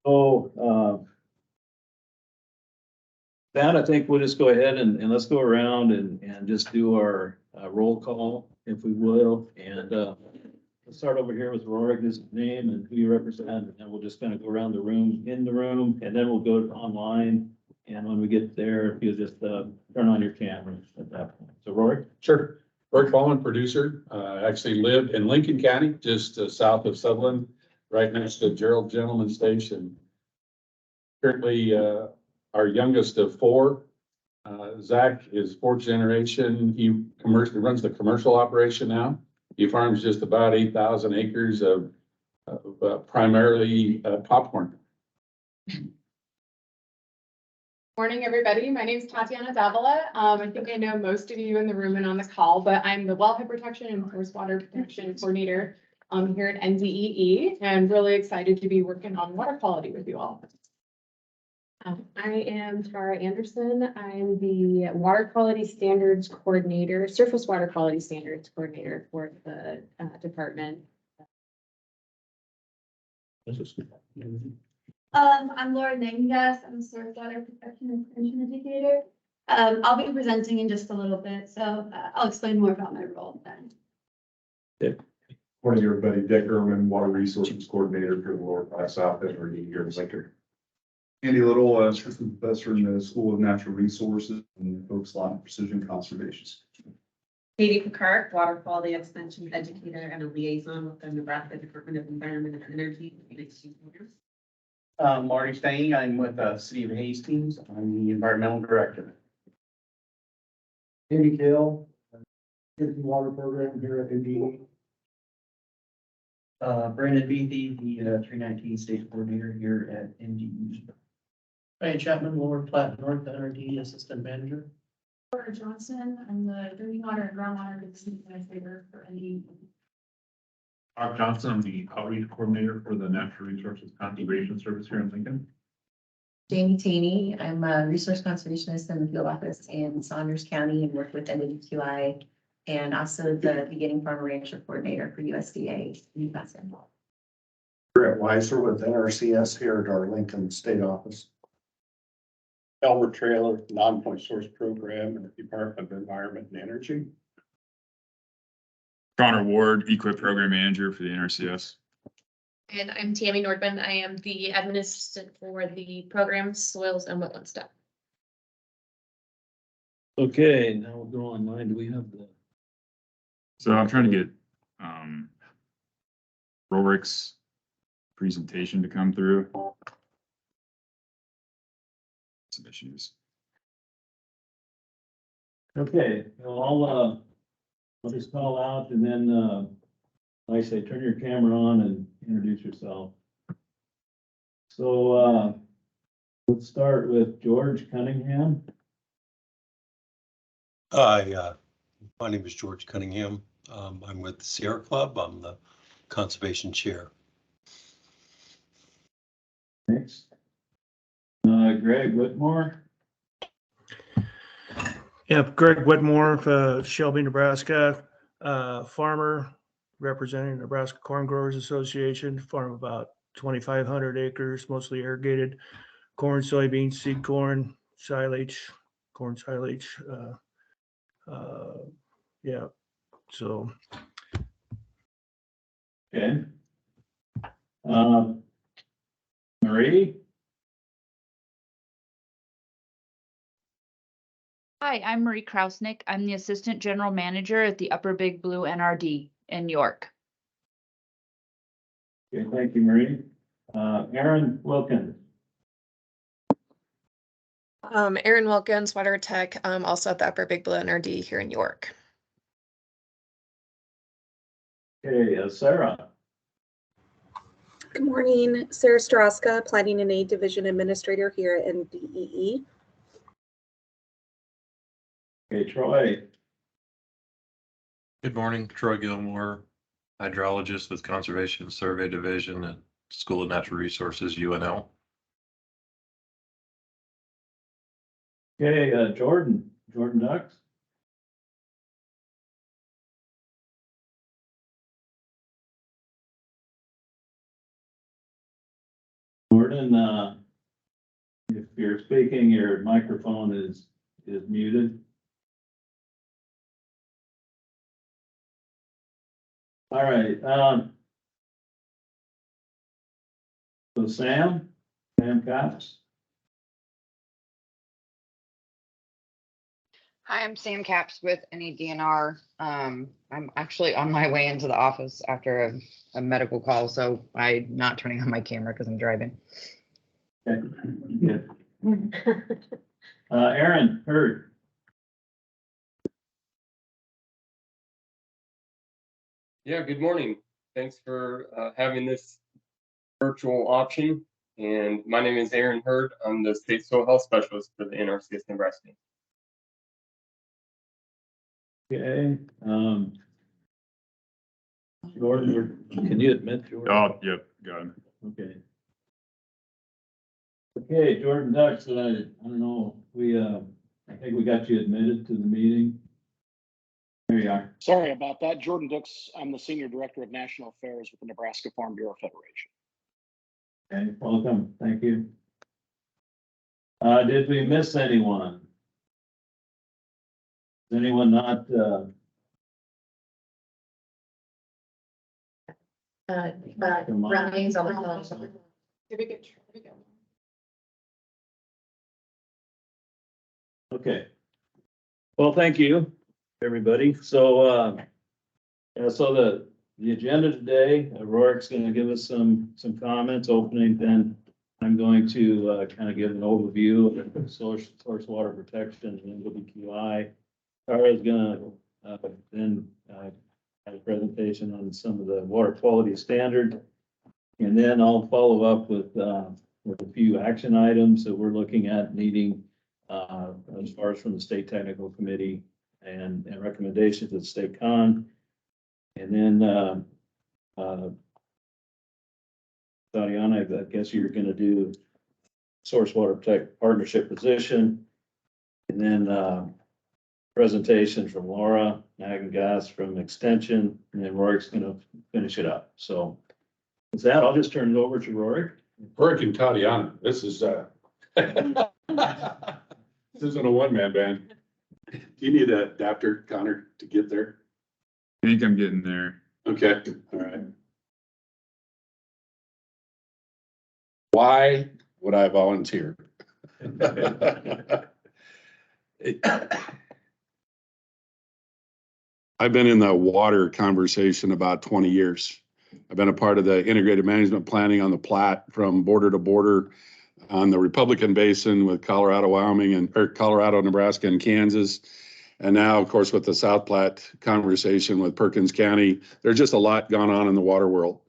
So, that I think we'll just go ahead and let's go around and just do our roll call, if we will. And let's start over here with Rory, his name and who you represent, and then we'll just kind of go around the room, and then we'll go online. And when we get there, you just turn on your camera at that point. So Rory? Sure. Roy Fallon, producer. Actually live in Lincoln County, just south of Sutherland, right next to Gerald Gentleman Station. Currently, our youngest of four, Zach is fourth generation. He runs the commercial operation now. He farms just about 8,000 acres of primarily popcorn. Morning, everybody. My name is Tatiana Davila. I think I know most of you in the room and on the call, but I'm the wellhead protection and water protection coordinator here at NDEE, and really excited to be working on water quality with you all. I am Tara Anderson. I'm the water quality standards coordinator, surface water quality standards coordinator for the department. I'm Laura Nangas. I'm a surf water protection and prevention educator. I'll be presenting in just a little bit, so I'll explain more about my role then. Morning, everybody. Dick Erman, Water Resources Coordinator for the Lower Class South NRD here in Lincoln. Andy Little, assistant professor in the School of Natural Resources and focus a lot on precision conservation. Katie Picard, water quality extension educator and a liaison with the Nebraska Department of Environment and Energy. Marty Stang, I'm with the City of Hastings. I'm the environmental director. Andy Kale, drinking water program here at NDE. Brandon Beatty, the 319 state coordinator here at NDE. Ryan Chapman, Lower Platte North NRD assistant manager. Laura Johnson, I'm the drinking water and groundwater business administrator for NDE. Mark Johnson, I'm the outreach coordinator for the Natural Resources Conservation Service here in Lincoln. Jamie Taney, I'm a resource conservationist in the field office in Saunders County and work with NWQI and also the beginning farmer rancher coordinator for USDA in Nebraska. Brett Weiser with NRCS here at our Lincoln State Office. Albert Trailer, non-point source program in the Department of Environment and Energy. Connor Ward, Equip Program Manager for the NRCS. And I'm Tammy Nordman. I am the admin assistant for the program soils and wetland stuff. Okay, now we'll go online. Do we have the? So I'm trying to get Rorik's presentation to come through. Some issues. Okay, well, I'll just call out and then, like I say, turn your camera on and introduce yourself. So, let's start with George Cunningham. Hi, my name is George Cunningham. I'm with the Sierra Club. I'm the conservation chair. Next. Greg Whitmore. Yep, Greg Whitmore, Shelby, Nebraska, farmer representing Nebraska Corn Growers Association, farm about 2,500 acres, mostly irrigated corn, soybeans, seed corn, silage, corn silage. Yeah, so. Okay. Marie. Hi, I'm Marie Krausnick. I'm the Assistant General Manager at the Upper Big Blue NRD in York. Okay, thank you, Marie. Aaron Wilkins. Erin Wilkins, Water Tech, also at the Upper Big Blue NRD here in York. Okay, Sarah. Good morning, Sarah Straska, Planning and Aid Division Administrator here at NDEE. Okay, Troy. Good morning, Troy Gilmore, hydrologist with Conservation Survey Division at School of Natural Resources, UNL. Okay, Jordan Ducks. Jordan, if you're speaking, your microphone is muted. All right, so Sam Cox. Hi, I'm Sam Caps with NEDNR. I'm actually on my way into the office after a medical call, so I'm not turning on my camera because I'm driving. Okay. Good. Aaron Hurd. Yeah, good morning. Thanks for having this virtual option. And my name is Aaron Hurd. I'm the State Soil Health Specialist for the NRCS Nebraska. Okay. Jordan, can you admit Jordan? Oh, yep, got him. Okay. Okay, Jordan Dux, I don't know, I think we got you admitted to the meeting. There you are. Sorry about that. Jordan Dix, I'm the Senior Director of National Affairs with the Nebraska Farm Bureau Federation. Okay, welcome. Thank you. Did we miss anyone? Is anyone not, Come on. Ryan's on the phone. Did we get? Okay. Well, thank you, everybody. So, yeah, so the agenda today, Rourke's gonna give us some comments, opening, then I'm going to, kind of give an overview of source water protection and WQI. Tara's gonna, then, have a presentation on some of the water quality standard. And then I'll follow up with a few action items that we're looking at needing, as far as from the State Technical Committee and recommendations of the State Con. And then, Tatiana, I guess you're gonna do source water protect partnership position. And then, presentation from Laura Nagengas from Extension, and then Rourke's gonna finish it up. So with that, I'll just turn it over to Rourke. Rourke and Tatiana, this is, this isn't a one-man band. Do you need an adapter, Connor, to get there? I think I'm getting there. Okay, all right. Why would I volunteer? I've been in the water conversation about 20 years. I've been a part of the integrated management planning on the Platte from border to border on the Republican Basin with Colorado, Wyoming, or Colorado, Nebraska, and Kansas. And now, of course, with the South Platte conversation with Perkins County, there's just a lot gone on in the water world.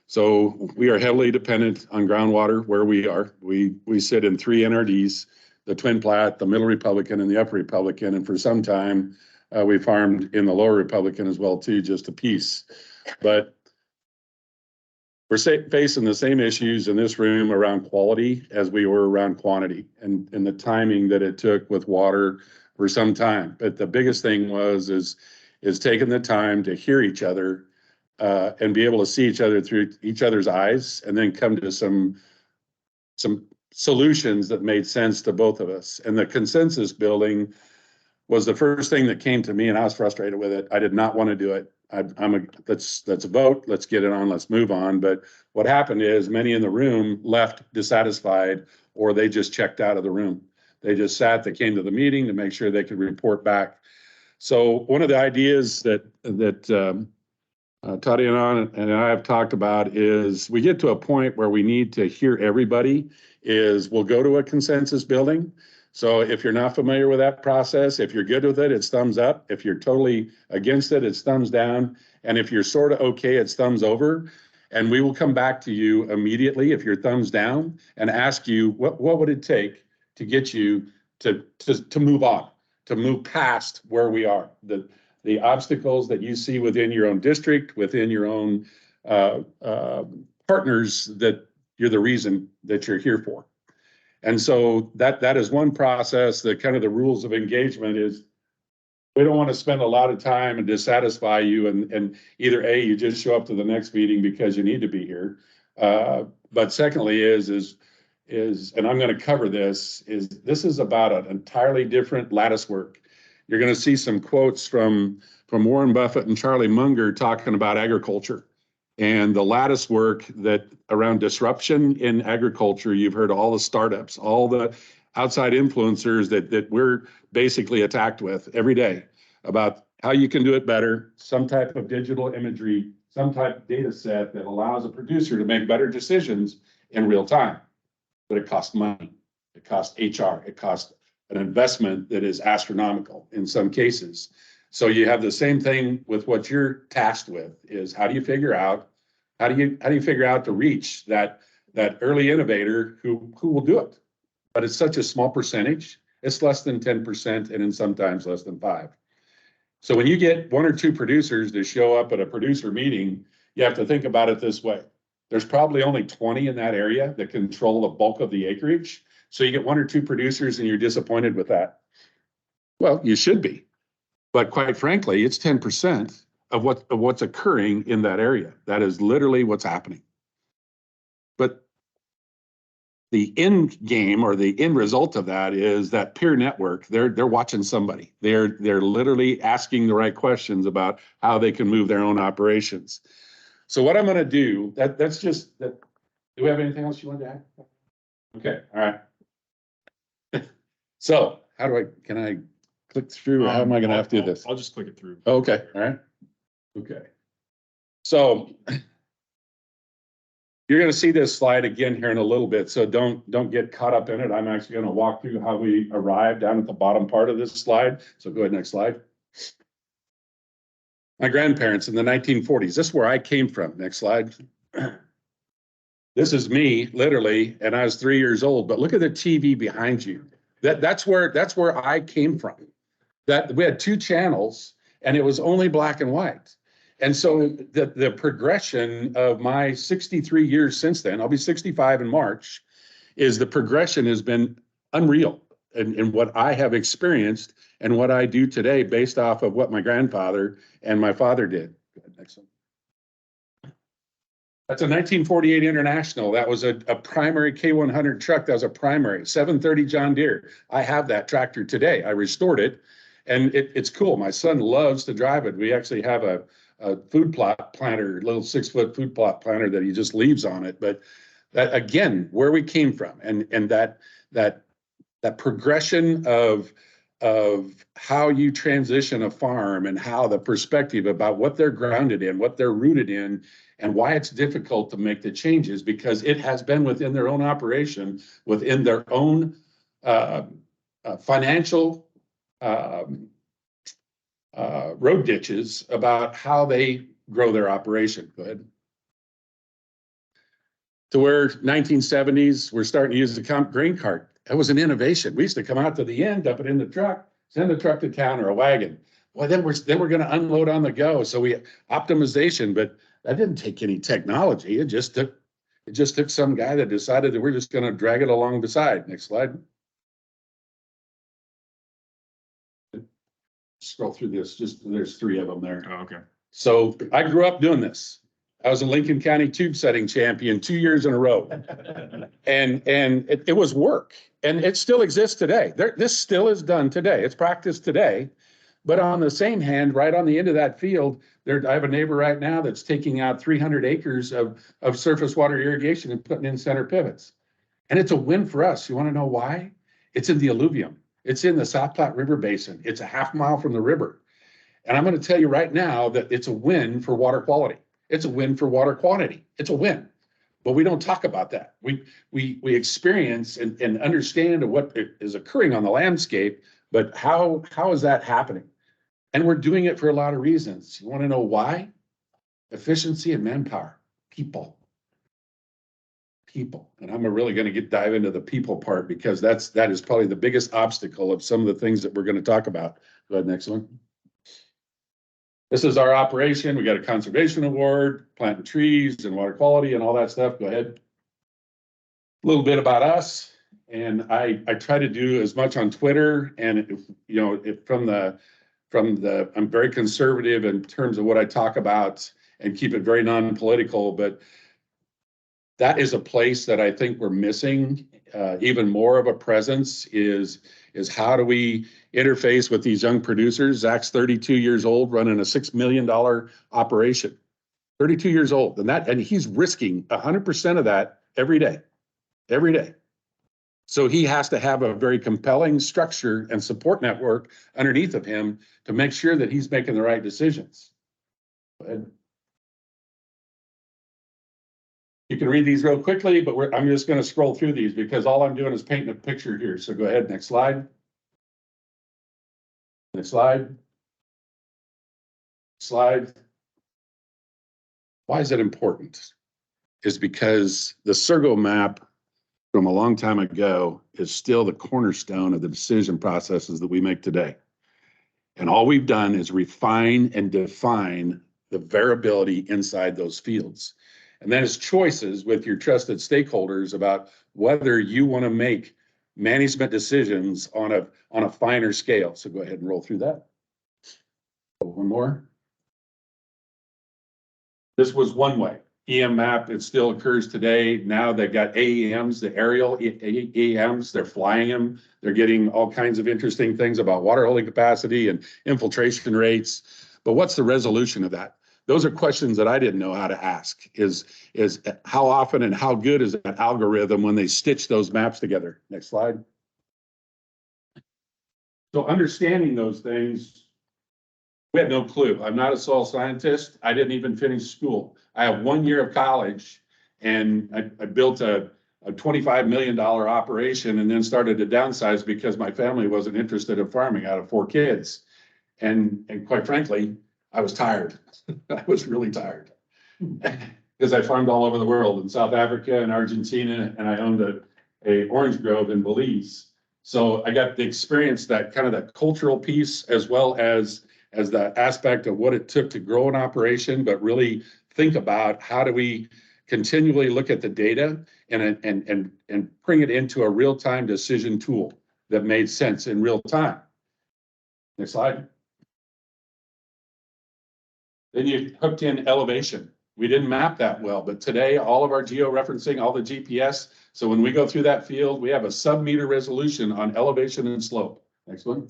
So we are heavily dependent on groundwater where we are. We sit in 3 NRDs, the Twin Platte, the Middle Republican, and the Upper Republican. And for some time, we farmed in the Lower Republican as well too, just a piece. But we're facing the same issues in this room around quality as we were around quantity and the timing that it took with water for some time. But the biggest thing is taking the time to hear each other and be able to see each other through each other's eyes and then come to some solutions that made sense to both of us. And the consensus building was the first thing that came to me, and I was frustrated with it. I did not want to do it. Let's vote, let's get it on, let's move on. But what happened is many in the room left dissatisfied, or they just checked out of the room. They just sat, they came to the meeting to make sure they could report back. So one of the ideas that Tatiana and I have talked about is we get to a point where we need to hear everybody. We'll go to a consensus building. So if you're not familiar with that process, if you're good with it, it's thumbs up. If you're totally against it, it's thumbs down. And if you're sort of okay, it's thumbs over. And we will come back to you immediately if you're thumbs down and ask you what would it take to get you to move on, to move past where we are, the obstacles that you see within your own district, within your own partners, that you're the reason that you're here for. And so that is one process. That kind of the rules of engagement is we don't want to spend a lot of time and dissatisfy you and either A, you just show up to the next meeting because you need to be here. But secondly is, and I'm going to cover this is about an entirely different lattice work. You're going to see some quotes from Warren Buffett and Charlie Munger talking about agriculture and the lattice work that around disruption in agriculture. You've heard all the startups, all the outside influencers that we're basically attacked with every day about how you can do it better, some type of digital imagery, some type of data set that allows a producer to make better decisions in real time. But it costs money, it costs HR, it costs an investment that is astronomical in some cases. So you have the same thing with what you're tasked with is how do you figure out to reach that early innovator who will do it? But it's such a small percentage. It's less than 10% and in sometimes less than 5%. So when you get 1 or 2 producers to show up at a producer meeting, you have to think about it this way. There's probably only 20 in that area that control the bulk of the acreage. So you get 1 or 2 producers and you're disappointed with that. Well, you should be. But quite frankly, it's 10% of what's occurring in that area. That is literally what's happening. But the end game or the end result of that is that peer network, they're watching somebody. They're literally asking the right questions about how they can move their own operations. So what I'm going to do, that's just that. Do we have anything else you want to add? Okay, all right. So can I click through or how am I going to have to do this? I'll just click it through. Okay, all right. Okay. So you're going to see this slide again here in a little bit, so don't get caught up in it. I'm actually going to walk through how we arrived down at the bottom part of this slide. So go ahead, next slide. My grandparents in the 1940s. This is where I came from. Next slide. This is me, literally, and I was 3 years old. But look at the TV behind you. That's where I came from. That we had 2 channels, and it was only black and white. And so the progression of my 63 years since then, I'll be 65 in March, is the progression has been unreal in what I have experienced and what I do today based off of what my grandfather and my father did. Go ahead, next one. That's a 1948 International. That was a primary K100 truck. That was a primary 730 John Deere. I have that tractor today. I restored it, and it's cool. My son loves to drive it. We actually have a food plot planter, little 6-foot food plot planter that he just leaves on it. But that again, where we came from, and that progression of how you transition a farm and how the perspective about what they're grounded in, what they're rooted in, and why it's difficult to make the changes because it has been within their own operation, within their own financial road ditches about how they grow their operation. Go ahead. To where 1970s, we're starting to use the grain cart. That was an innovation. We used to come out to the end, dump it in the truck, send the truck to town or a wagon. Well, then we're going to unload on the go. So we optimization, but that didn't take any technology. It just took some guy that decided that we're just going to drag it along beside. Next slide. Scroll through this. There's 3 of them there. Oh, okay. So I grew up doing this. I was a Lincoln County tube setting champion 2 years in a row. And it was work. And it still exists today. This still is done today. It's practiced today. But on the same hand, right on the end of that field, I have a neighbor right now that's taking out 300 acres of surface water irrigation and putting in center pivots. And it's a win for us. You want to know why? It's in the alluvium. It's in the South Platte River Basin. It's a half mile from the river. And I'm going to tell you right now that it's a win for water quality. It's a win for water quantity. It's a win. But we don't talk about that. We experience and understand what is occurring on the landscape, but how is that happening? And we're doing it for a lot of reasons. You want to know why? Efficiency and manpower. People. And I'm really going to dive into the people part because that is probably the biggest obstacle of some of the things that we're going to talk about. Go ahead, next one. This is our operation. We got a conservation award, planting trees and water quality and all that stuff. Go ahead. A little bit about us. And I try to do as much on Twitter and from the I'm very conservative in terms of what I talk about and keep it very non-political, but that is a place that I think we're missing even more of a presence is how do we interface with these young producers? Zach's 32 years old, running a $6 million operation. 32 years old, and he's risking 100% of that every day. So he has to have a very compelling structure and support network underneath of him to make sure that he's making the right decisions. Go ahead. You can read these real quickly, but I'm just going to scroll through these because all I'm doing is painting a picture here. So go ahead, next slide. Next slide. Slide. Why is it important? Is because the Sergo map from a long time ago is still the cornerstone of the decision processes that we make today. And all we've done is refine and define the variability inside those fields. And then it's choices with your trusted stakeholders about whether you want to make management decisions on a finer scale. So go ahead and roll through that. One more. This was one way. EM map, it still occurs today. Now they've got AEMs, the aerial AEMs, they're flying them. They're getting all kinds of interesting things about water holding capacity and infiltration rates. But what's the resolution of that? Those are questions that I didn't know how to ask, is how often and how good is that algorithm when they stitch those maps together? Next slide. So understanding those things, we had no clue. I'm not a soil scientist. I didn't even finish school. I have 1 year of college and I built a $25 million operation and then started to downsize because my family wasn't interested in farming out of 4 kids. And quite frankly, I was tired. I was really tired because I farmed all over the world in South Africa and Argentina, and I owned a orange grove in Belize. So I got to experience that kind of that cultural piece as well as the aspect of what it took to grow an operation, but really think about how do we continually look at the data and bring it into a real-time decision tool that made sense in real time. Next slide. Then you hooked in elevation. We didn't map that well, but today all of our georeferencing, all the GPS. So when we go through that field, we have a sub-meter resolution on elevation and slope. Next one.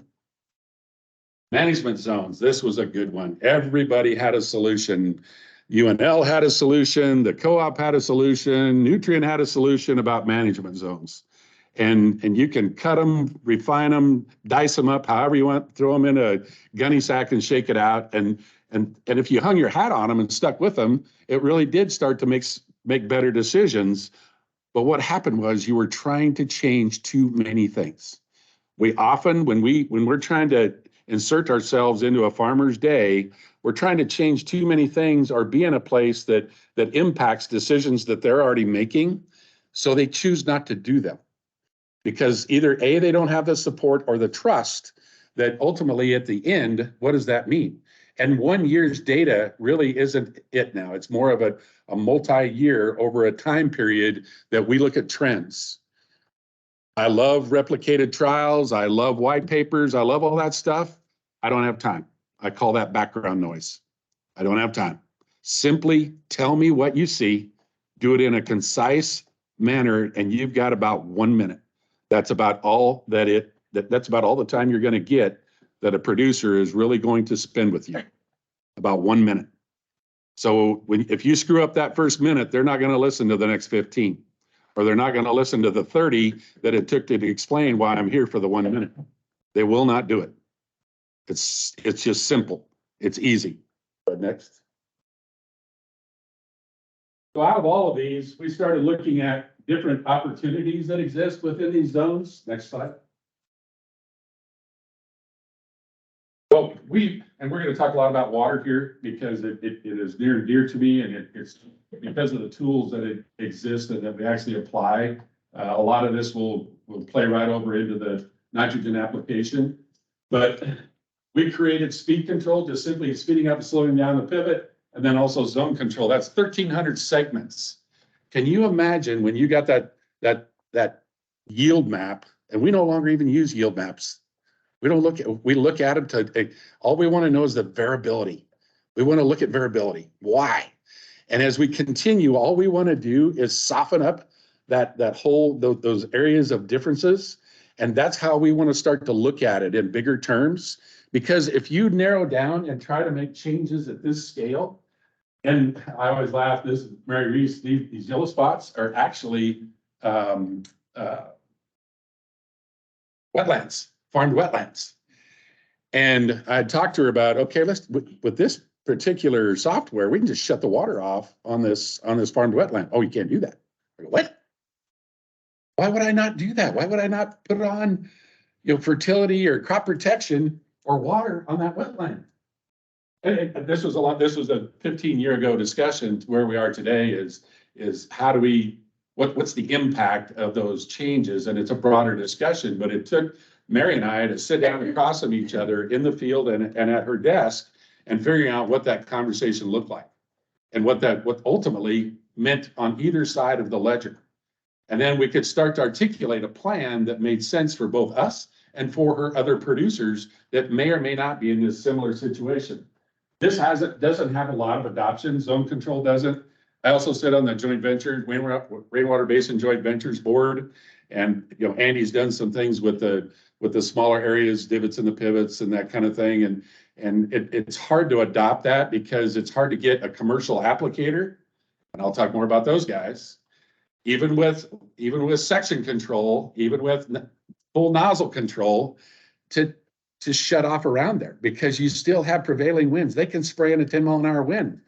Management zones. This was a good one. Everybody had a solution. UNL had a solution. The co-op had a solution. Nutrient had a solution about management zones. And you can cut them, refine them, dice them up, however you want, throw them in a gunny sack and shake it out. And if you hung your hat on them and stuck with them, it really did start to make better decisions. But what happened was you were trying to change too many things. We often, when we're trying to insert ourselves into a farmer's day, we're trying to change too many things or be in a place that impacts decisions that they're already making. So they choose not to do them because either A, they don't have the support or the trust that ultimately at the end, what does that mean? And 1 year's data really isn't it now. It's more of a multi-year over a time period that we look at trends. I love replicated trials. I love white papers. I love all that stuff. I don't have time. I call that background noise. I don't have time. Simply tell me what you see, do it in a concise manner, and you've got about 1 minute. That's about all that's about all the time you're going to get that a producer is really going to spend with you. About 1 minute. So if you screw up that first minute, they're not going to listen to the next 15, or they're not going to listen to the 30 that it took to explain why I'm here for the 1 minute. They will not do it. It's just simple. It's easy. But next. So out of all of these, we started looking at different opportunities that exist within these zones. Next slide. Well, we're going to talk a lot about water here because it is near and dear to me, and it's because of the tools that exist and that we actually apply. A lot of this will play right over into the nitrogen application. But we created speed control, just simply speeding up and slowing down the pivot, and then also zone control. That's 1,300 segments. Can you imagine when you got that yield map, and we no longer even use yield maps. We look at them to, all we want to know is the variability. We want to look at variability. Why? And as we continue, all we want to do is soften up that whole, those areas of differences. And that's how we want to start to look at it in bigger terms. Because if you narrow down and try to make changes at this scale, and I always laugh, this is Mary Reese, these yellow spots are actually wetlands, farmed wetlands. And I talked to her about, okay, with this particular software, we can just shut the water off on this farmed wetland. Oh, you can't do that. I go, what? Why would I not do that? Why would I not put it on, fertility or crop protection or water on that wetland? And this was a 15-year ago discussion. To where we are today is how do we, what's the impact of those changes? And it's a broader discussion, but it took Mary and I to sit down across from each other in the field and at her desk and figuring out what that conversation looked like and what ultimately meant on either side of the ledger. And then we could start to articulate a plan that made sense for both us and for her other producers that may or may not be in this similar situation. This doesn't have a lot of adoption. Zone control doesn't. I also sit on the joint venture, Rainwater Basin Joint Ventures board. And, Andy's done some things with the smaller areas, divots and the pivots and that kind of thing. And it's hard to adopt that because it's hard to get a commercial applicator. And I'll talk more about those guys. Even with section control, even with full nozzle control, to shut off around there, because you still have prevailing winds. They can spray in a 10-mile-an-hour wind.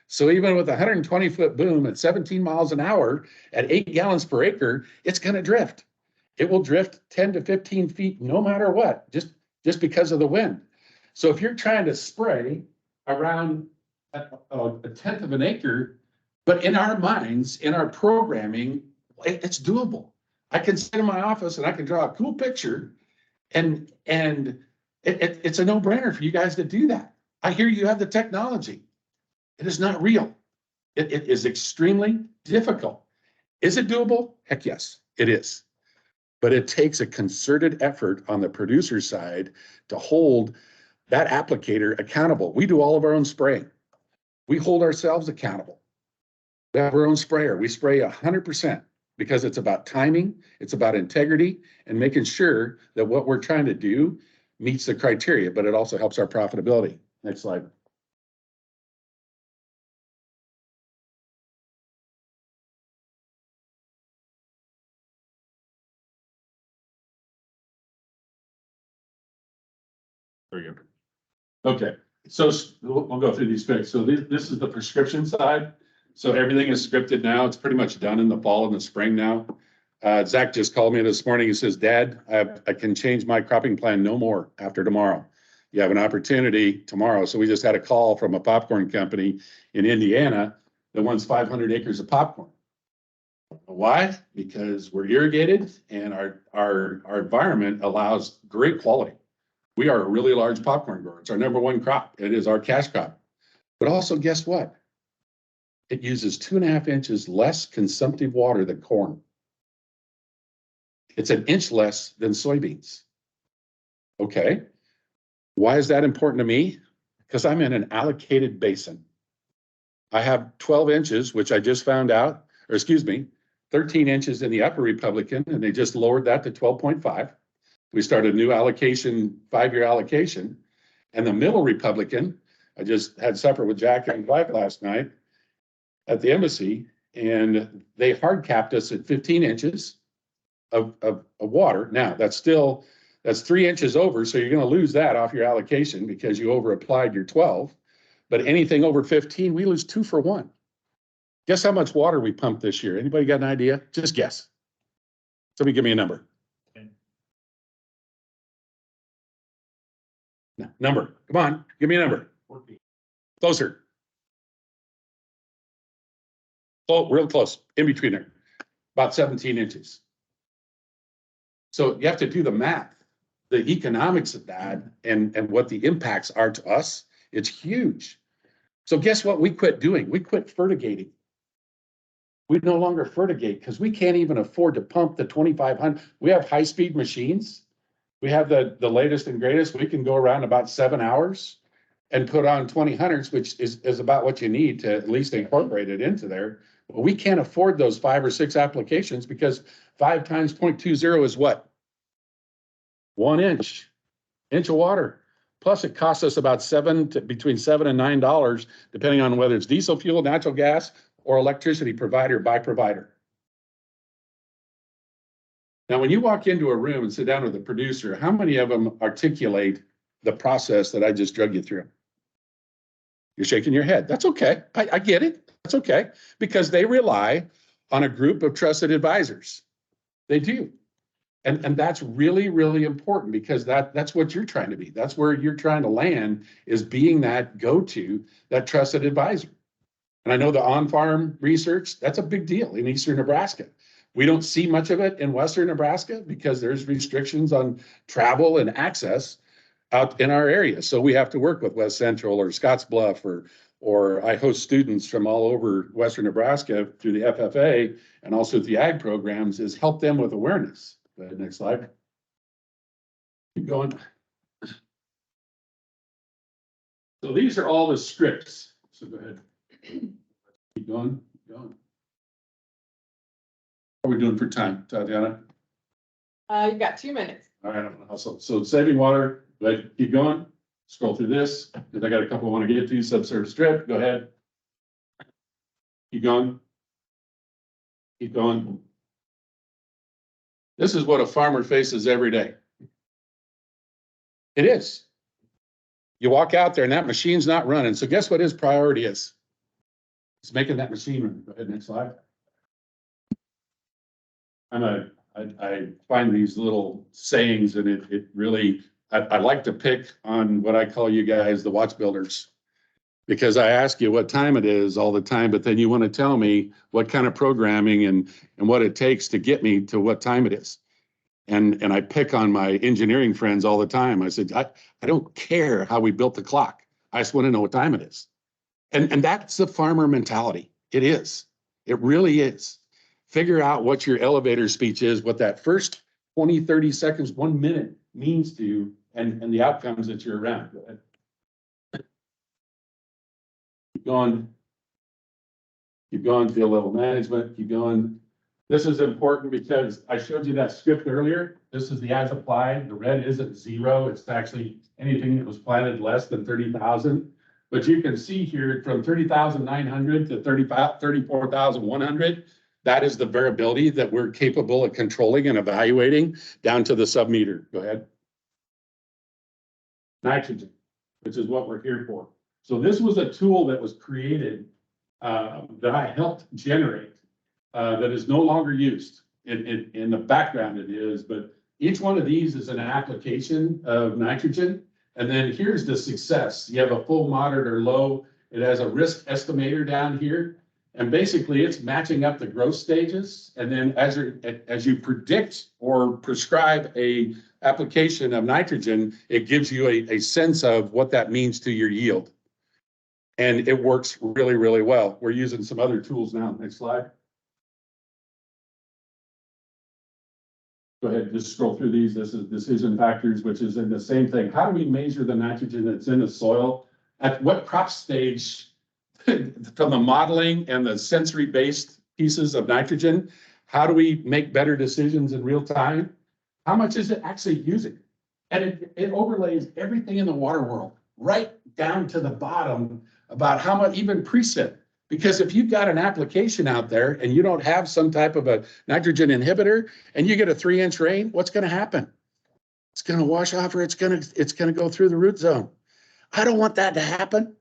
So even with a 120-foot boom at 17 miles an hour at 8 gallons per acre, it's going to drift. It will drift 10 to 15 feet no matter what, just because of the wind. So if you're trying to spray around a tenth of an acre, but in our minds, in our programming, it's doable. I can sit in my office and I can draw a cool picture, and it's a no-brainer for you guys to do that. I hear you have the technology. It is not real. It is extremely difficult. Is it doable? Heck yes, it is. But it takes a concerted effort on the producer side to hold that applicator accountable. We do all of our own spraying. We hold ourselves accountable. We have our own sprayer. We spray 100% because it's about timing, it's about integrity, and making sure that what we're trying to do meets the criteria, but it also helps our profitability. Next slide. There you go. Okay, so we'll go through these quick. So this is the prescription side. So everything is scripted now. It's pretty much done in the fall and the spring now. Zach just called me this morning. He says, Dad, I can change my cropping plan no more after tomorrow. You have an opportunity tomorrow. So we just had a call from a popcorn company in Indiana that wants 500 acres of popcorn. Why? Because we're irrigated and our environment allows great quality. We are a really large popcorn grower. It's our #1 crop. It is our cash crop. But also, guess what? It uses 2.5 inches less consumptive water than corn. It's 1 inch less than soybeans. Okay. Why is that important to me? Because I'm in an allocated basin. I have 12 inches, which I just found out, or excuse me, 13 inches in the upper Republican, and they just lowered that to 12.5. We started a new allocation, 5-year allocation. And the middle Republican, I just had supper with Jack and wife last night at the embassy, and they hard capped us at 15 inches of water. Now, that's 3 inches over, so you're going to lose that off your allocation because you over applied your 12. But anything over 15, we lose 2 for 1. Guess how much water we pumped this year? Anybody got an idea? Just guess. Somebody give me a number. No, number. Come on, give me a number. 14. Closer. Oh, real close. In between there. About 17 inches. So you have to do the math, the economics of that, and what the impacts are to us. It's huge. So guess what we quit doing? We quit fertigating. We no longer fertigate because we can't even afford to pump the 2,500. We have high-speed machines We have the latest and greatest. We can go around about 7 hours and put on 20 hundreds, which is about what you need to at least incorporate it into there. But we can't afford those 5 or 6 applications because 5 times 0.20 is what? 1 inch of water. Plus it costs us about between $7 and $9, depending on whether it's diesel fuel, natural gas, or electricity provider by provider. Now, when you walk into a room and sit down with a producer, how many of them articulate the process that I just drug you through? You're shaking your head. That's okay. I get it. That's okay. Because they rely on a group of trusted advisors. They do. And that's really, really important because that's what you're trying to be. That's where you're trying to land, is being that go-to, that trusted advisor. And I know the on-farm research, that's a big deal in eastern Nebraska. We don't see much of it in western Nebraska because there's restrictions on travel and access out in our area. So we have to work with West Central or Scottsbluff, or I host students from all over western Nebraska through the FFA and also the ag programs, is help them with awareness. Go ahead, next slide. Keep going. So these are all the scripts. So go ahead. Keep going, keep going. What are we doing for time, Tatiana? You've got 2 minutes. All right, I'm gonna hustle. So saving water, go ahead, keep going. Scroll through this, because I got a couple I want to get to. Subsurface strip, go ahead. Keep going. Keep going. This is what a farmer faces every day. It is. You walk out there and that machine's not running. So guess what his priority is? It's making that machine run. Go ahead, next slide. I find these little sayings, and it really, I like to pick on what I call you guys the watch builders, because I ask you what time it is all the time, but then you want to tell me what kind of programming and what it takes to get me to what time it is. And I pick on my engineering friends all the time. I said, I don't care how we built the clock. I just want to know what time it is. And that's the farmer mentality. It is. It really is. Figure out what your elevator speech is, what that first 20, 30 seconds, 1 minute means to you, and the outcomes that you're around. Go ahead. Keep going. Keep going, field level management, keep going. This is important because I showed you that script earlier. This is the as applied. The red isn't 0. It's actually anything that was planted less than 30,000. But you can see here from 30,900 to 34,100, that is the variability that we're capable of controlling and evaluating down to the sub-meter. Go ahead. Nitrogen, which is what we're here for. So this was a tool that was created that I helped generate that is no longer used. In the background it is, but each one of these is an application of nitrogen. And then here's the success. You have a full, moderate, or low. It has a risk estimator down here. And basically it's matching up the growth stages. And then as you predict or prescribe a application of nitrogen, it gives you a sense of what that means to your yield. And it works really, really well. We're using some other tools now. Next slide. Go ahead, just scroll through these. This is decision factors, which is in the same thing. How do we measure the nitrogen that's in the soil? At what crop stage, from the modeling and the sensory-based pieces of nitrogen, how do we make better decisions in real time? How much is it actually using? And it overlays everything in the water world, right down to the bottom about how much, even precip. Because if you've got an application out there and you don't have some type of a nitrogen inhibitor and you get a 3-inch rain, what's going to happen? It's going to wash off, or it's going to go through the root zone. I don't want that to happen.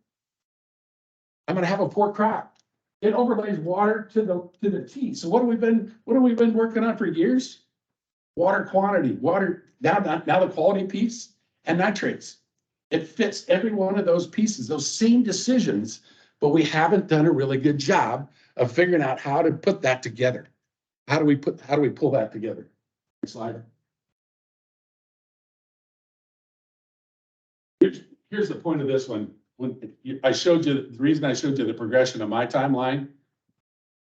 I'm going to have a poor crop. It overlays water to the T. So what have we been working on for years? Water quantity, water, now the quality piece, and nitrates. It fits every one of those pieces, those same decisions, but we haven't done a really good job of figuring out how to put that together. How do we pull that together? Next slide. Here's the point of this one. When I showed you, the reason I showed you the progression of my timeline,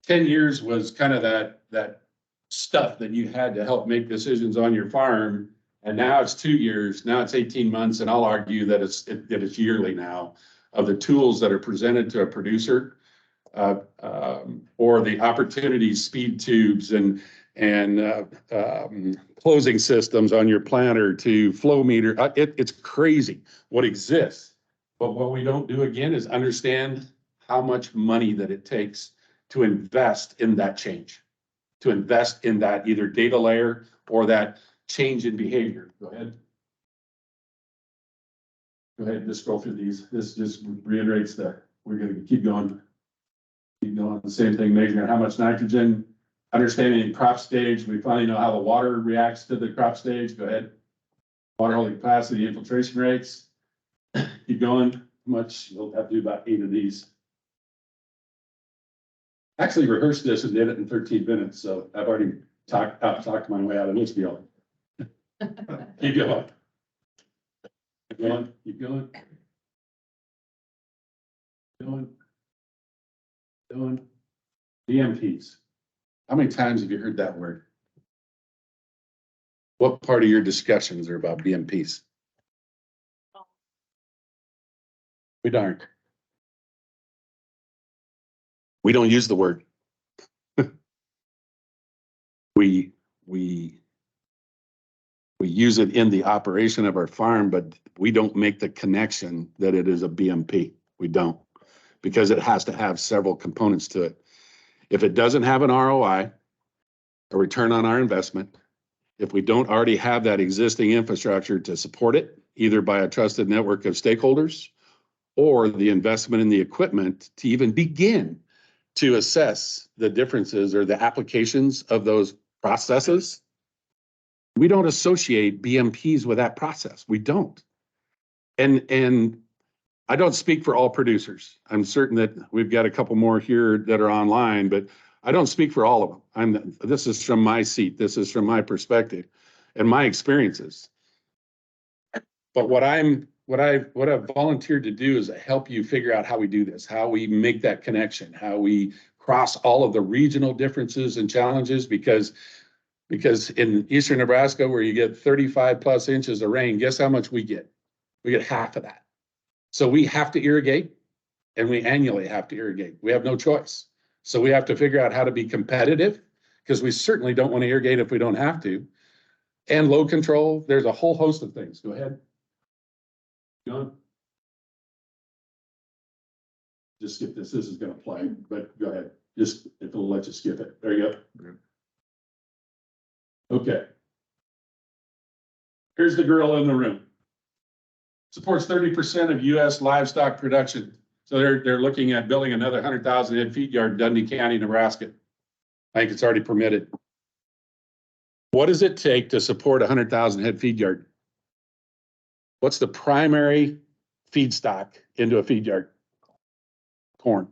10 years was kind of that stuff that you had to help make decisions on your farm And now it's 2 years, now it's 18 months, and I'll argue that it's yearly now of the tools that are presented to a producer, or the opportunity speed tubes and closing systems on your planter to flow meter. It's crazy what exists. But what we don't do again is understand how much money that it takes to invest in that change, to invest in that either data layer or that change in behavior. Go ahead. Go ahead, just scroll through these. This just reiterates that we're gonna keep going. Keep going, the same thing, measuring how much nitrogen, understanding crop stage. We finally know how the water reacts to the crop stage. Go ahead. Water holding capacity, infiltration rates. Keep going. Much, you'll have to do about 8 of these. Actually rehearsed this and did it in 13 minutes, so I've already talked my way out of this deal. Keep going. Keep going, keep going. Going. BMPs. How many times have you heard that word? What part of your discussions are about BMPs? We darn. We don't use the word. We use it in the operation of our farm, but we don't make the connection that it is a BMP. We don't, because it has to have several components to it. If it doesn't have an ROI, a return on our investment, if we don't already have that existing infrastructure to support it, either by a trusted network of stakeholders or the investment in the equipment to even begin to assess the differences or the applications of those processes, we don't associate BMPs with that process. We don't. And I don't speak for all producers. I'm certain that we've got a couple more here that are online, but I don't speak for all of them. This is from my seat. This is from my perspective and my experiences. But what I've volunteered to do is help you figure out how we do this, how we make that connection, how we cross all of the regional differences and challenges, because in eastern Nebraska, where you get 35 plus inches of rain, guess how much we get? We get half of that. So we have to irrigate, and we annually have to irrigate. We have no choice. So we have to figure out how to be competitive, because we certainly don't want to irrigate if we don't have to. And load control, there's a whole host of things. Go ahead. John? Just skip this. This is going to play, but go ahead. Just, if it'll let you skip it. There you go. Okay. Here's the gorilla in the room. Supports 30% of U.S. livestock production. So they're looking at building another 100,000 head feed yard in Dundee County, Nebraska. I think it's already permitted. What does it take to support a 100,000 head feed yard? What's the primary feedstock into a feed yard? Corn.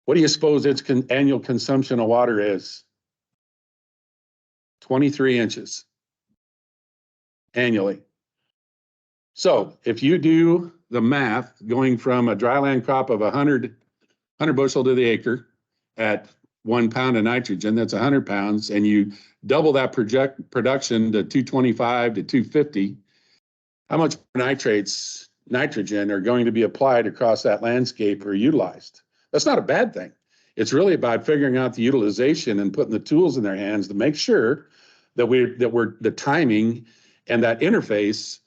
What do you suppose its annual consumption of water is? 23 inches annually. So if you do the math, going from a dryland crop of 100 bushel to the acre at 1 pound of nitrogen, that's 100 pounds, and you double that production to 225 to 250, how much nitrogen are going to be applied across that landscape or utilized? That's not a bad thing. It's really about figuring out the utilization and putting the tools in their hands to make sure that we're the timing and that interface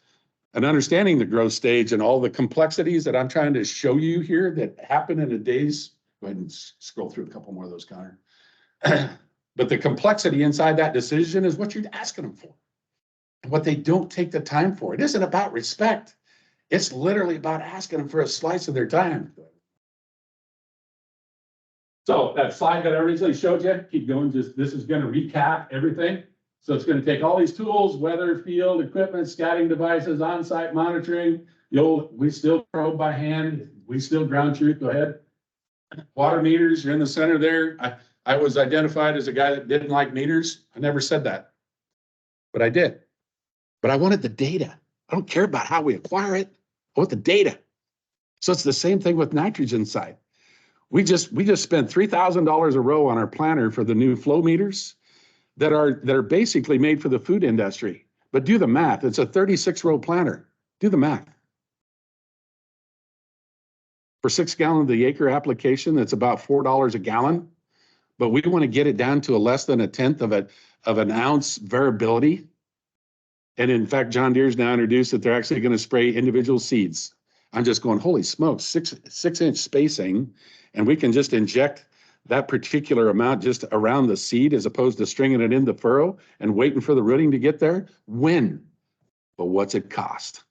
and understanding the growth stage and all the complexities that I'm trying to show you here that happen in a day's. Go ahead and scroll through a couple more of those, Connor. But the complexity inside that decision is what you're asking them for and what they don't take the time for. It isn't about respect. It's literally about asking them for a slice of their time. So that slide that I originally showed you, keep going, this is going to recap everything. So it's going to take all these tools, weather, field, equipment, scouting devices, on-site monitoring. We still probe by hand. We still ground truth. Go ahead. Water meters, you're in the center there. I was identified as a guy that didn't like meters. I never said that, but I did. But I wanted the data. I don't care about how we acquire it. I want the data. So it's the same thing with nitrogen side. We just spent $3,000 a row on our planter for the new flow meters that are basically made for the food industry. But do the math. It's a 36-row planter. Do the math. For 6 gallon of the acre application, that's about $4 a gallon. But we want to get it down to a less than a tenth of an ounce variability. And in fact, John Deere's now introduced that they're actually going to spray individual seeds. I'm just going, holy smokes, six inch spacing, and we can just inject that particular amount just around the seed as opposed to stringing it in the furrow and waiting for the rooting to get there. When? But what's it cost?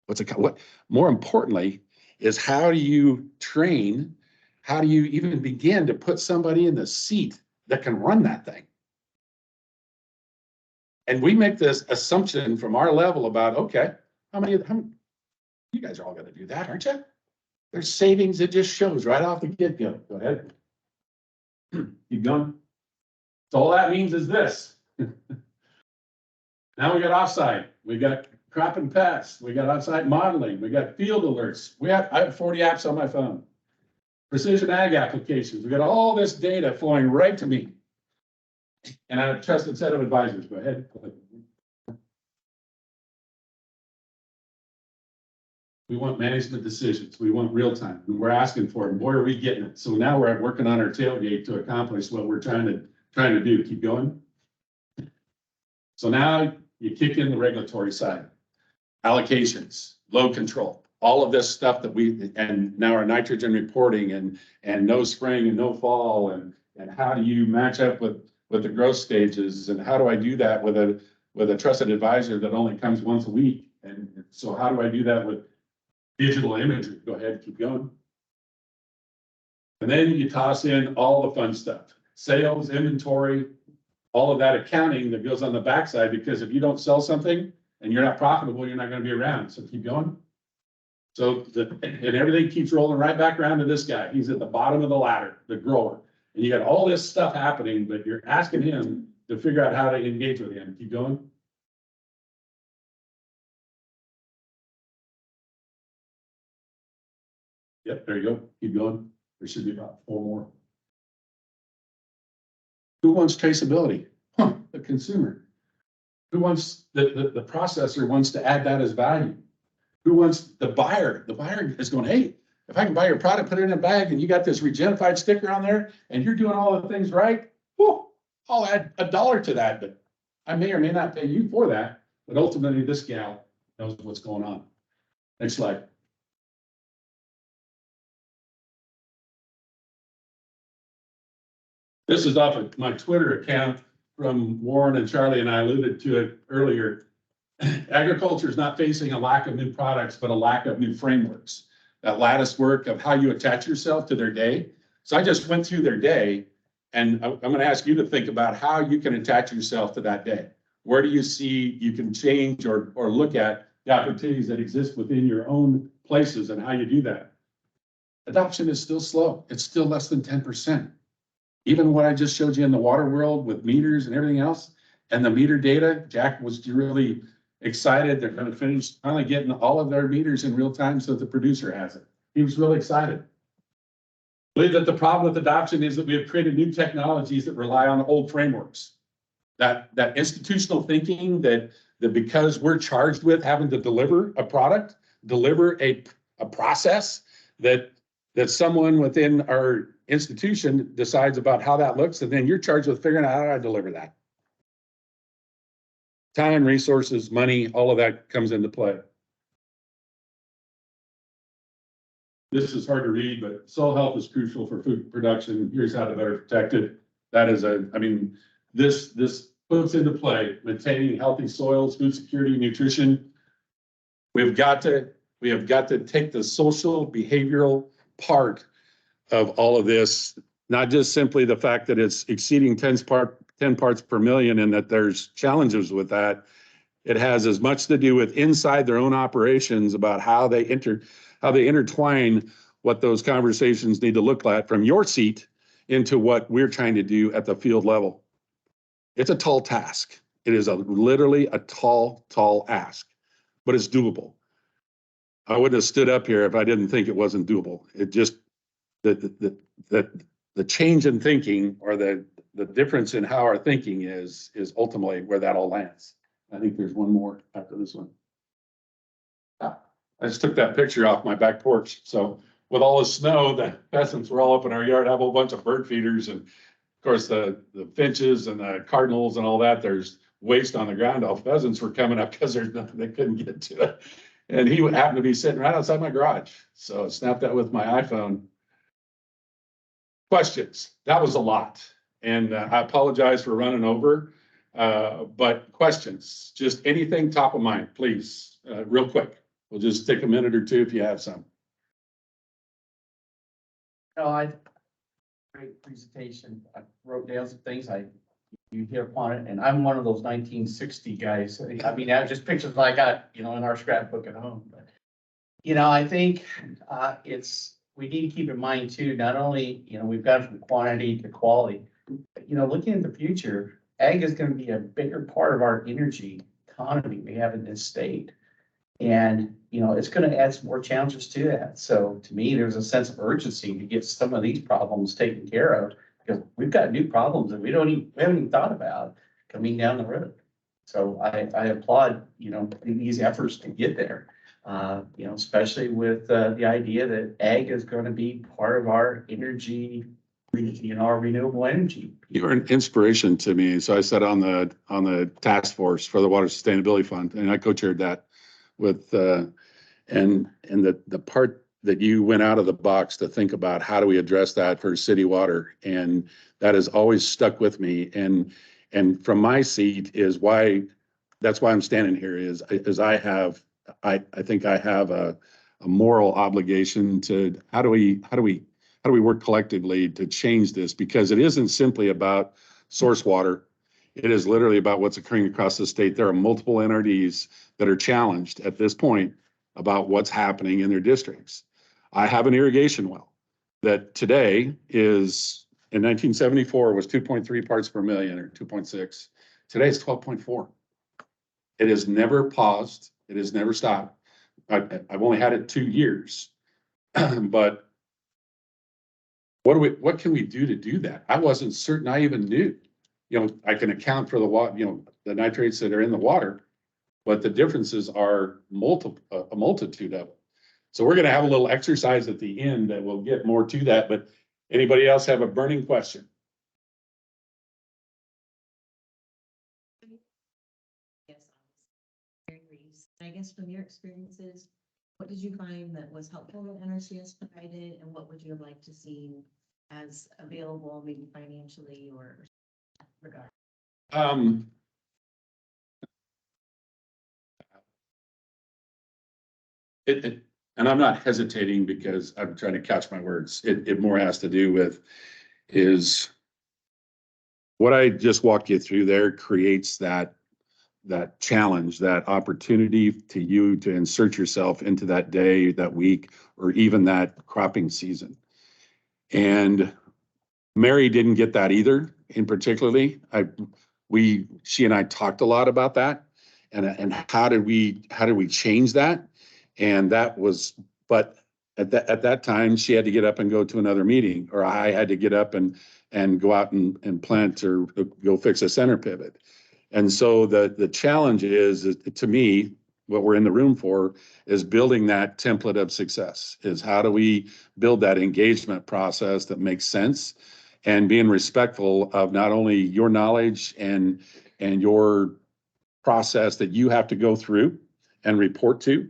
What more importantly is how do you train? How do you even begin to put somebody in the seat that can run that thing? And we make this assumption from our level about, okay, how many you guys are all going to do that, aren't you? There's savings. It just shows right off the get-go. Go ahead. Keep going. So all that means is this. Now we got offsite. We got crop and pest. We got offsite modeling. We got field alerts. I have 40 apps on my phone. Precision ag applications. We got all this data flowing right to me. And I have a trusted set of advisors. Go ahead. We want management decisions. We want real time. And we're asking for it. And boy, are we getting it. So now we're working on our tailgate to accomplish what we're trying to do. Keep going. So now you kick in the regulatory side. Allocations, load control, all of this stuff that and now our nitrogen reporting and no spring and no fall and how do you match up with the growth stages and how do I do that with a trusted advisor that only comes once a week? And so how do I do that with digital imagery? Go ahead, keep going. And then you toss in all the fun stuff, sales, inventory, all of that accounting that goes on the backside, because if you don't sell something and you're not profitable, you're not going to be around. So keep going. So and everything keeps rolling right back around to this guy. He's at the bottom of the ladder, the grower. And you got all this stuff happening, but you're asking him to figure out how to engage with him. Keep going. Yep, there you go. Keep going. There should be about 4 more. Who wants traceability? The consumer. Who wants the processor wants to add that as value? Who wants the buyer? The buyer is going, hey, if I can buy your product, put it in a bag, and you got this Regenified sticker on there, and you're doing all the things right, whew, I'll add $1 to that, but I may or may not pay you for that. But ultimately, this gal knows what's going on. Next slide. This is off of my Twitter account from Warren and Charlie, and I alluded to it earlier. Agriculture is not facing a lack of new products, but a lack of new frameworks. That lattice work of how you attach yourself to their day. So I just went through their day, and I'm going to ask you to think about how you can attach yourself to that day. Where do you see you can change or look at the opportunities that exist within your own places and how you do that? Adoption is still slow. It's still less than 10%. Even what I just showed you in the water world with meters and everything else, and the meter data, Jack was really excited. They're going to finish finally getting all of their meters in real time so that the producer has it. He was really excited. I believe that the problem with adoption is that we have created new technologies that rely on old frameworks. That institutional thinking that because we're charged with having to deliver a product, deliver a process, that someone within our institution decides about how that looks, and then you're charged with figuring out how to deliver that. Time, resources, money, all of that comes into play. This is hard to read, but soil health is crucial for food production. Here's how to better protect it. That is this puts into play maintaining healthy soils, food security, nutrition. We have got to take the social behavioral part of all of this, not just simply the fact that it's exceeding 10 parts per million and that there's challenges with that. It has as much to do with inside their own operations about how they intertwine what those conversations need to look like from your seat into what we're trying to do at the field level. It's a tall task. It is literally a tall ask, but it's doable. I wouldn't have stood up here if I didn't think it wasn't doable. It just, the change in thinking or the difference in how our thinking is ultimately where that all lands. I think there's one more after this one. Ah, I just took that picture off my back porch. So with all the snow, the pheasants were all up in our yard. I have a whole bunch of bird feeders, and of course the finches and the cardinals and all that. There's waste on the ground. All pheasants were coming up because there's nothing, they couldn't get to it. And he happened to be sitting right outside my garage. So I snapped that with my iPhone. Questions? That was a lot. And I apologize for running over. But questions, just anything top of mind, please, real quick. We'll just take a minute or two if you have some. No, great presentation. I wrote down some things you hit upon it, and I'm one of those 1960 guys. I mean, that just pictures I got, in our scrapbook at home. But, I think we need to keep in mind too, not only, we've gone from quantity to quality, but, looking at the future, ag is going to be a bigger part of our energy economy we have in this state. And, it's going to add some more challenges to that. So to me, there's a sense of urgency to get some of these problems taken care of, because we've got new problems that we haven't even thought about coming down the road. So I applaud, these efforts to get there, especially with the idea that ag is going to be part of our energy, our renewable energy. You are an inspiration to me. So I sat on the task force for the Water Sustainability Fund, and I co-chaired that with and the part that you went out of the box to think about how do we address that for city water, and that has always stuck with me. And from my seat is why that's why I'm standing here is I think I have a moral obligation to how do we work collectively to change this, because it isn't simply about source water. It is literally about what's occurring across the state. There are multiple NRDs that are challenged at this point about what's happening in their districts. I have an irrigation well that today is, in 1974, was 2.3 parts per million or 2.6. Today it's 12.4. It has never paused. It has never stopped. I've only had it 2 years, but what can we do to do that? I wasn't certain I even knew. I can account for the water, the nitrates that are in the water, but the differences are a multitude of them. So we're going to have a little exercise at the end that will get more to that. But anybody else have a burning question? Yes, I guess from your experiences, what did you find that was helpful that NRCS provided, and what would you have liked to see as available, maybe financially or regard? And I'm not hesitating because I'm trying to catch my words. It more has to do with is what I just walked you through there creates that challenge, that opportunity to you to insert yourself into that day, that week, or even that cropping season. And Mary didn't get that either, in particularly. She and I talked a lot about that, and how did we change that? And that was, but at that time, she had to get up and go to another meeting, or I had to get up and go out and plant or go fix a center pivot. And so the challenge is, to me, what we're in the room for is building that template of success. Is how do we build that engagement process that makes sense, and being respectful of not only your knowledge and your process that you have to go through and report to,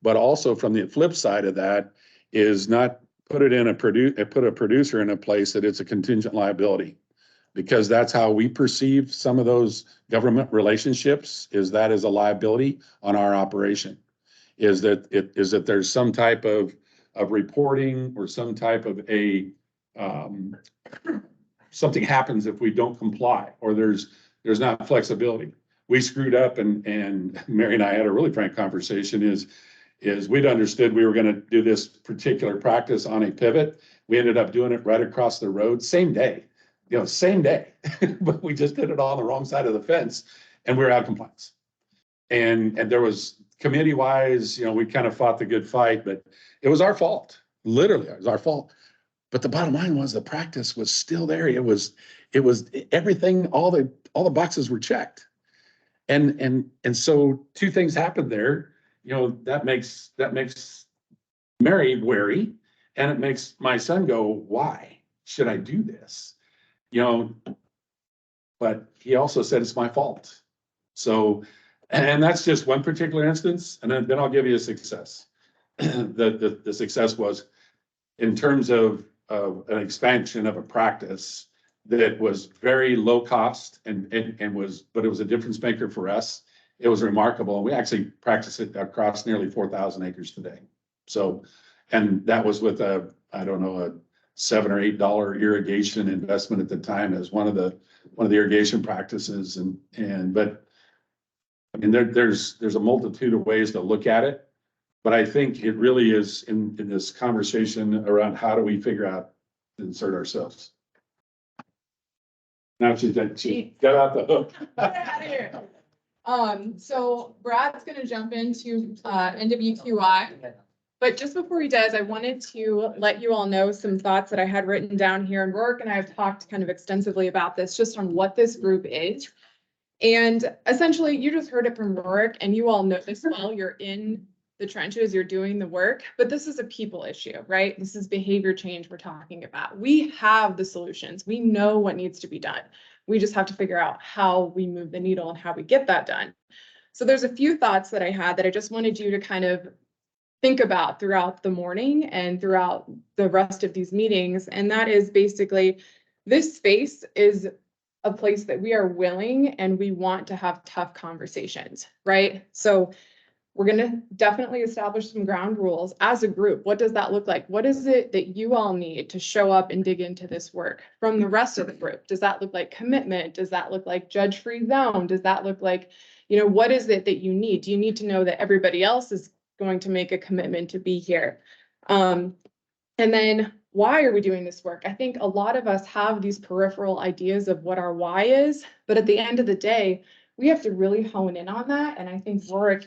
but also from the flip side of that is not put a producer in a place that it's a contingent liability, because that's how we perceive some of those government relationships, is that is a liability on our operation, is that there's some type of reporting or some type of something happens if we don't comply, or there's not flexibility. We screwed up, and Mary and I had a really frank conversation is we'd understood we were going to do this particular practice on a pivot. We ended up doing it right across the road, same day, but we just did it on the wrong side of the fence, and we were out of compliance. And there was committee wise, we kind of fought the good fight, but it was our fault. Literally, it was our fault. But the bottom line was the practice was still there. It was everything, all the boxes were checked. And so two things happened there. You know, that makes Mary wary, and it makes my son go, why should I do this? You know, but he also said it's my fault. So, and that's just one particular instance, and then I'll give you a success. The success was in terms of an expansion of a practice that was very low cost and but it was a difference maker for us. It was remarkable. We actually practice it across nearly 4,000 acres today. So, and that was with a $7 or $8 irrigation investment at the time as one of the irrigation practices. But I mean, there's a multitude of ways to look at it. But I think it really is in this conversation around how do we figure out to insert ourselves. Now she got out the hook. Get out of here. So Brad's gonna jump into NWQI. But just before he does, I wanted to let you all know some thoughts that I had written down here. And Rourke and I have talked kind of extensively about this, just on what this group is. And essentially, you just heard it from Rourke, and you all know this well. You're in the trenches, you're doing the work, but this is a people issue, right? This is behavior change we're talking about. We have the solutions. We know what needs to be done. We just have to figure out how we move the needle and how we get that done. So there's a few thoughts that I had that I just wanted you to kind of think about throughout the morning and throughout the rest of these meetings. And that is basically, this space is a place that we are willing and we want to have tough conversations, right? So we're going to definitely establish some ground rules as a group. What does that look like? What is it that you all need to show up and dig into this work from the rest of the group? Does that look like commitment? Does that look like judge-free zone? Does that look like, you know, what is it that you need? Do you need to know that everybody else is going to make a commitment to be here? And then why are we doing this work? I think a lot of us have these peripheral ideas of what our why is, but at the end of the day, we have to really hone in on that. And I think Rourke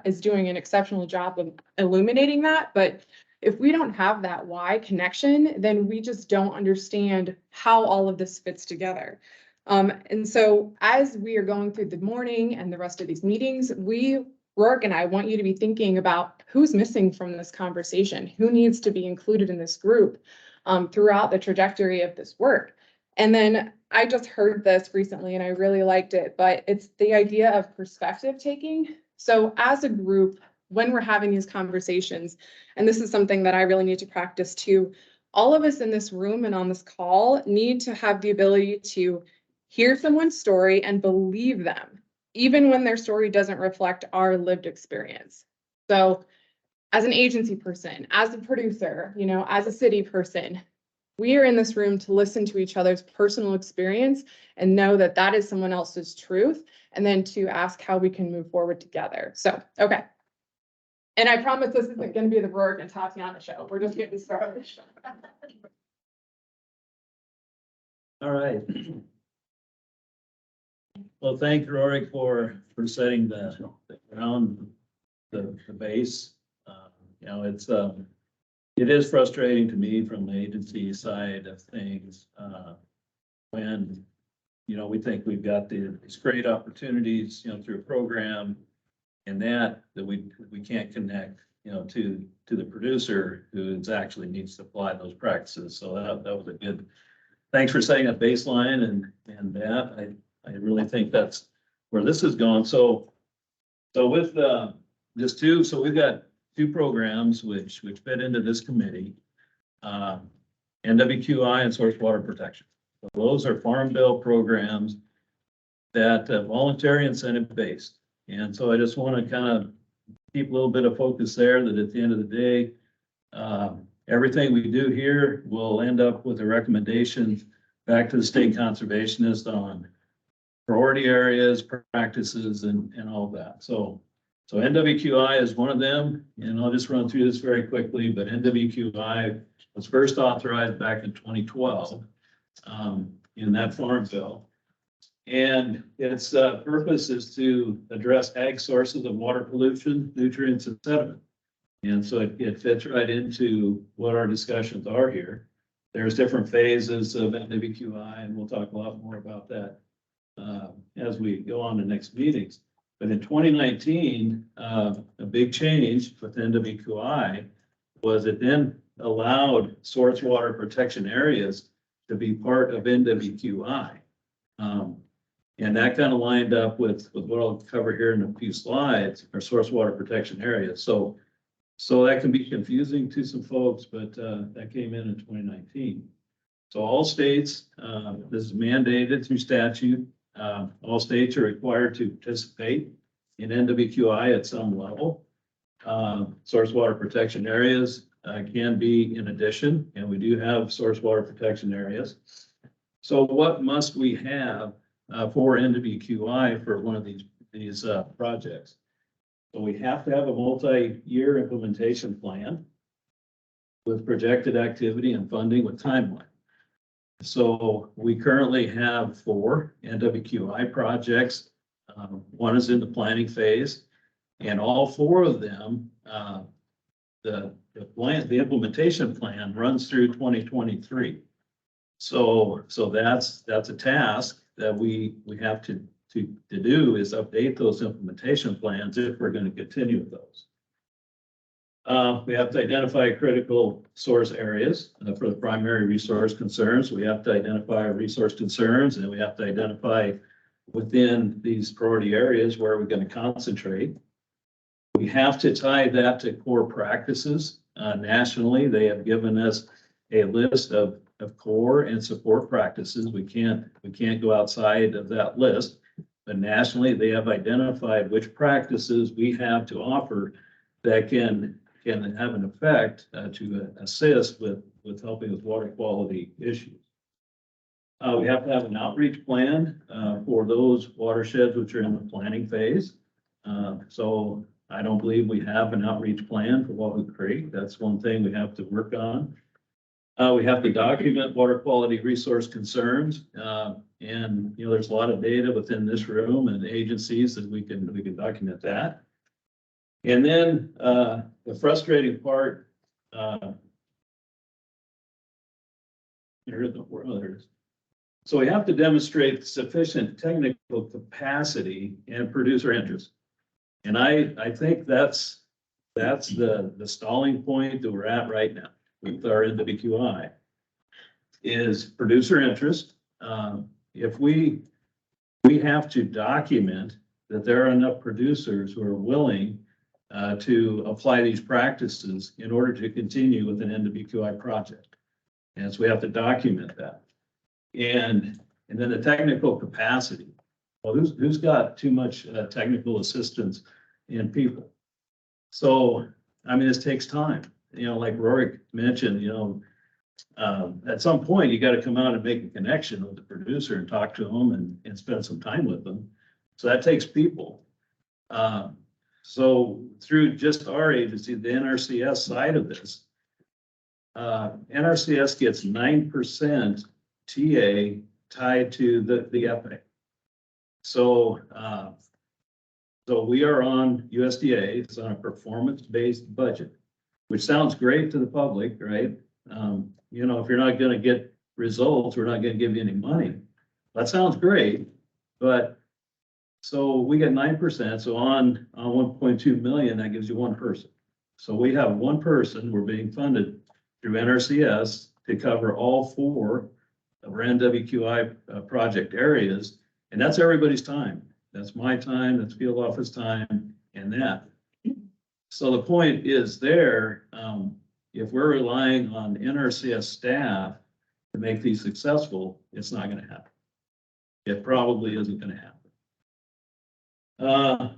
is doing an exceptional job of illuminating that. But if we don't have that why connection, then we just don't understand how all of this fits together. And so as we are going through the morning and the rest of these meetings, Rourke and I want you to be thinking about who's missing from this conversation, who needs to be included in this group throughout the trajectory of this work. And then I just heard this recently and I really liked it, but it's the idea of perspective taking. So as a group, when we're having these conversations, and this is something that I really need to practice too, all of us in this room and on this call need to have the ability to hear someone's story and believe them, even when their story doesn't reflect our lived experience. So as an agency person, as a producer, you know, as a city person, we are in this room to listen to each other's personal experience and know that that is someone else's truth, and then to ask how we can move forward together. So, okay. And I promise this isn't going to be the Rourke and Tatiana show. We're just getting started. All right. Well, thank Rory for setting the ground, the base. You know, it is frustrating to me from the agency side of things when, you know, we think we've got these great opportunities, you know, through a program and that we can't connect, you know, to the producer who actually needs to apply those practices. So that was a good, thanks for setting a baseline and that I really think that's where this has gone. So with this too, so we've got two programs which fit into this committee, NWQI and source water protection. So those are farm bill programs that voluntary incentive based. And so I just want to kind of keep a little bit of focus there that at the end of the day, everything we do here will end up with a recommendation back to the state conservationist on priority areas, practices, and all of that. So NWQI is one of them, and I'll just run through this very quickly, but NWQI was first authorized back in 2012 in that farm bill. And its purpose is to address ag sources of water pollution, nutrients, and sediment. And so it fits right into what our discussions are here. There's different phases of NWQI, and we'll talk a lot more about that as we go on to next meetings. But in 2019, a big change with NWQI was it then allowed source water protection areas to be part of NWQI. And that kind of lined up with what I'll cover here in a few slides, our source water protection areas. So that can be confusing to some folks, but that came in 2019. So all states, this is mandated through statute. All states are required to participate in NWQI at some level. Source water protection areas can be in addition, and we do have source water protection areas. So what must we have for NWQI for one of these projects? So we have to have a multi-year implementation plan with projected activity and funding with timeline. So we currently have 4 NWQI projects. One is in the planning phase, and all 4 of them, the implementation plan runs through 2023. So that's a task that we have to do, is update those implementation plans if we're going to continue with those. We have to identify critical source areas for the primary resource concerns. We have to identify resource concerns, and we have to identify within these priority areas where we're going to concentrate. We have to tie that to core practices. Nationally, they have given us a list of core and support practices. We can't go outside of that list, but nationally, they have identified which practices we have to offer that can have an effect to assist with helping with water quality issues. We have to have an outreach plan for those watersheds which are in the planning phase. So I don't believe we have an outreach plan for Walnut Creek. That's one thing we have to work on. We have to document water quality resource concerns. And there's a lot of data within this room and agencies that we can document that. And then the frustrating part, there it is. So we have to demonstrate sufficient technical capacity and producer interest. And I think that's the stalling point that we're at right now with our NWQI is producer interest. If we have to document that there are enough producers who are willing to apply these practices in order to continue with an NWQI project. And so we have to document that. And then the technical capacity. Well, who's got too much technical assistance in people? So, I mean, this takes time. Like Rory mentioned, at some point you got to come out and make a connection with the producer and talk to them and spend some time with them. So that takes people. So through just our agency, the NRCS side of this, NRCS gets 9% TA tied to the FA. So we are on USDA. It's on a performance-based budget, which sounds great to the public, right? If you're not going to get results, we're not going to give you any money. That sounds great, but so we get 9%. So on 1.2 million, that gives you one person. So we have one person. We're being funded through NRCS to cover all 4 of our NWQI project areas, and that's everybody's time. That's my time, that's field office time, and that. So the point is there, if we're relying on NRCS staff to make these successful, it's not going to happen. It probably isn't going to happen.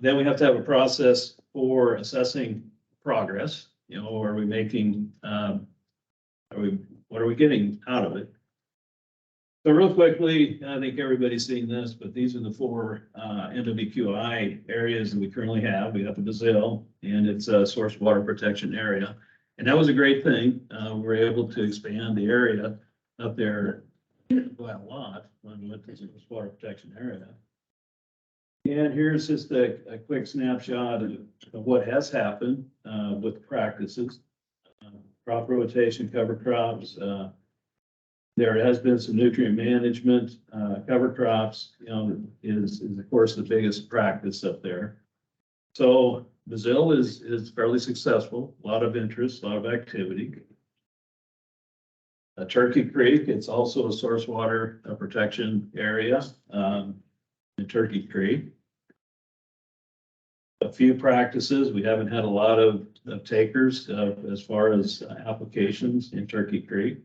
Then we have to have a process for assessing progress. Are we making, what are we getting out of it? So real quickly, I think everybody's seen this, but these are the 4 NWQI areas that we currently have. We have the Brazil, and it's a source water protection area. And that was a great thing. We were able to expand the area up there by a lot when we went to the source water protection area. And here's just a quick snapshot of what has happened with practices. Crop rotation, cover crops, There has been some nutrient management, cover crops, is of course the biggest practice up there. So Brazil is fairly successful, a lot of interest, a lot of activity. Turkey Creek, it's also a source water protection area in Turkey Creek. A few practices, we haven't had a lot of takers as far as applications in Turkey Creek.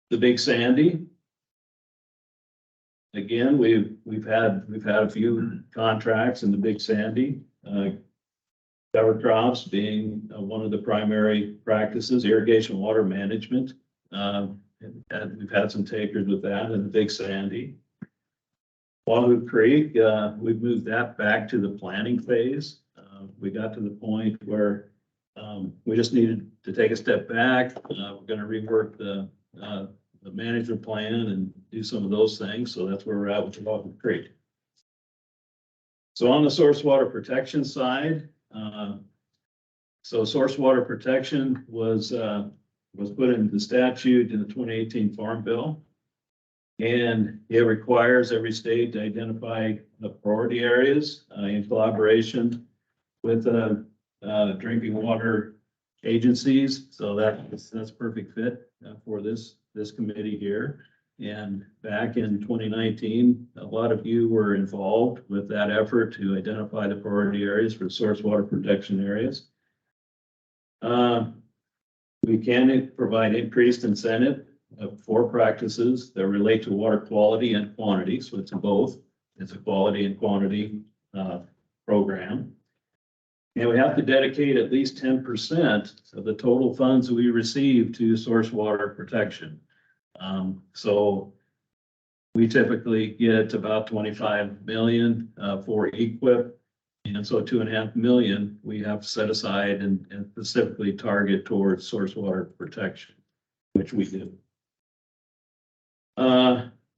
The Big Sandy. Again, we've had a few contracts in the Big Sandy. Cover crops being one of the primary practices, irrigation water management. And we've had some takers with that in the Big Sandy. Wahoo Creek, we've moved that back to the planning phase. We got to the point where we just needed to take a step back. We're going to rework the management plan and do some of those things. So that's where we're at with Wahoo Creek. So on the source water protection side, so source water protection was put into the statute in the 2018 Farm Bill. And it requires every state to identify the priority areas in collaboration with drinking water agencies. So that's perfect fit for this committee here. And back in 2019, a lot of you were involved with that effort to identify the priority areas for source water protection areas. We can provide increased incentive for practices that relate to water quality and quantity. So it's both. It's a quality and quantity program. And we have to dedicate at least 10% of the total funds that we receive to source water protection. So we typically get about 25 million for EQIP. And so 2.5 million we have set aside and specifically target towards source water protection, which we do.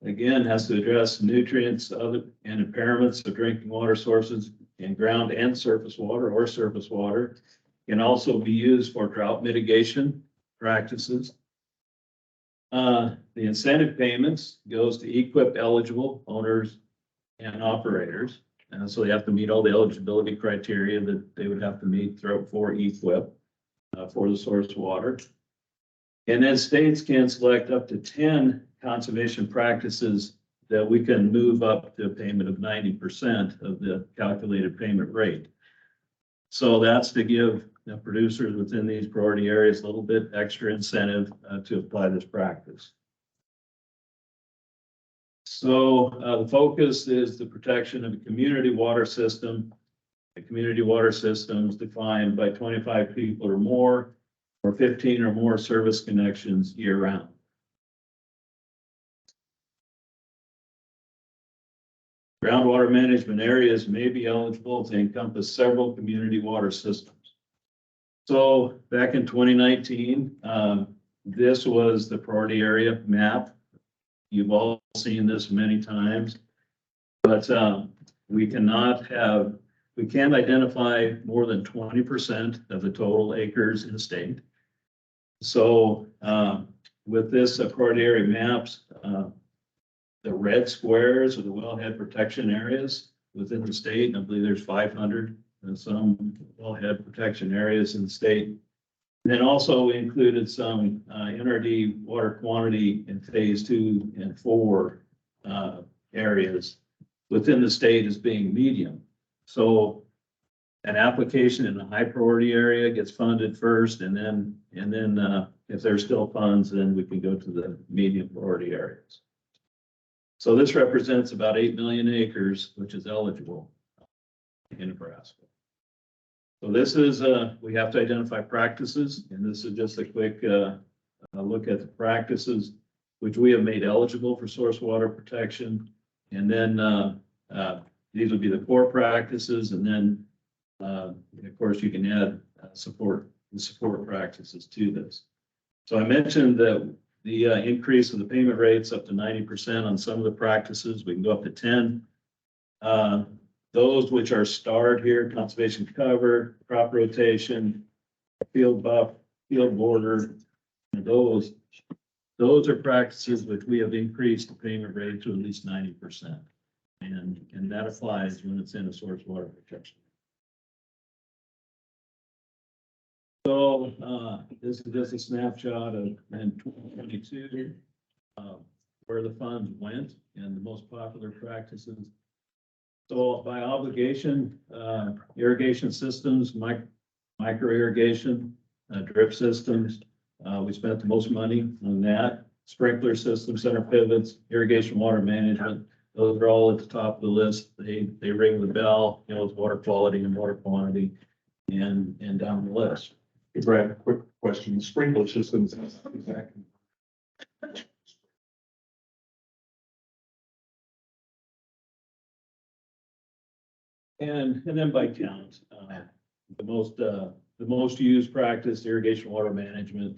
Again, has to address nutrients and impairments of drinking water sources in ground and surface water or surface water. Can also be used for drought mitigation practices. The incentive payments goes to EQIP eligible owners and operators. And so they have to meet all the eligibility criteria that they would have to meet for EQIP for the source water. And then states can select up to 10 conservation practices that we can move up to a payment of 90% of the calculated payment rate. So that's to give producers within these priority areas a little bit extra incentive to apply this practice. So the focus is the protection of a community water system. The community water system is defined by 25 people or more, or 15 or more service connections year round. Groundwater management areas may be eligible to encompass several community water systems. So back in 2019, this was the priority area map. You've all seen this many times, but we can't identify more than 20% of the total acres in the state. So with this priority area maps, the red squares are the wellhead protection areas within the state. And I believe there's 500 and some wellhead protection areas in the state. And then also we included some NRD water quantity in phase 2 and 4 areas within the state as being medium. So an application in a high priority area gets funded first, and then if there's still funds, then we can go to the medium priority areas. So this represents about 8 million acres, which is eligible in Nebraska. So this is, we have to identify practices, and this is just a quick look at the practices which we have made eligible for source water protection. And then these would be the core practices, and then of course you can add support practices to this. So I mentioned that the increase of the payment rates up to 90% on some of the practices. We can go up to 10. Those which are starred here: conservation cover, crop rotation, field buff, field border, and those those are practices which we have increased the payment rate to at least 90%. And that applies when it's in a source water protection. So, this is just a snapshot of in 2022, where the funds went and the most popular practices. So by obligation, irrigation systems, micro irrigation, drip systems, we spent the most money on that. Sprinkler systems, center pivots, irrigation water management, those are all at the top of the list. They ring the bell, you know, it's water quality and water quantity and down the list. Hey, Brad, quick question, sprinkler systems, exactly. And then by count, the most used practice, irrigation water management,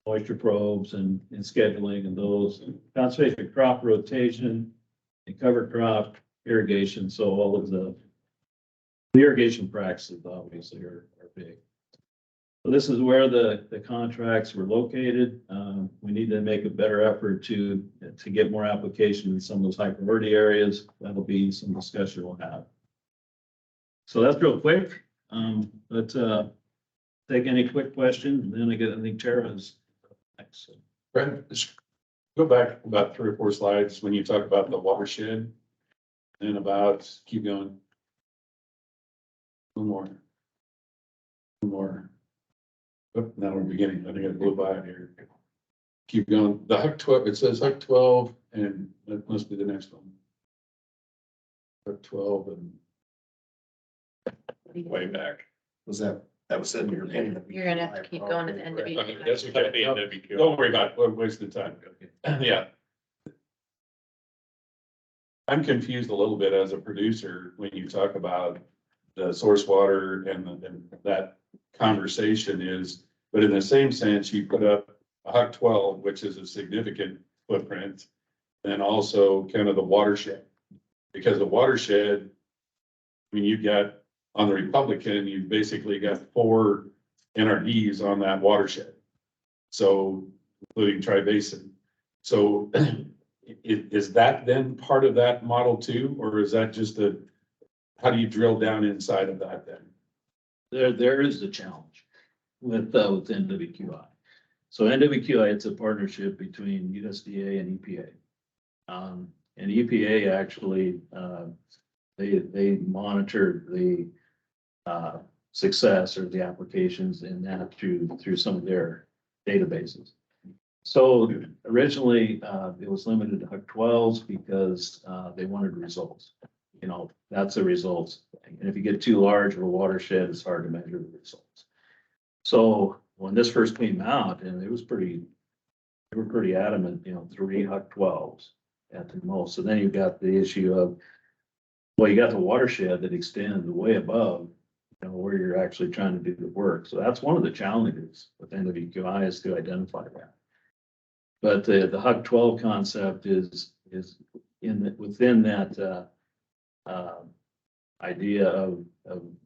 moisture probes and scheduling and those, conservation crop rotation and cover crop irrigation. So all of the irrigation practices obviously are big. So this is where the contracts were located. We need to make a better effort to get more application in some of those high priority areas. That'll be some discussion we'll have. So that's real quick. But take any quick questions, and then I think Tara's next. Brad, just go back about 3 or 4 slides when you talk about the watershed and about, keep going. One more. One more. Oh, now we're beginning. I think I blew by it here. Keep going. The HUC 12, it says HUC 12, and that must be the next one. HUC 12 and way back. Was that was in your opinion? You're gonna have to keep going to the end of it. Okay, that's okay. Don't worry about it. We're wasting time. Yeah. I'm confused a little bit as a producer when you talk about the source water and that conversation is, but in the same sense, you put up a HUC 12, which is a significant footprint, and also kind of the watershed. Because the watershed, I mean, you've got on the Republican, you've basically got 4 NRDs on that watershed. So including Tri-Basin. So is that then part of that model too, or is that just how do you drill down inside of that then? There is the challenge with NWQI. So NWQI, it's a partnership between USDA and EPA. And EPA actually, they monitor the success or the applications in that through some of their databases. So originally, it was limited to HUC 12s because they wanted results. You know, that's the results. And if you get too large of a watershed, it's hard to measure the results. So when this first came out, and they were pretty adamant, you know, 3 HUC 12s at the most. So then you've got the issue of, well, you got the watershed that extends way above, you know, where you're actually trying to do the work. So that's one of the challenges with NWQI is to identify that. But the HUC 12 concept is within that idea of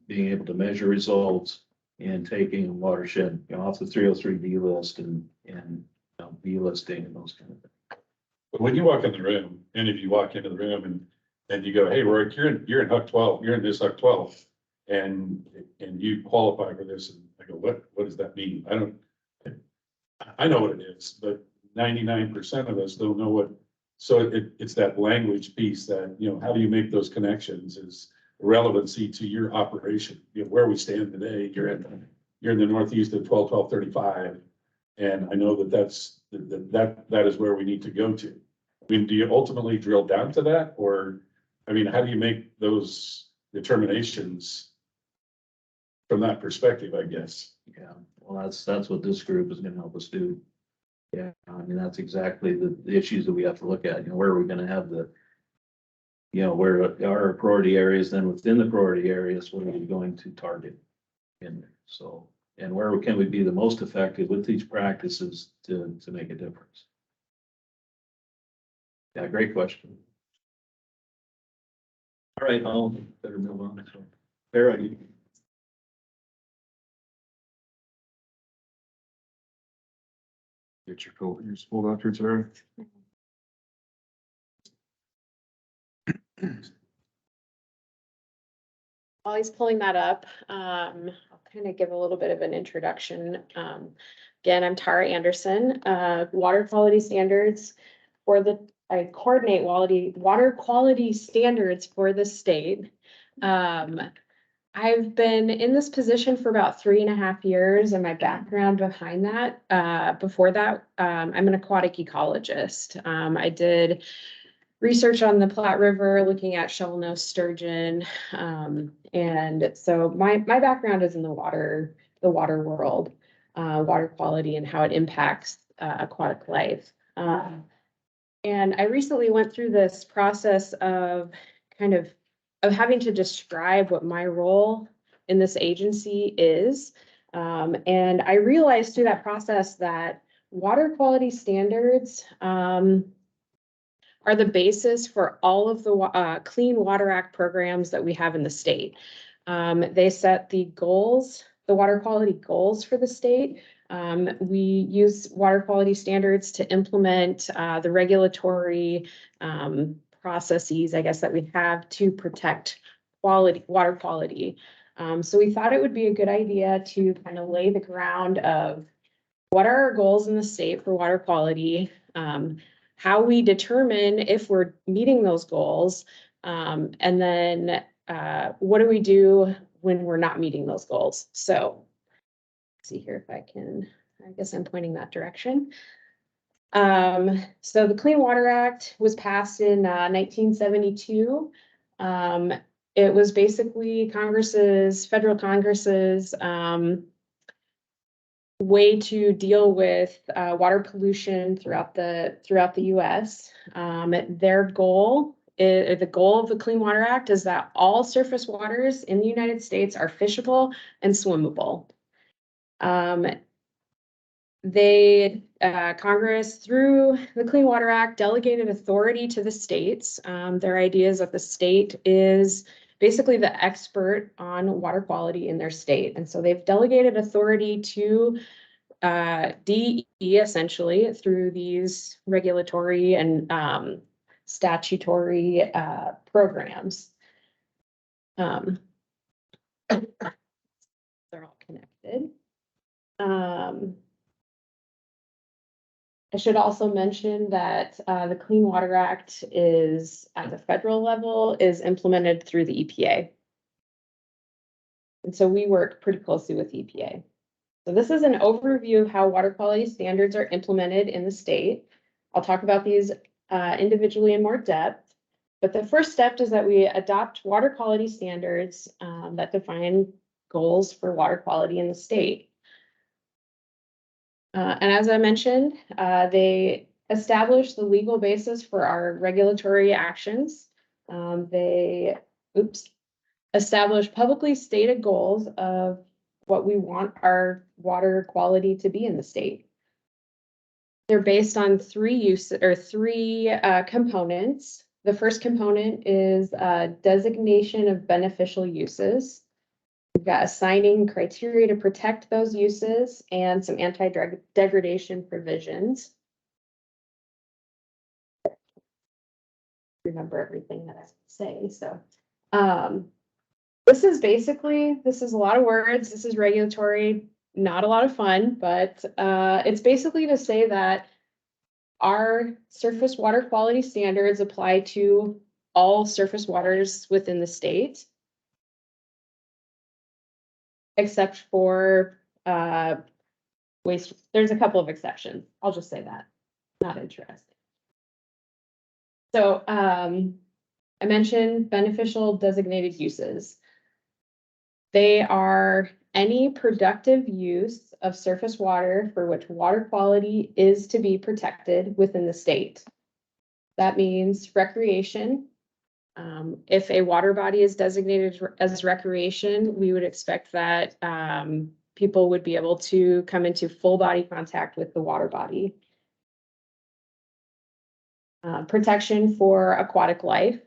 being able to measure results and taking a watershed, you know, off the 303D list and you know, B listing and those kind of things. But when you walk in the room, and if you walk into the room and you go, hey, Roy, you're in HUC 12, you're in this HUC 12, and you qualify for this, and I go, what does that mean? I know what it is, but 99% of us don't know what. So it's that language piece that, you know, how do you make those connections is relevancy to your operation. You know, where we stand today, you're in the northeast of 12-12-35. And I know that is where we need to go to. I mean, do you ultimately drill down to that? Or, I mean, how do you make those determinations from that perspective, I guess? Yeah, well, that's what this group is gonna help us do. Yeah, I mean, that's exactly the issues that we have to look at. You know, where are we gonna have you know, where are our priority areas, then within the priority areas, what are we going to target in there? So, and where can we be the most effective with these practices to make a difference? Yeah, great question. All right, I'll better move on. So, Sarah, you. Get your full doctorate, Sarah. While he's pulling that up, I'll kind of give a little bit of an introduction. Again, I'm Tara Anderson, water quality standards for I coordinate water quality standards for the state. I've been in this position for about 3.5 years, and my background behind that, before that, I'm an aquatic ecologist. I did research on the Platte River, looking at shovelnose sturgeon. And so my background is in the water world, water quality and how it impacts aquatic life. And I recently went through this process of having to describe what my role in this agency is. And I realized through that process that water quality standards are the basis for all of the Clean Water Act programs that we have in the state. They set the goals, the water quality goals for the state. We use water quality standards to implement the regulatory processes, I guess, that we have to protect water quality. So we thought it would be a good idea to kind of lay the ground of what are our goals in the state for water quality, how we determine if we're meeting those goals, and then what do we do when we're not meeting those goals. So let's see here if I guess I'm pointing that direction. So the Clean Water Act was passed in 1972. It was basically federal Congress's way to deal with water pollution throughout the US. Their goal the goal of the Clean Water Act is that all surface waters in the United States are fishable and swimmable. Congress, through the Clean Water Act, delegated authority to the states. Their idea is that the state is basically the expert on water quality in their state. And so they've delegated authority to DE essentially through these regulatory and statutory programs. They're all connected. I should also mention that the Clean Water Act is, at the federal level, is implemented through the EPA. And so we work pretty closely with EPA. So this is an overview of how water quality standards are implemented in the state. I'll talk about these individually in more depth, but the first step is that we adopt water quality standards that define goals for water quality in the state. And as I mentioned, they establish the legal basis for our regulatory actions. They establish publicly stated goals of what we want our water quality to be in the state. They're based on three components. The first component is designation of beneficial uses. We've got assigning criteria to protect those uses and some anti-degradation provisions. Remember everything that I say, so. This is a lot of words. This is regulatory, not a lot of fun, but it's basically to say that our surface water quality standards apply to all surface waters within the state, except for waste. There's a couple of exceptions. I'll just say that. Not interesting. So I mentioned beneficial designated uses. They are any productive use of surface water for which water quality is to be protected within the state. That means recreation. If a water body is designated as recreation, we would expect that people would be able to come into full body contact with the water body. Protection for aquatic life.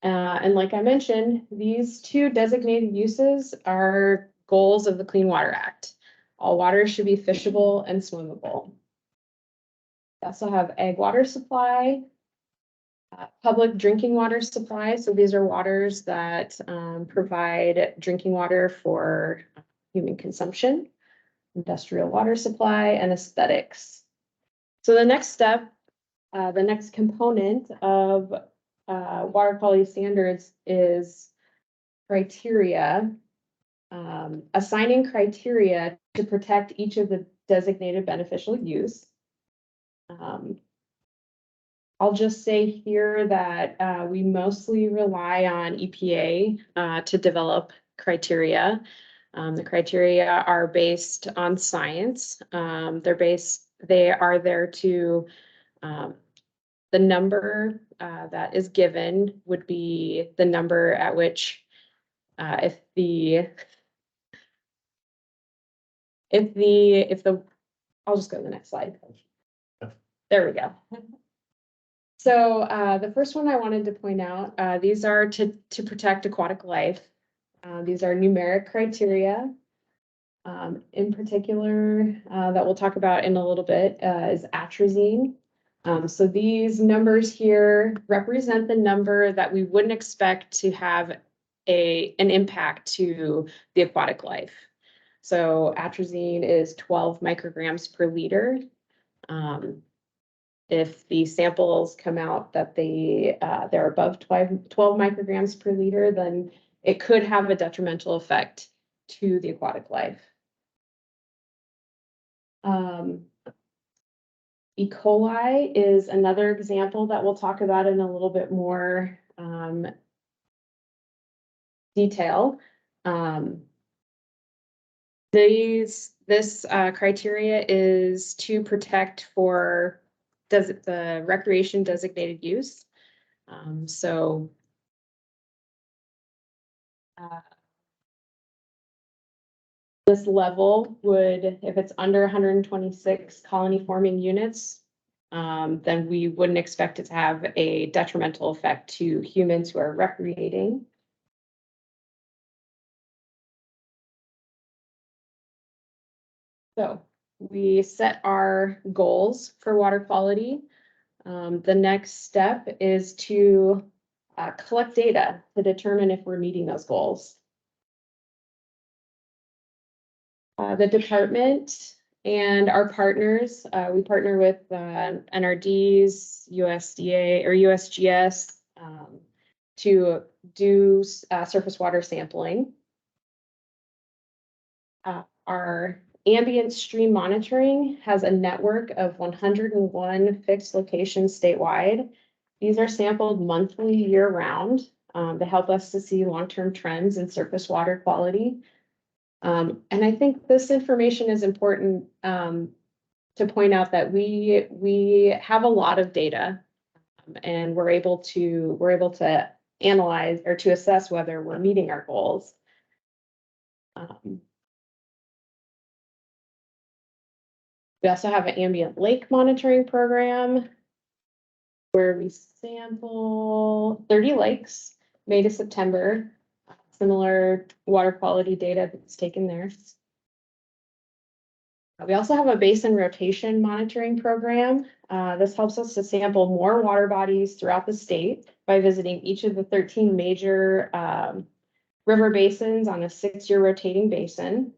And like I mentioned, these two designated uses are goals of the Clean Water Act. All waters should be fishable and swimmable. We also have egg water supply, public drinking water supply. So these are waters that provide drinking water for human consumption, industrial water supply, and aesthetics. So the next step, the next component of water quality standards is criteria, assigning criteria to protect each of the designated beneficial use. I'll just say here that we mostly rely on EPA to develop criteria. The criteria are based on science. They are there to, the number that is given would be the number at which if the, I'll just go to the next slide. There we go. So the first one I wanted to point out, these are to protect aquatic life. These are numeric criteria. In particular, that we'll talk about in a little bit, is atrazine. So these numbers here represent the number that we wouldn't expect to have an impact to the aquatic life. So atrazine is 12 micrograms per liter. If the samples come out that they're above 12 micrograms per liter, then it could have a detrimental effect to the aquatic life. E. coli is another example that we'll talk about in a little bit more detail. This criteria is to protect for the recreation designated use. This level would, if it's under 126 colony forming units, then we wouldn't expect it to have a detrimental effect to humans who are recreating. So we set our goals for water quality. The next step is to collect data to determine if we're meeting those goals. The department and our partners, we partner with NRDs, USDA or USGS to do surface water sampling. Our ambient stream monitoring has a network of 101 fixed locations statewide. These are sampled monthly year-round to help us to see long-term trends in surface water quality. And I think this information is important to point out that we have a lot of data, and we're able to analyze or to assess whether we're meeting our goals. We also have an ambient lake monitoring program where we sample 30 lakes, May to September, similar water quality data that's taken there. We also have a basin rotation monitoring program. This helps us to sample more water bodies throughout the state by visiting each of the 13 major river basins on a 6-year rotating basin.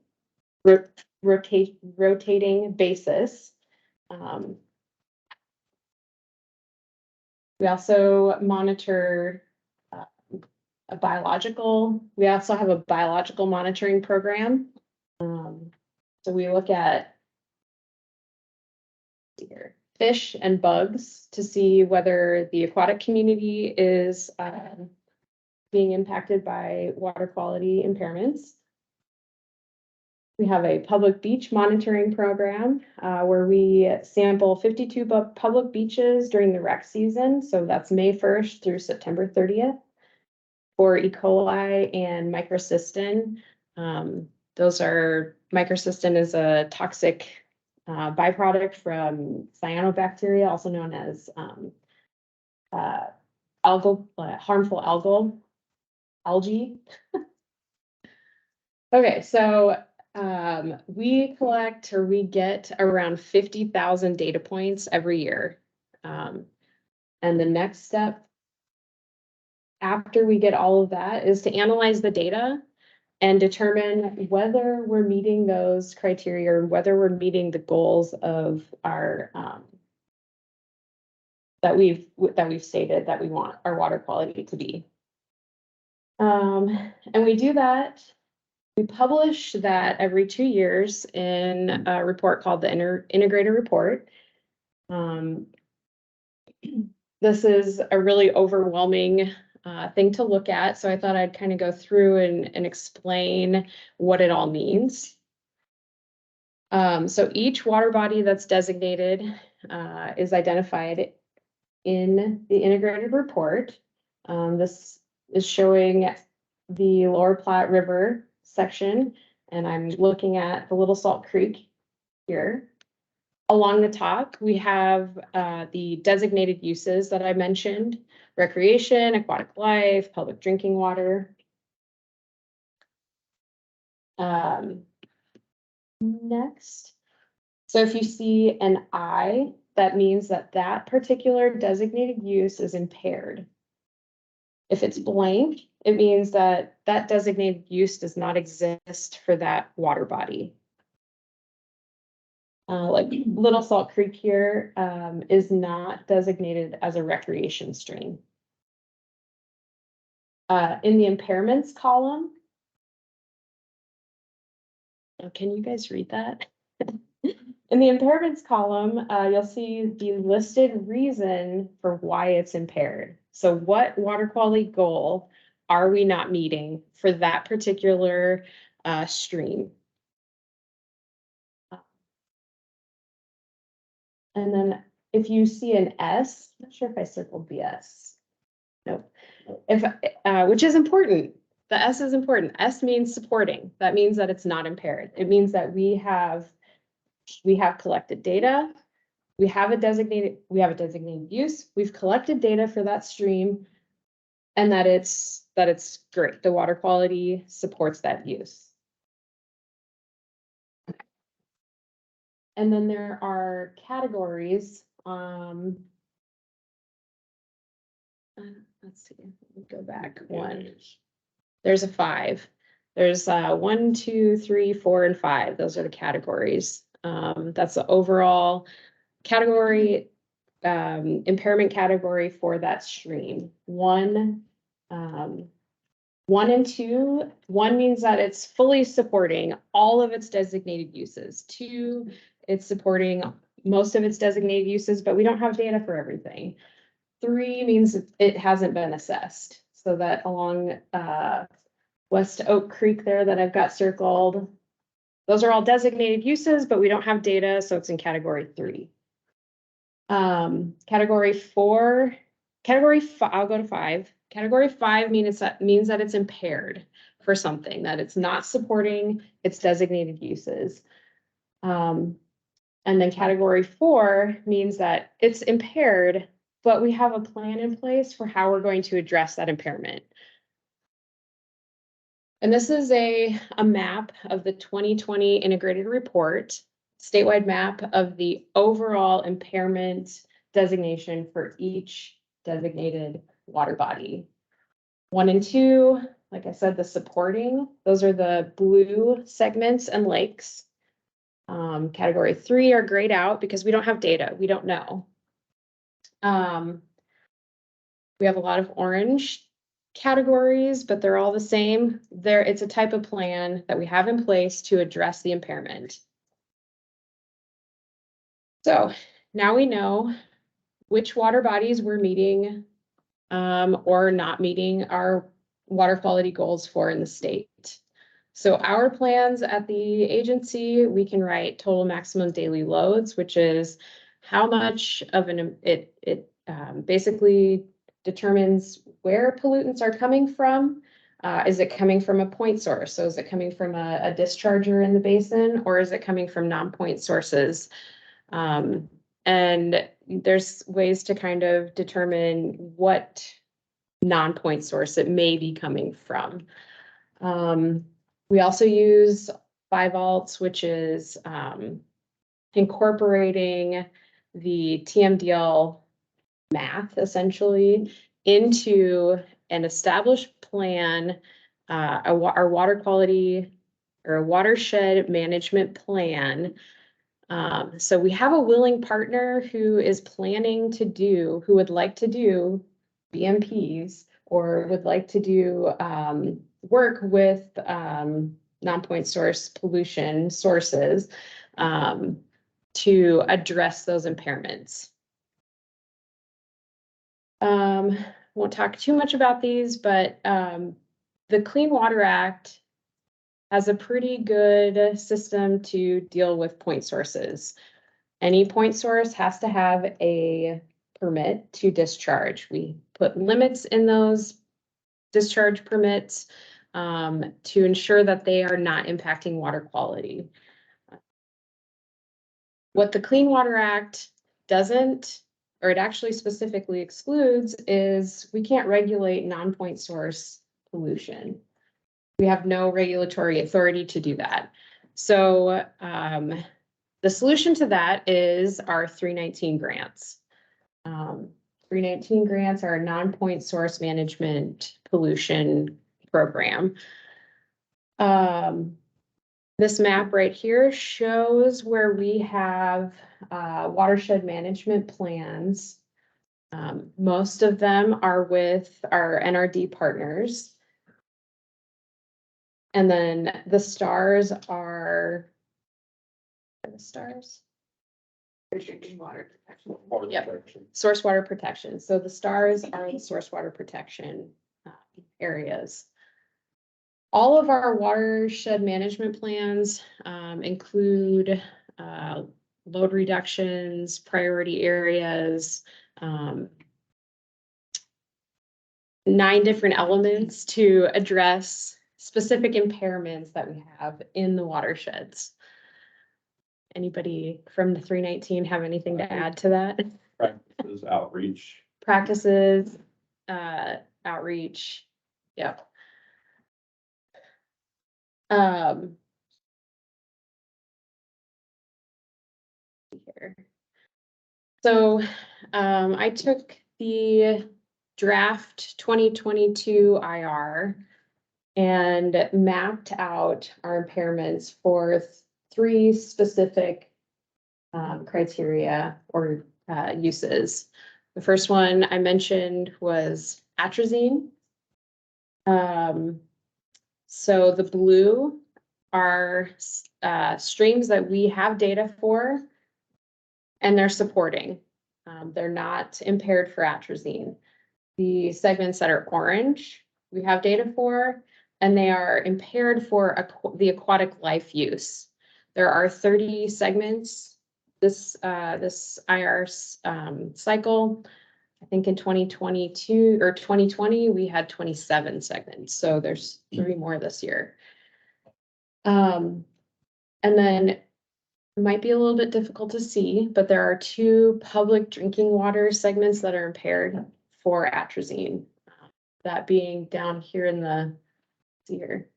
Rotating basis. We also monitor we also have a biological monitoring program. So we look at fish and bugs to see whether the aquatic community is being impacted by water quality impairments. We have a public beach monitoring program where we sample 52 public beaches during the rec season. So that's May 1st through September 30th for E. coli and microcystin. Microcystin is a toxic byproduct from cyanobacteria, also known as harmful algae. Okay, so We collect or we get around 50,000 data points every year. And the next step after we get all of that is to analyze the data and determine whether we're meeting those criteria or whether we're meeting the goals of our that we've stated that we want our water quality to be. And we do that. We publish that every 2 years in a report called the Integrated Report. This is a really overwhelming thing to look at, so I thought I'd kind of go through and explain what it all means. So each water body that's designated is identified in the integrated report. This is showing the Lower Platte River section, and I'm looking at the Little Salt Creek here. Along the top, we have the designated uses that I mentioned: recreation, aquatic life, public drinking water. Next, so if you see an I, that means that that particular designated use is impaired. If it's blank, it means that that designated use does not exist for that water body. Like Little Salt Creek here is not designated as a recreation stream. In the impairments column, can you guys read that? In the impairments column, you'll see the listed reason for why it's impaired. So what water quality goal are we not meeting for that particular stream? And then if you see an S, I'm not sure if I circled the S. Nope. If, which is important. The S is important. S means supporting. That means that it's not impaired. It means that we have collected data. We have a designated use. We've collected data for that stream, and that it's great. The water quality supports that use. And then there are categories. Let's see, let me go back one. There's a 5. There's 1, 2, 3, 4, and 5. Those are the categories. That's the overall category, impairment category for that stream. 1 and 2, 1 means that it's fully supporting all of its designated uses. 2, it's supporting most of its designated uses, but we don't have data for everything. 3 means it hasn't been assessed. So that along West Oak Creek there that I've got circled, those are all designated uses, but we don't have data, so it's in category 3. Category 4, I'll go to 5. Category 5 means that it's impaired for something, that it's not supporting its designated uses. And then category 4 means that it's impaired, but we have a plan in place for how we're going to address that impairment. And this is a map of the 2020 integrated report, statewide map of the overall impairment designation for each designated water body. 1 and 2, like I said, the supporting, those are the blue segments and lakes. Category 3 are grayed out because we don't have data, we don't know. We have a lot of orange categories, but they're all the same. It's a type of plan that we have in place to address the impairment. So now we know which water bodies we're meeting or not meeting our water quality goals for in the state. So our plans at the agency, we can write total maximum daily loads, which is how much of it basically determines where pollutants are coming from. Is it coming from a point source? So is it coming from a discharger in the basin, or is it coming from non-point sources? And there's ways to kind of determine what non-point source it may be coming from. We also use 5 alts, which is incorporating the TMDL math essentially into an established plan, our water quality or a watershed management plan. So we have a willing partner who is planning to do, who would like to do BMPs or would like to do work with non-point source pollution sources to address those impairments. Won't talk too much about these, but the Clean Water Act has a pretty good system to deal with point sources. Any point source has to have a permit to discharge. We put limits in those discharge permits to ensure that they are not impacting water quality. What the Clean Water Act doesn't, or it actually specifically excludes, is we can't regulate non-point source pollution. We have no regulatory authority to do that. So the solution to that is our 319 grants. 319 grants are a non-point source management pollution program. This map right here shows where we have watershed management plans. Most of them are with our NRD partners. And then the stars are the stars. Drinking water protection. Yep. Source water protection. So the stars are the source water protection areas. All of our watershed management plans include load reductions, priority areas, 9 different elements to address specific impairments that we have in the watersheds. Anybody from the 319 have anything to add to that? Practices, outreach. Practices, outreach, yep. Here. So I took the draft 2022 IR and mapped out our impairments for 3 specific criteria or uses. The first one I mentioned was atrazine. So the blue are streams that we have data for and they're supporting. They're not impaired for atrazine. The segments that are orange, we have data for, and they are impaired for the aquatic life use. There are 30 segments this IR cycle. I think in 2022 or 2020, we had 27 segments. So there's 3 more this year. And then it might be a little bit difficult to see, but there are 2 public drinking water segments that are impaired for atrazine. That being down here in the here.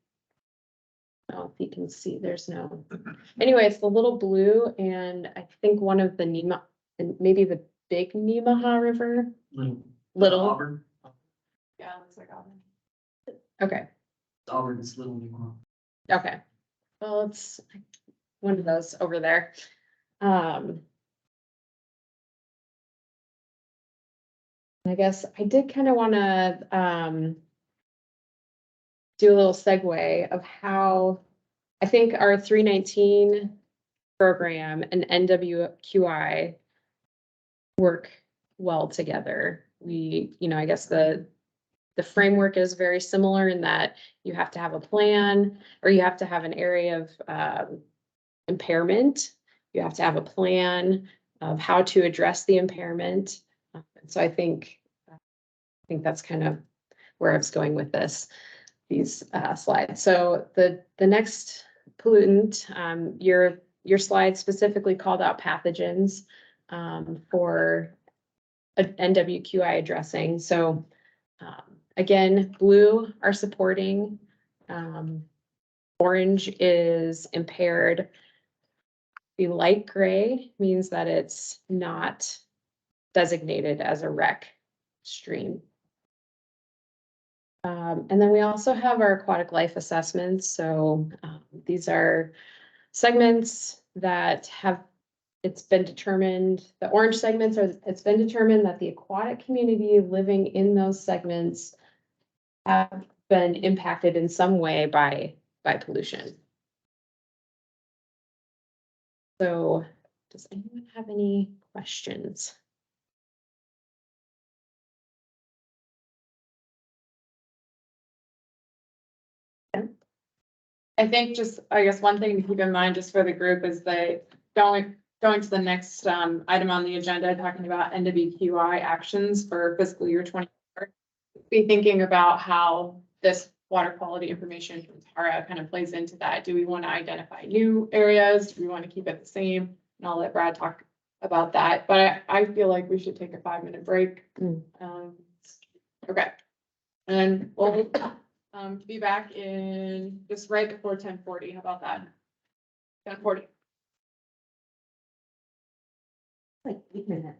Oh, if you can see, there's no. Anyway, it's the little blue, and I think one of the Nema, and maybe the big Nemaha River. Little. Auburn. Yeah, it looks like Auburn. Okay. Auburn's Little Nemaha. Okay. Well, it's one of those over there. I guess I did kind of want to do a little segue of how I think our 319 program and NWQI work well together. We, I guess the framework is very similar in that you have to have a plan or you have to have an area of impairment. You have to have a plan of how to address the impairment. So I think that's kind of where I was going with these slides. So the next pollutant, your slide specifically called out pathogens for NWQI addressing. So again, blue are supporting Orange is impaired. The light gray means that it's not designated as a rec stream. And then we also have our aquatic life assessments. So these are segments that have, it's been determined, the orange segments are, it's been determined that the aquatic community living in those segments have been impacted in some way by pollution. So does anyone have any questions? I think just, I guess one thing to keep in mind just for the group is that going to the next item on the agenda, talking about NWQI actions for fiscal year 24. Be thinking about how this water quality information from Tara kind of plays into that. Do we want to identify new areas? Do we want to keep it the same? And I'll let Brad talk about that, but I feel like we should take a 5-minute break. Okay. And we'll be back in just right before 10:40. How about that? 10:40. Like 8 minutes.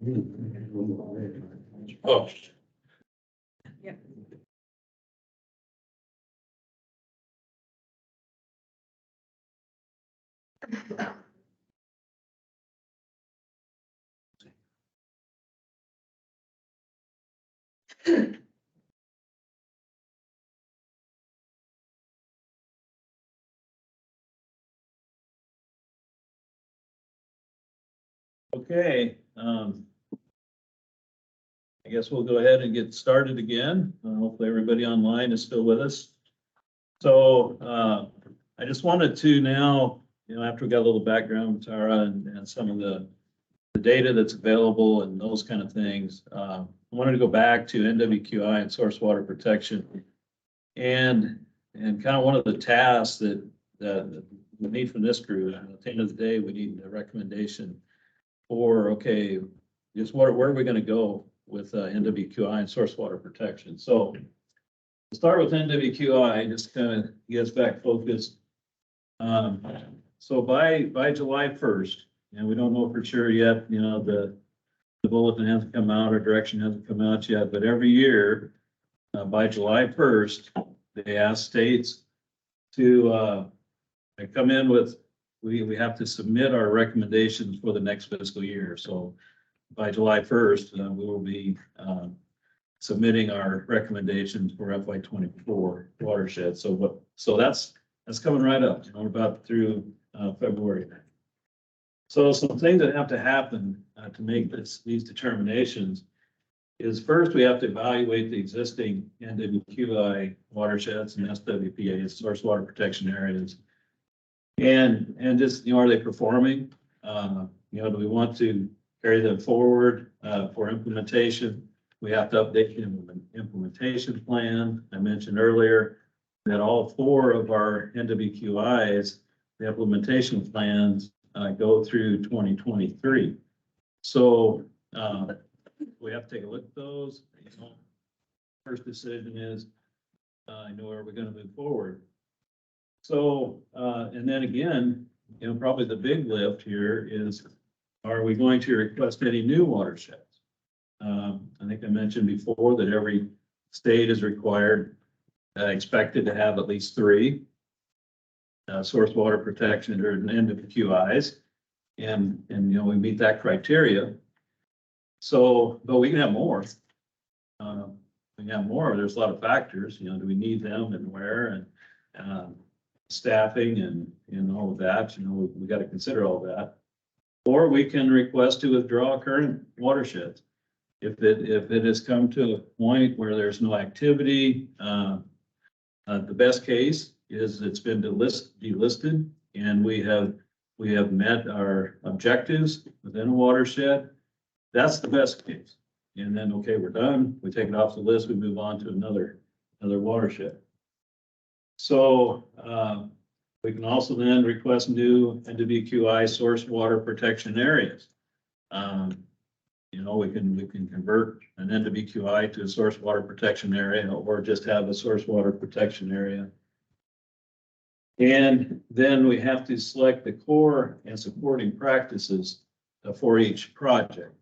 Oh. Okay, I guess we'll go ahead and get started again. Hopefully everybody online is still with us. So, I just wanted to now, after we got a little background with Tara and some of the data that's available and those kind of things, I wanted to go back to NWQI and source water protection. And kind of one of the tasks that we need from this group, at the end of the day, we need a recommendation for, okay, just where are we gonna go with NWQI and source water protection? So to start with NWQI, just kind of get us back focused. So by July 1st, and we don't know for sure yet, the bulletin hasn't come out or direction hasn't come out yet, but every year, by July 1st, they ask states to come in with, we have to submit our recommendations for the next fiscal year. So by July 1st, we will be submitting our recommendations for FY24 watershed. So that's coming right up. We're about through February. So some things that have to happen to make these determinations is first, we have to evaluate the existing NWQI watersheds and SWPA, source water protection areas. And just, are they performing? Do we want to carry them forward for implementation? We have to update the implementation plan. I mentioned earlier that all 4 of our NWQIs, the implementation plans go through 2023. So we have to take a look at those. First decision is, are we going to move forward? So, and then again, probably the big lift here is, are we going to request any new watersheds? I think I mentioned before that every state is required, expected to have at least 3 source water protection or NWQIs, and we meet that criteria. So, but we can have more. We can have more. There's a lot of factors. Do we need them and where, and staffing and all of that. We got to consider all that. Or we can request to withdraw current watersheds. If it has come to a point where there's no activity, the best case is it's been delisted and we have met our objectives within a watershed. That's the best case. And then, okay, we're done. We take it off the list. We move on to another watershed. So we can also then request new NWQI source water protection areas. We can convert an NWQI to a source water protection area, or just have a source water protection area. And then we have to select the core and supporting practices for each project.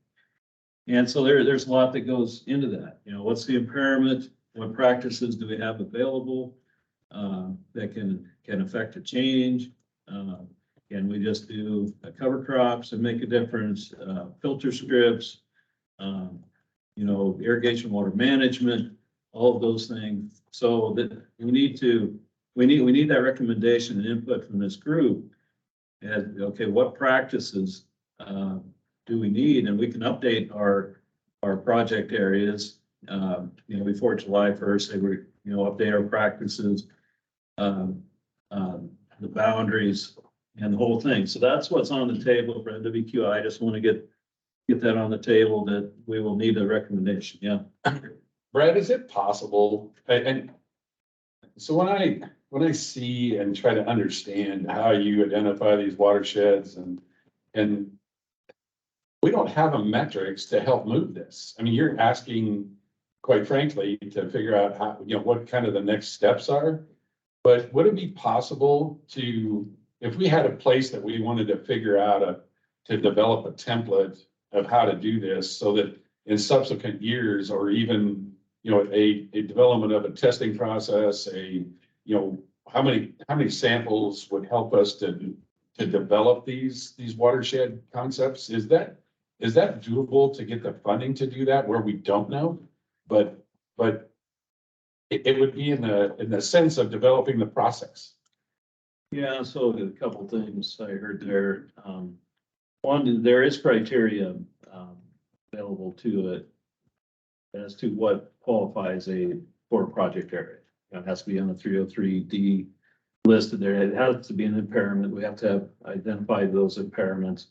And so there's a lot that goes into that. What's the impairment? What practices do we have available that can affect a change? Can we just do cover crops and make a difference? Filter strips, irrigation water management, all of those things. So that we need that recommendation and input from this group. And okay, what practices do we need? And we can update our project areas, before July 1st. Say we update our practices, the boundaries, and the whole thing. So that's what's on the table for NWQI. I just want to get that on the table, that we will need a recommendation. Yeah. Brad, is it possible? And so when I see and try to understand how you identify these watersheds, and we don't have a metrics to help move this. I mean, you're asking, quite frankly, to figure out how, what kind of the next steps are. But would it be possible to, if we had a place that we wanted to figure out to develop a template of how to do this so that in subsequent years or even, you know, a development of a testing process, how many samples would help us to develop these watershed concepts? Is that doable to get the funding to do that where we don't know? But it would be in the sense of developing the process. Yeah, so a couple things I heard there. One, there is criteria available to it as to what qualifies for a project area. It has to be on the 303D listed there. It has to be an impairment. We have to have identified those impairments.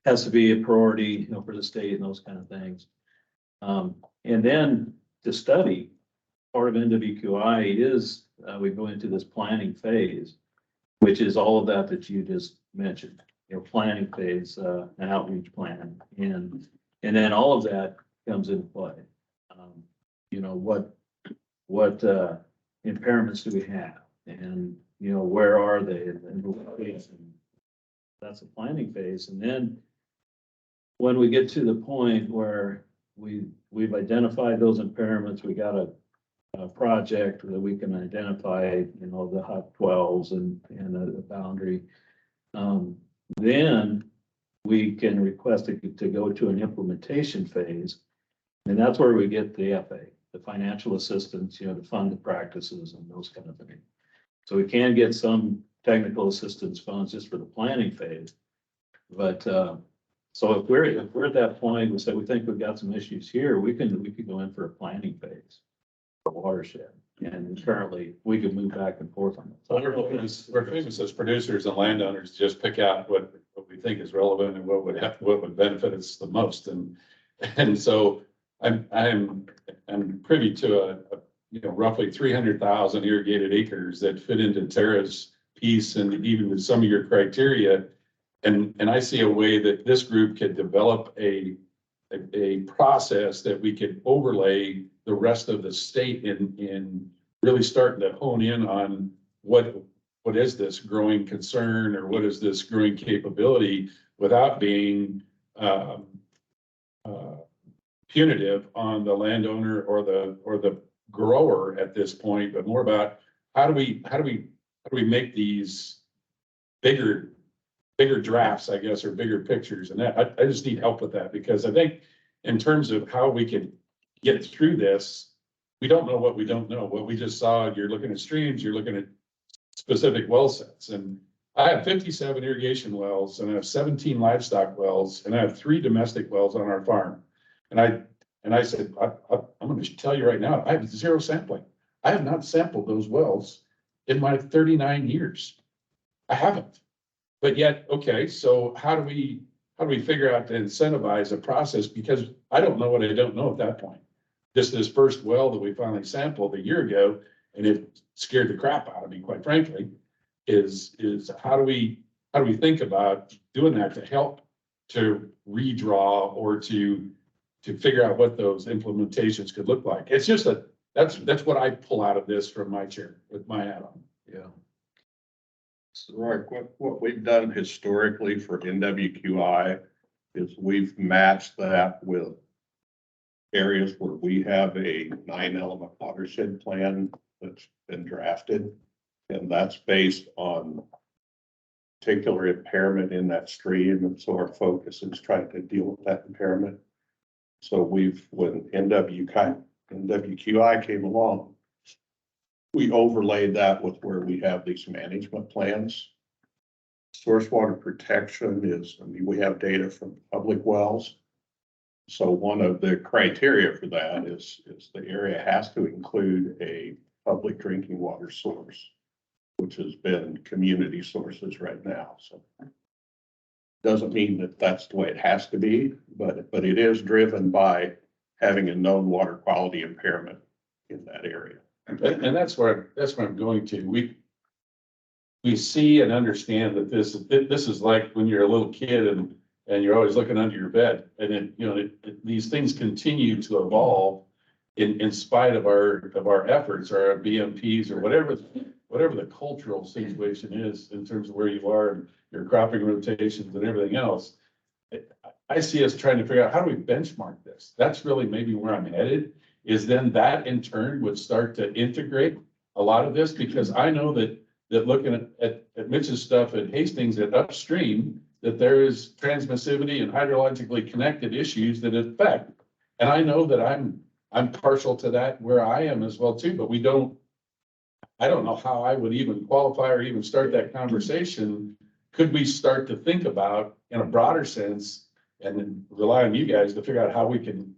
Has to be a priority, for the state and those kind of things. And then to study, part of NWQI is we go into this planning phase, which is all of that you just mentioned. Planning phase, an outreach plan, and then all of that comes into play. What impairments do we have, and where are they, and that's a planning phase, and then when we get to the point where we've identified those impairments, we got a project that we can identify, the hot 12s and a boundary. Then we can request it to go to an implementation phase. And that's where we get the FA, the financial assistance, to fund the practices and those kind of things. So we can get some technical assistance funds just for the planning phase. But so if we're at that point, we say we think we've got some issues here, we could go in for a planning phase for watershed. And currently we can move back and forth on that. So we're famous as producers and landowners, just pick out what we think is relevant and what would benefit us the most. And so I'm privy to roughly 300,000 irrigated acres that fit into Tara's piece and even with some of your criteria. And I see a way that this group could develop a process that we could overlay the rest of the state in really starting to hone in on what is this growing concern or what is this growing capability without being punitive on the landowner or the grower at this point, but more about how do we make these bigger drafts, I guess, or bigger pictures. And that I just need help with that, because I think in terms of how we can get through this, we don't know what we don't know. What we just saw, you're looking at streams, you're looking at specific well sets. And I have 57 irrigation wells and I have 17 livestock wells and I have 3 domestic wells on our farm. And I said, I'm going to tell you right now, I have 0 sampling. I have not sampled those wells in my 39 years. I haven't. But yet, okay, so how do we figure out to incentivize a process? Because I don't know what I don't know at that point. Just this first well that we finally sampled a year ago, and it scared the crap out of me, quite frankly, is how do we think about doing that to help to redraw or to figure out what those implementations could look like. It's just that's what I pull out of this from my chair with my hat on. Yeah. So, Roy, what we've done historically for NWQI is we've matched that with areas where we have a 9-element watershed plan that's been drafted. And that's based on particular impairment in that stream. And so our focus is trying to deal with that impairment. So when NWQI came along, we overlaid that with where we have these management plans. Source water protection we have data from public wells. So one of the criteria for that is the area has to include a public drinking water source, which has been community sources right now. So doesn't mean that that's the way it has to be, but it is driven by having a known water quality impairment in that area. And that's where I'm going to. We see and understand that this is like when you're a little kid and you're always looking under your bed, and then these things continue to evolve in spite of our efforts or our BMPs or whatever the cultural situation is in terms of where you are and your cropping rotations and everything else. I see us trying to figure out how do we benchmark this? That's really maybe where I'm headed, is then that in turn would start to integrate a lot of this, because I know that looking at Mitch's stuff at Hastings at upstream, that there is transmissivity and hydrologically connected issues that affect. And I know that I'm partial to that where I am as well too, but I don't know how I would even qualify or even start that conversation. Could we start to think about in a broader sense and then rely on you guys to figure out how we can,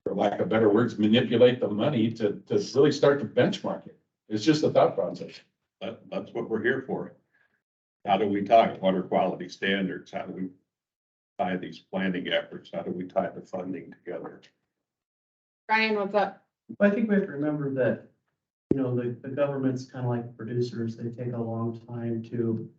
for lack of better words, manipulate the money to really start to benchmark it? It's just a thought process. That's what we're here for. How do we tie water quality standards? How do we tie these planning efforts? How do we tie the funding together? Brian, what's up? I think we have to remember that, the government's kind of like producers. They take a long time to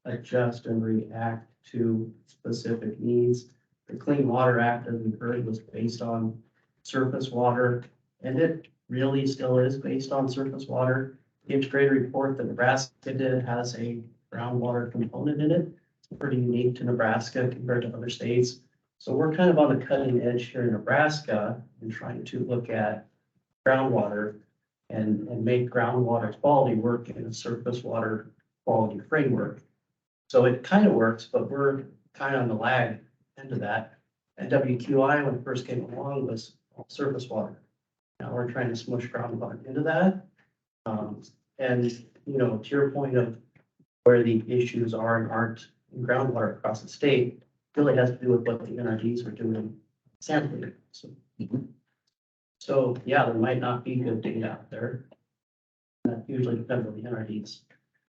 adjust and react to specific needs. The Clean Water Act, as we heard, was based on surface water, and it really still is based on surface water. The integrated report that Nebraska did has a groundwater component in it. It's pretty unique to Nebraska compared to other states. So we're kind of on the cutting edge here in Nebraska and trying to look at groundwater and make groundwater quality work in a surface water quality framework. So it kind of works, but we're kind of on the lag end of that. And WQI, when it first came along, was all surface water. Now we're trying to smush groundwater into that. And, to your point of where the issues are and aren't in groundwater across the state, really has to do with what the NRDs are doing sampling. So yeah, there might not be good data out there. That usually depends on the NRDs.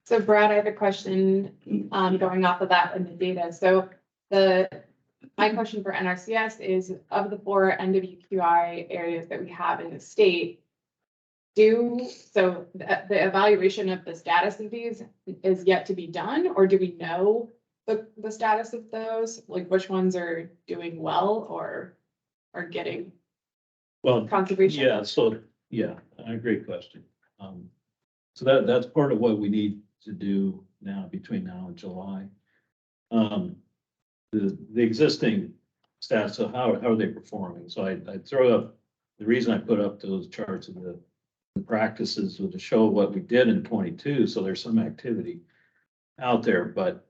So Brad, I have a question, going off of that and the data. So my question for NRCS is, of the 4 NWQI areas that we have in the state, the evaluation of the status of these is yet to be done, or do we know the status of those? Like which ones are doing well or are getting conservation? A great question. So that's part of what we need to do now between now and July. The existing stats, so how are they performing? So I throw up, the reason I put up those charts of the practices was to show what we did in 22. So there's some activity out there, but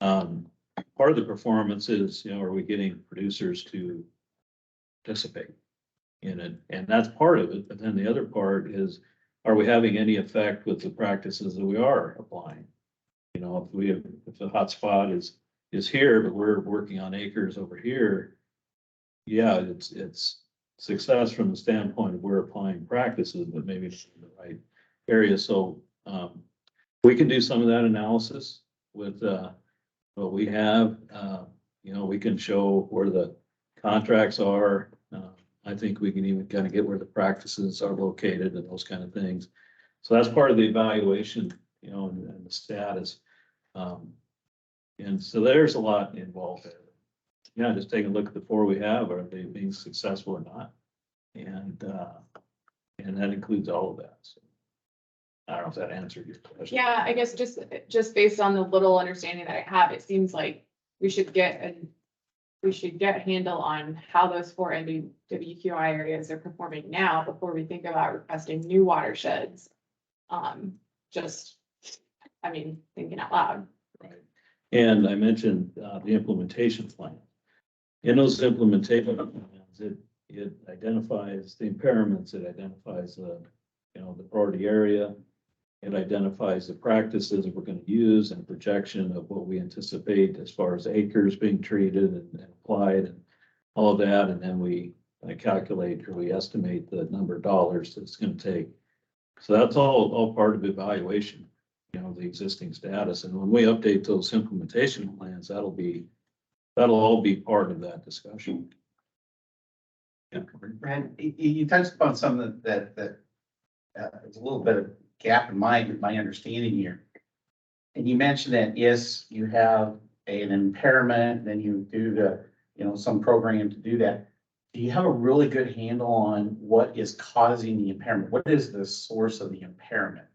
part of the performance is, are we getting producers to participate in it? And that's part of it. But then the other part is, are we having any effect with the practices that we are applying? If the hot spot is here, but we're working on acres over here, it's success from the standpoint of we're applying practices, but maybe not in the right area. So we can do some of that analysis with what we have. We can show where the contracts are. I think we can even kind of get where the practices are located and those kind of things. So that's part of the evaluation, and the status. And so there's a lot involved there. Just take a look at the 4 we have. Are they being successful or not? And that includes all of that. So I don't know if that answered your question. Yeah, I guess just based on the little understanding that I have, it seems like we should get a handle on how those 4 NWQI areas are performing now before we think about requesting new watersheds. Thinking out loud. Right. And I mentioned the implementation plan. In those implementation plans, it identifies the impairments, it identifies the priority area, it identifies the practices that we're going to use and projection of what we anticipate as far as acres being treated and applied and all of that. And then we calculate or we estimate the number of dollars that it's going to take. So that's all part of evaluation, the existing status. And when we update those implementation plans, that'll all be part of that discussion. Yeah, Brad, you touched upon something that there's a little bit of gap in my understanding here. And you mentioned that, yes, you have an impairment, then you do some program to do that. Do you have a really good handle on what is causing the impairment? What is the source of the impairment?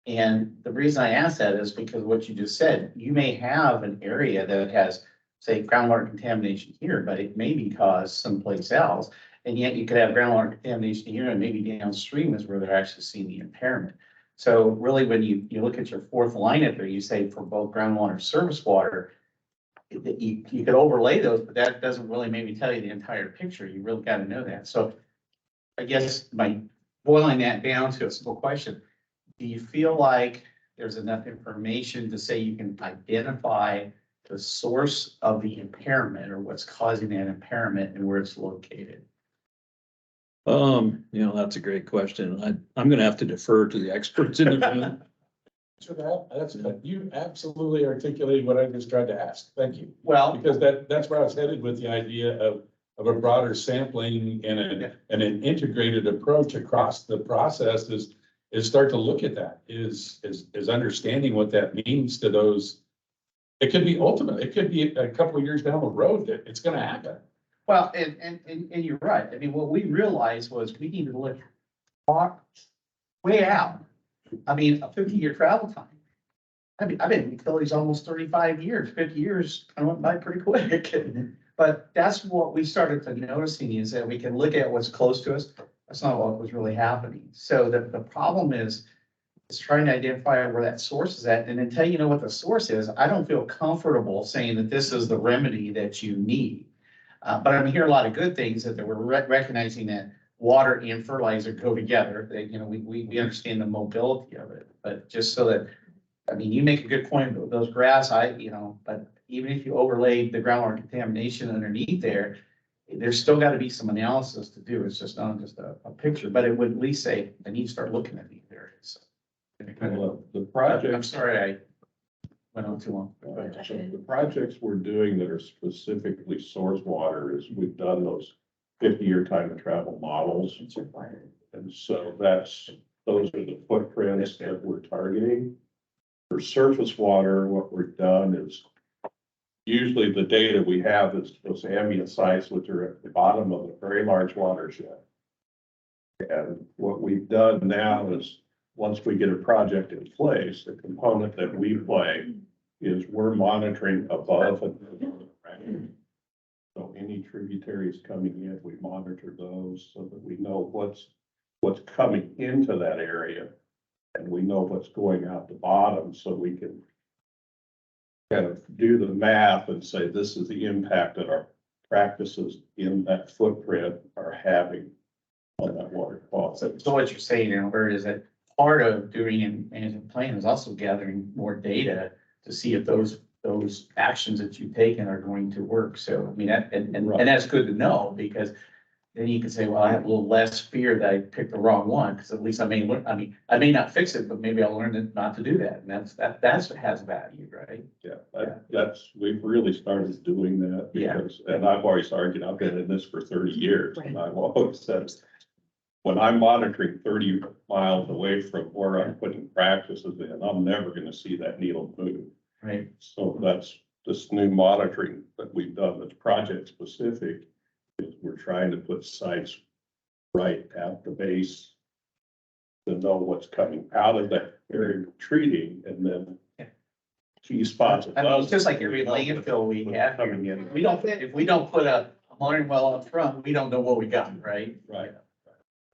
And the reason I ask that is because what you just said, you may have an area that has say groundwater contamination here, but it may be caused someplace else. And yet you could have groundwater contamination here and maybe downstream is where they're actually seeing the impairment. So really, when you look at your fourth line up there, you say for both groundwater and surface water, you could overlay those, but that doesn't really maybe tell you the entire picture. You really got to know that. So I guess by boiling that down to a simple question, do you feel like there's enough information to say you can identify the source of the impairment or what's causing that impairment and where it's located? That's a great question. I'm gonna have to defer to the experts in the room. So that's, you absolutely articulated what I just tried to ask. Thank you. Well, Because that's where I was headed with the idea of a broader sampling and an integrated approach across the process is start to look at that, is understanding what that means to those. It could be ultimate, it could be a couple of years down the road that it's gonna happen. Well, and you're right. I mean, what we realized was we needed to look way out. I mean, a 50-year travel time. I mean, I've been in utilities almost 35 years, 50 years, I went by pretty quick. But that's what we started to noticing is that we can look at what's close to us. That's not what was really happening. So the problem is trying to identify where that source is at. And until you know what the source is, I don't feel comfortable saying that this is the remedy that you need. But I'm hearing a lot of good things that we're recognizing that water and fertilizer go together. That, we understand the mobility of it, but just so that, I mean, you make a good point with those grass, but even if you overlay the groundwater contamination underneath there, there's still got to be some analysis to do. It's just not just a picture, but it would at least say, I need to start looking at these areas. The project. I'm sorry, I went on too long. The projects we're doing that are specifically source water is we've done those 50-year time of travel models. And so those are the footprints that we're targeting. For surface water, what we've done is usually the data we have is those ambient sites, which are at the bottom of a very large watershed. And what we've done now is once we get a project in place, the component that we play is we're monitoring above and below the ground. So any tributaries coming in, we monitor those so that we know what's coming into that area. And we know what's going out the bottom, so we can kind of do the math and say, this is the impact that our practices in that footprint are having on that water quality. So what you're saying, Amber, is that part of doing a management plan is also gathering more data to see if those actions that you've taken are going to work. So, I mean, and that's good to know, because then you can say, well, I have a little less fear that I picked the wrong one, because at least I may learn, I may not fix it, but maybe I'll learn not to do that. And that's what has value, right? Yeah, we've really started doing that because, and I've always argued, I've been in this for 30 years, and I've always said, when I'm monitoring 30 miles away from where I'm putting practices in, I'm never going to see that needle move. Right. So that's this new monitoring that we've done that's project specific. We're trying to put sites right at the base to know what's coming out of that area of treating, and then key spots. I mean, it's just like every landfill we have coming in. If we don't put a monitoring well up front, we don't know what we got, right? Right.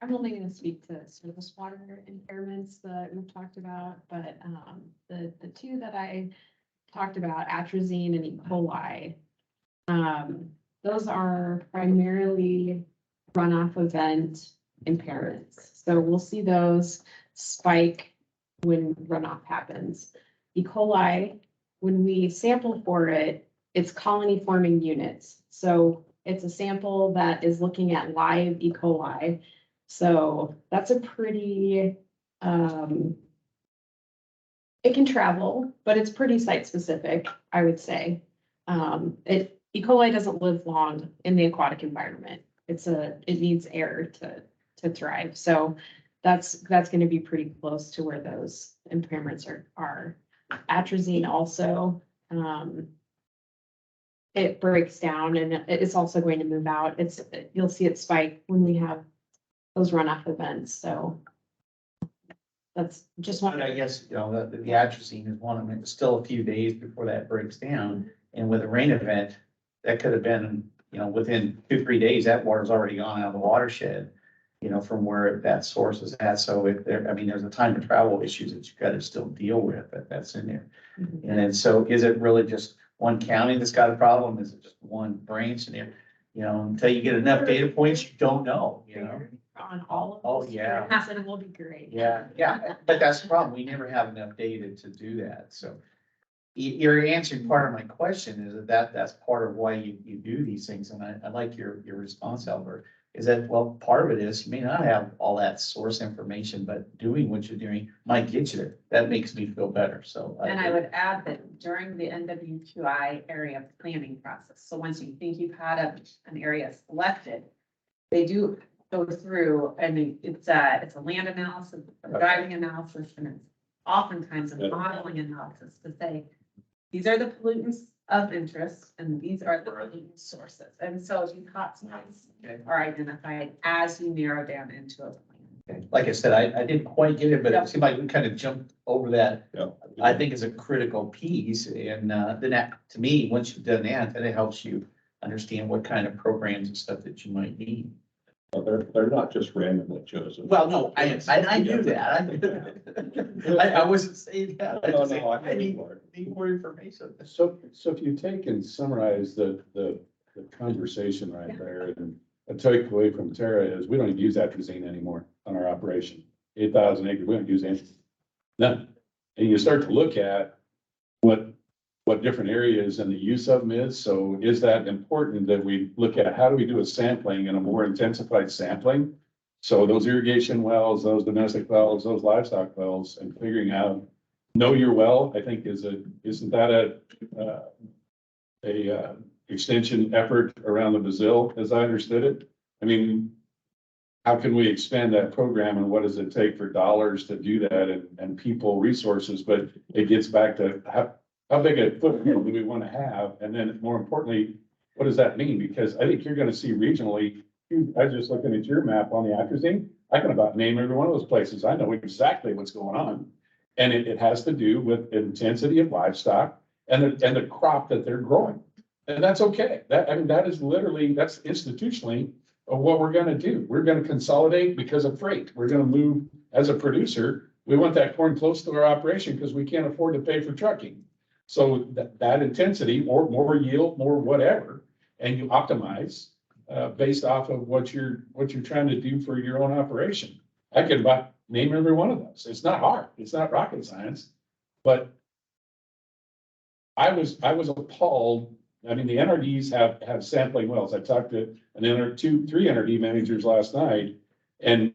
I'm only going to speak to surface water impairments that we've talked about, but the two that I talked about, atrazine and E. coli, those are primarily runoff event impairments. So we'll see those spike when runoff happens. E. coli, when we sample for it, it's colony forming units. So it's a sample that is looking at live E. coli. So that's a pretty, it can travel, but it's pretty site specific, I would say. E. coli doesn't live long in the aquatic environment. It needs air to thrive. So that's going to be pretty close to where those impairments are. Atrazine also, it breaks down and it's also going to move out. You'll see it spike when we have those runoff events. So that's just one. I guess, the atrazine is one of them. It's still a few days before that breaks down. And with a rain event, that could have been, within 2-3 days, that water's already gone out of the watershed, from where that source is at. So if there, there's a time to travel issues that you've got to still deal with, that's in there. And then, so is it really just one county that's got a problem? Is it just one branch in there? Until you get enough data points, you don't know, On all of Oh, this, yeah. it will be great. Yeah, but that's the problem. We never have enough data to do that. So you're answering part of my question is that's part of why you do these things. And I like your response, Albert, is that, well, part of it is you may not have all that source information, but doing what you're doing might get you there. That makes me feel better. So. And I would add that during the NWQI area planning process, so once you think you've had an area selected, they do go through, it's a land analysis, a driving analysis, and it's oftentimes a modeling analysis to say, these are the pollutants of interest and these are the pollutant sources. And so these hotspots are identified as you narrow down into a plan. Like I said, I didn't quite get it, but it seemed like we kind of jumped over that. I think it's a critical piece. And then that, to me, once you've done that, then it helps you understand what kind of programs and stuff that you might need. Well, they're not just randomly chosen. Well, no, I knew that. I wasn't saying that. I just saying, I need more information. So if you take and summarize the conversation right there, and a takeaway from Tara is we don't even use atrazine anymore on our operation. 8,000 acres, we don't use anything. None. And you start to look at what different areas and the use of them is. So is that important that we look at how do we do a sampling and a more intensified sampling? So those irrigation wells, those domestic wells, those livestock wells, and figuring out, know your well, I think isn't that a extension effort around the Brazil, as I understood it? I mean, how can we expand that program and what does it take for dollars to do that and people resources? But it gets back to how big a footprint do we want to have? And then more importantly, what does that mean? Because I think you're going to see regionally, I was just looking at your map on the atrazine. I can about name every one of those places. I know exactly what's going on. And it has to do with intensity of livestock and the crop that they're growing. And that's okay. That is literally, that's institutionally what we're going to do. We're going to consolidate because of freight. We're going to move as a producer. We want that corn close to our operation because we can't afford to pay for trucking. So that intensity or more yield, more whatever, and you optimize based off of what you're trying to do for your own operation. I could name every one of those. It's not hard. It's not rocket science, but I was appalled. I mean, the NRDs have sampling wells. I talked to three NRD managers last night, and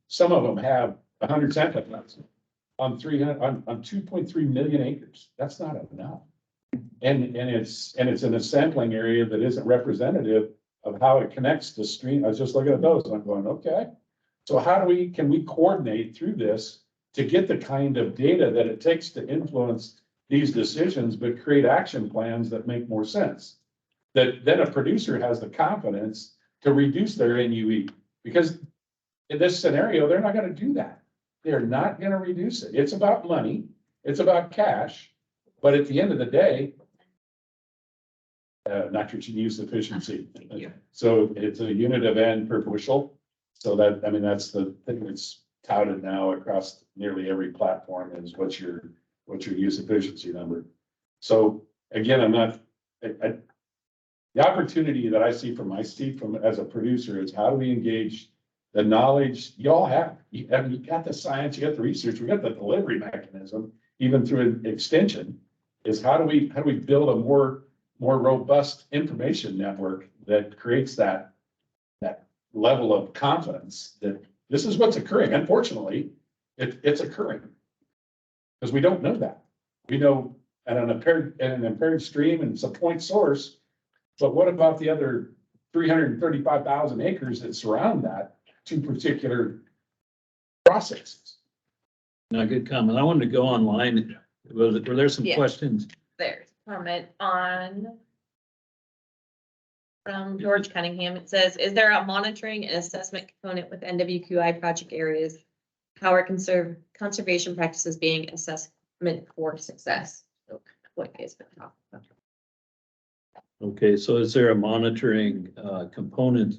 some of them have 100 sampling wells on 2.3 million acres. That's not enough. And it's in a sampling area that isn't representative of how it connects to stream. I was just looking at those and I'm going, okay. So can we coordinate through this to get the kind of data that it takes to influence these decisions, but create action plans that make more sense? That then a producer has the confidence to reduce their NUE, because in this scenario, they're not going to do that. They're not going to reduce it. It's about money. It's about cash. But at the end of the day, nitrogen use efficiency. So it's a unit of N per bushel. So that's the thing that's touted now across nearly every platform is what's your use efficiency number. So again, the opportunity that I see from my seat as a producer is how do we engage the knowledge y'all have? You got the science, you got the research, we got the delivery mechanism, even through an extension, is how do we build a more robust information network that creates that level of confidence that this is what's occurring. Unfortunately, it's occurring because we don't know that. We know at an impaired stream and it's a point source, but what about the other 335,000 acres that surround that two particular processes? No, good comment. I wanted to go online. Were there some questions? There's a comment from George Cunningham. It says, is there a monitoring and assessment component with NWQI project areas? How are conservation practices being assessment for success? So what is been talked about. Okay, so is there a monitoring component?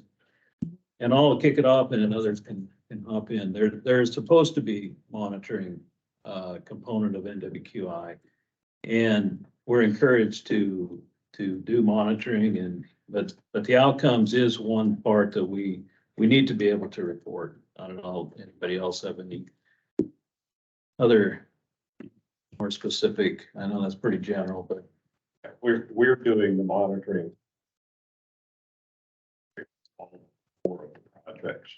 And I'll kick it off and then others can hop in. There's supposed to be monitoring component of NWQI. And we're encouraged to do monitoring but the outcomes is one part that we need to be able to report. I don't know, anybody else have any other more specific? I know that's pretty general, but We're doing the monitoring for projects.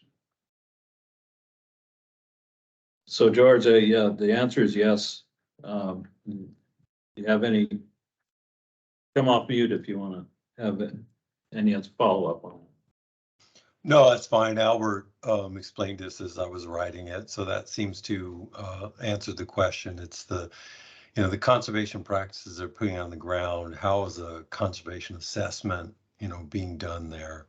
so George, yeah, the answer is yes. Do you have any? Come off mute if you want to have any follow-up on it. No, that's fine. Albert explained this as I was writing it, so that seems to answer the question. It's the conservation practices they're putting on the ground. How is a conservation assessment, being done there?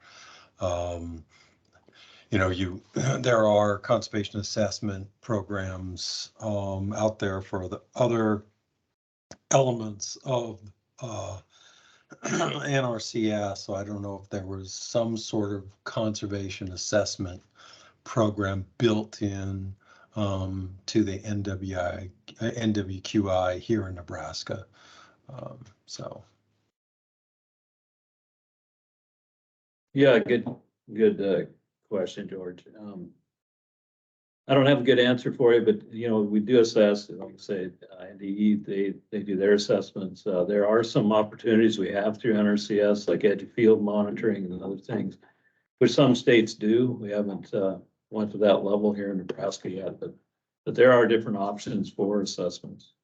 There are conservation assessment programs out there for the other elements of NRCS. So I don't know if there was some sort of conservation assessment program built in to the NWQI here in Nebraska. So. Yeah, good question, George. I don't have a good answer for you, but we do assess, like I say, NDE, they do their assessments. There are some opportunities we have through NRCS, like edge of field monitoring and other things, which some states do. We haven't went to that level here in Nebraska yet, but there are different options for assessments.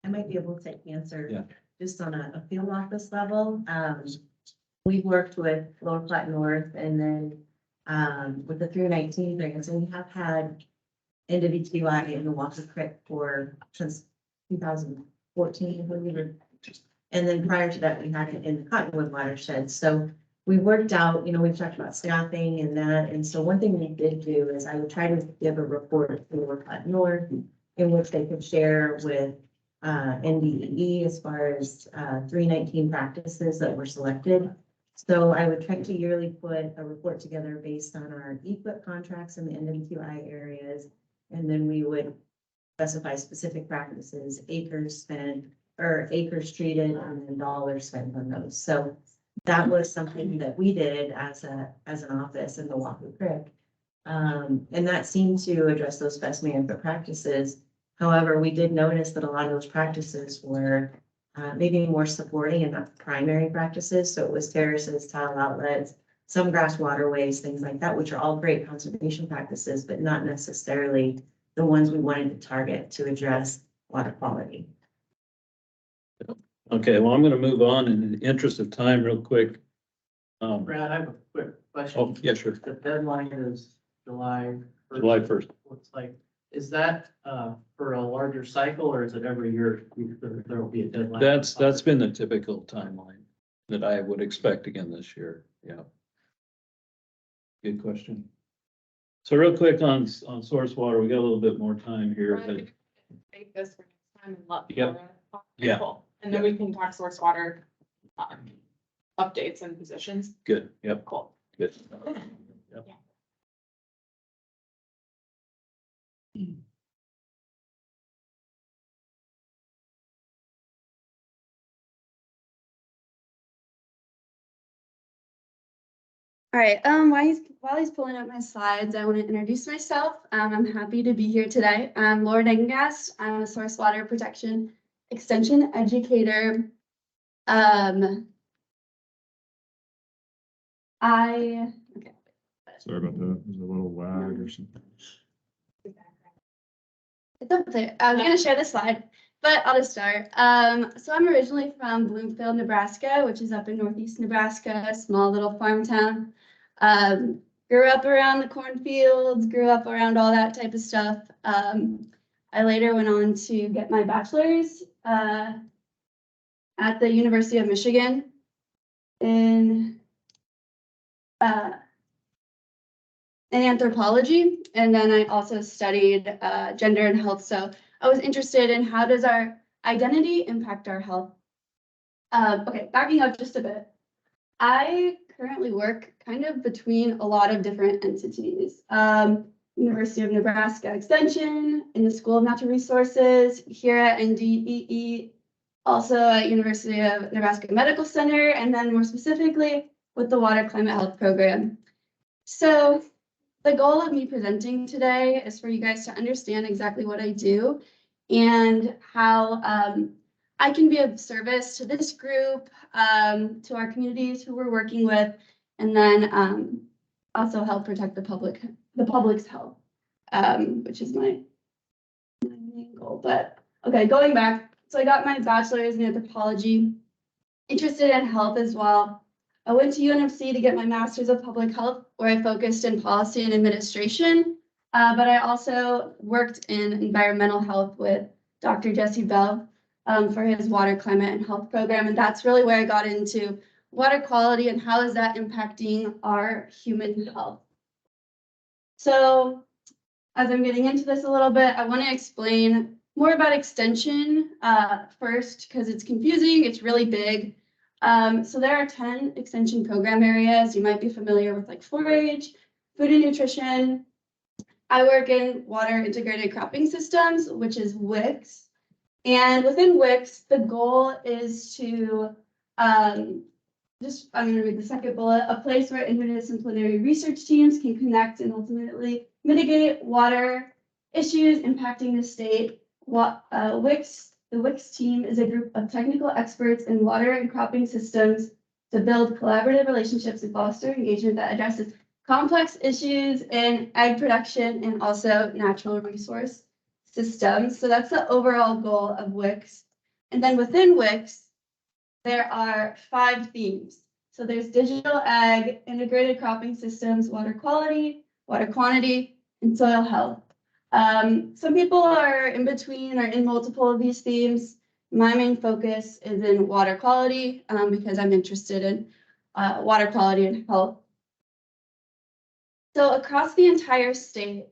I might be able to answer Yeah. just on a field office level. We've worked with Lower Platte North and then with the 319 grants, and we have had NWQI in the Walker Creek since 2014, I believe. And then prior to that, we had it in the Cottonwood watershed. So we worked out, we've talked about staffing and that. And so one thing we did do is I would try to give a report to Lower Platte North in which they could share with NDE as far as 319 practices that were selected. So I would try to yearly put a report together based on our EQIP contracts in the NWQI areas. And then we would specify specific practices, acres spent or acres treated, and then dollars spent on those. So that was something that we did as an office in the Walker Creek. And that seemed to address those best management practices. However, we did notice that a lot of those practices were maybe more supporting and not primary practices. So it was terraces, tile outlets, some grass waterways, things like that, which are all great conservation practices, but not necessarily the ones we wanted to target to address water quality. Okay, well, I'm going to move on in the interest of time real quick. Brad, I have a quick question. Oh, yeah, sure. The deadline is July 1st. July 1st. Looks like, is that for a larger cycle or is it every year there will be a deadline? That's been the typical timeline that I would expect again this year. Yeah. Good question. So real quick on source water, we got a little bit more time here, but Take this for next time and let Yep. Laura talk. Yeah. Cool. And then we can talk source water updates and positions. good. Yep. Cool. Good. Yep. All right, while he's pulling up my slides, I want to introduce myself. I'm happy to be here today. I'm Laura Degengast. I'm a source water protection extension educator. Sorry about that. There's a little lag or something. It's up there. I was going to share this slide, but I'll just start. So I'm originally from Bloomfield, Nebraska, which is up in northeast Nebraska, a small little farm town. Grew up around the cornfields, grew up around all that type of stuff. I later went on to get my bachelor's at the University of Michigan in anthropology, and then I also studied gender and health. So I was interested in how does our identity impact our health? Okay, backing up just a bit. I currently work kind of between a lot of different entities. University of Nebraska Extension, in the School of Natural Resources, here at NDEE, also at University of Nebraska Medical Center, and then more specifically with the Water Climate Health Program. So the goal of me presenting today is for you guys to understand exactly what I do and how I can be of service to this group, to our communities who we're working with, and then also help protect the public's health, which is my main goal. But okay, going back, so I got my bachelor's in anthropology, interested in health as well. I went to UNMC to get my master's of public health, where I focused in policy and administration, but I also worked in environmental health with Dr. Jesse Bell for his water, climate, and health program, and that's really where I got into water quality and how is that impacting our human health. So as I'm getting into this a little bit, I want to explain more about extension first, because it's confusing, it's really big. So there are 10 extension program areas. You might be familiar with like 4-H, food and nutrition. I work in water integrated cropping systems, which is WICS. And within WICS, the goal is to, I'm going to read the second bullet, a place where interdisciplinary research teams can connect and ultimately mitigate water issues impacting the state. The WICS team is a group of technical experts in water and cropping systems to build collaborative relationships and foster engagement that addresses complex issues in ag production and also natural resource systems. So that's the overall goal of WICS. And then within WICS, there are 5 themes. So there's digital ag, integrated cropping systems, water quality, water quantity, and soil health. Some people are in between or in multiple of these themes. My main focus is in water quality because I'm interested in water quality and health. So across the entire state,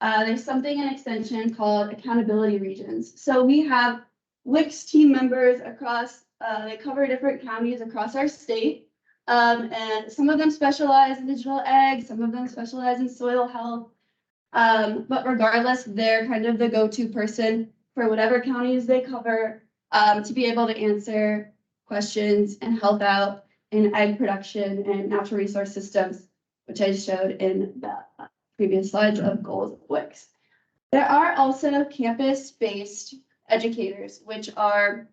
there's something in extension called accountability regions. So we have WICS team members across, they cover different counties across our state. And some of them specialize in digital ag, some of them specialize in soil health. But regardless, they're kind of the go-to person for whatever counties they cover to be able to answer questions and help out in ag production and natural resource systems, which I showed in the previous slides of goals of WICS. There are also campus-based educators, which are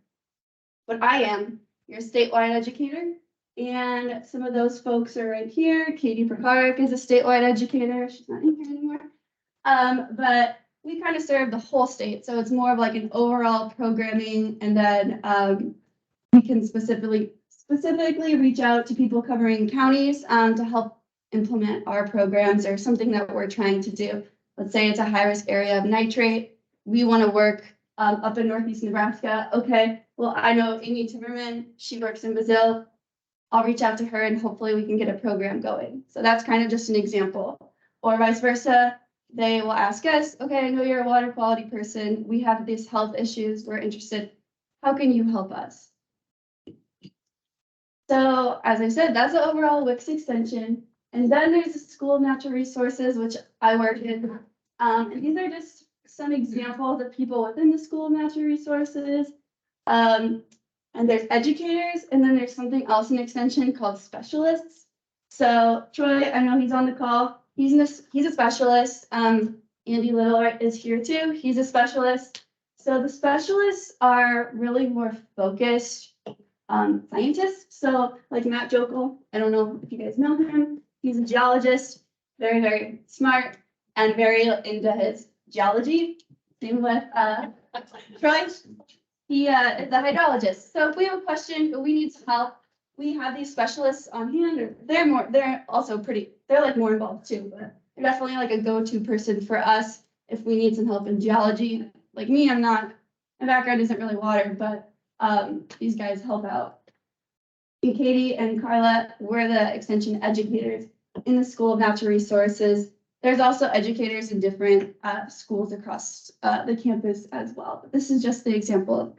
what I am, your statewide educator. And some of those folks are right here. Katie Prakarik is a statewide educator. She's not in here anymore. But we kind of serve the whole state. So it's more of like an overall programming, and then we can specifically reach out to people covering counties to help implement our programs or something that we're trying to do. Let's say it's a high-risk area of nitrate. We want to work up in Northeast Nebraska. Okay, well, I know Amy Timmerman. She works in Brazil. I'll reach out to her and hopefully we can get a program going. So that's kind of just an example. Or vice versa. They will ask us, okay, I know you're a water quality person. We have these health issues. We're interested. How can you help us? So as I said, that's the overall WICS extension. And then there's the School of Natural Resources, which I work in. And these are just some examples of people within the School of Natural Resources. And there's educators, and then there's something else in extension called specialists. So Troy, I know he's on the call. He's a specialist. Andy Little is here too. He's a specialist. So the specialists are really more focused scientists. So like Matt Jokel, I don't know if you guys know him. He's a geologist, very, very smart and very into his geology. Same with Troy. He is a hydrologist. So if we have a question or we need some help, we have these specialists on hand. Or they're also they're like more involved too, but they're definitely like a go-to person for us if we need some help in geology. Like me, my background isn't really water, but these guys help out. And Katie and Carla, we're the extension educators in the School of Natural Resources. There's also educators in different schools across the campus as well. But this is just the example of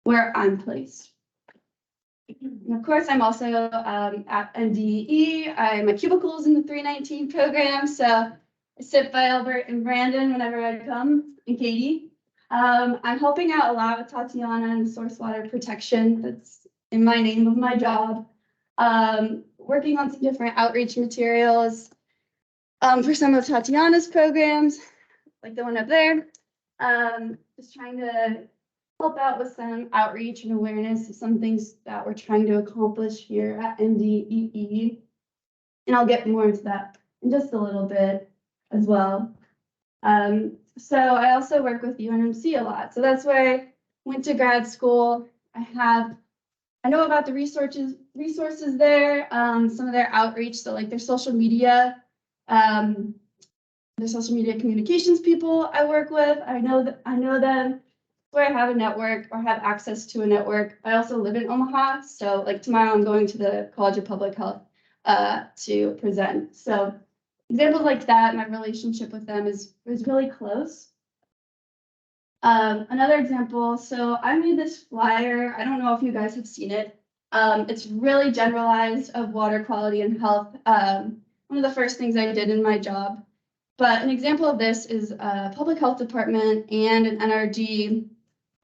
where I'm placed. And of course, I'm also at NDE. My cubicle is in the 319 program, so I sit by Albert and Brandon whenever I come, and Katie. I'm helping out a lot with Tatiana and source water protection. That's in my name of my job. Working on some different outreach materials for some of Tatiana's programs, like the one up there. Just trying to help out with some outreach and awareness of some things that we're trying to accomplish here at NDEE. And I'll get more into that in just a little bit as well. So I also work with UNMC a lot. So that's where I went to grad school. I know about the resources there, some of their outreach, so like their social media communications people I work with. I know them where I have a network or have access to a network. I also live in Omaha, so like tomorrow I'm going to the College of Public Health to present. So examples like that, my relationship with them is really close. Another example, so I made this flyer. I don't know if you guys have seen it. It's really generalized of water quality and health. One of the first things I did in my job. But an example of this is a public health department and an NRG.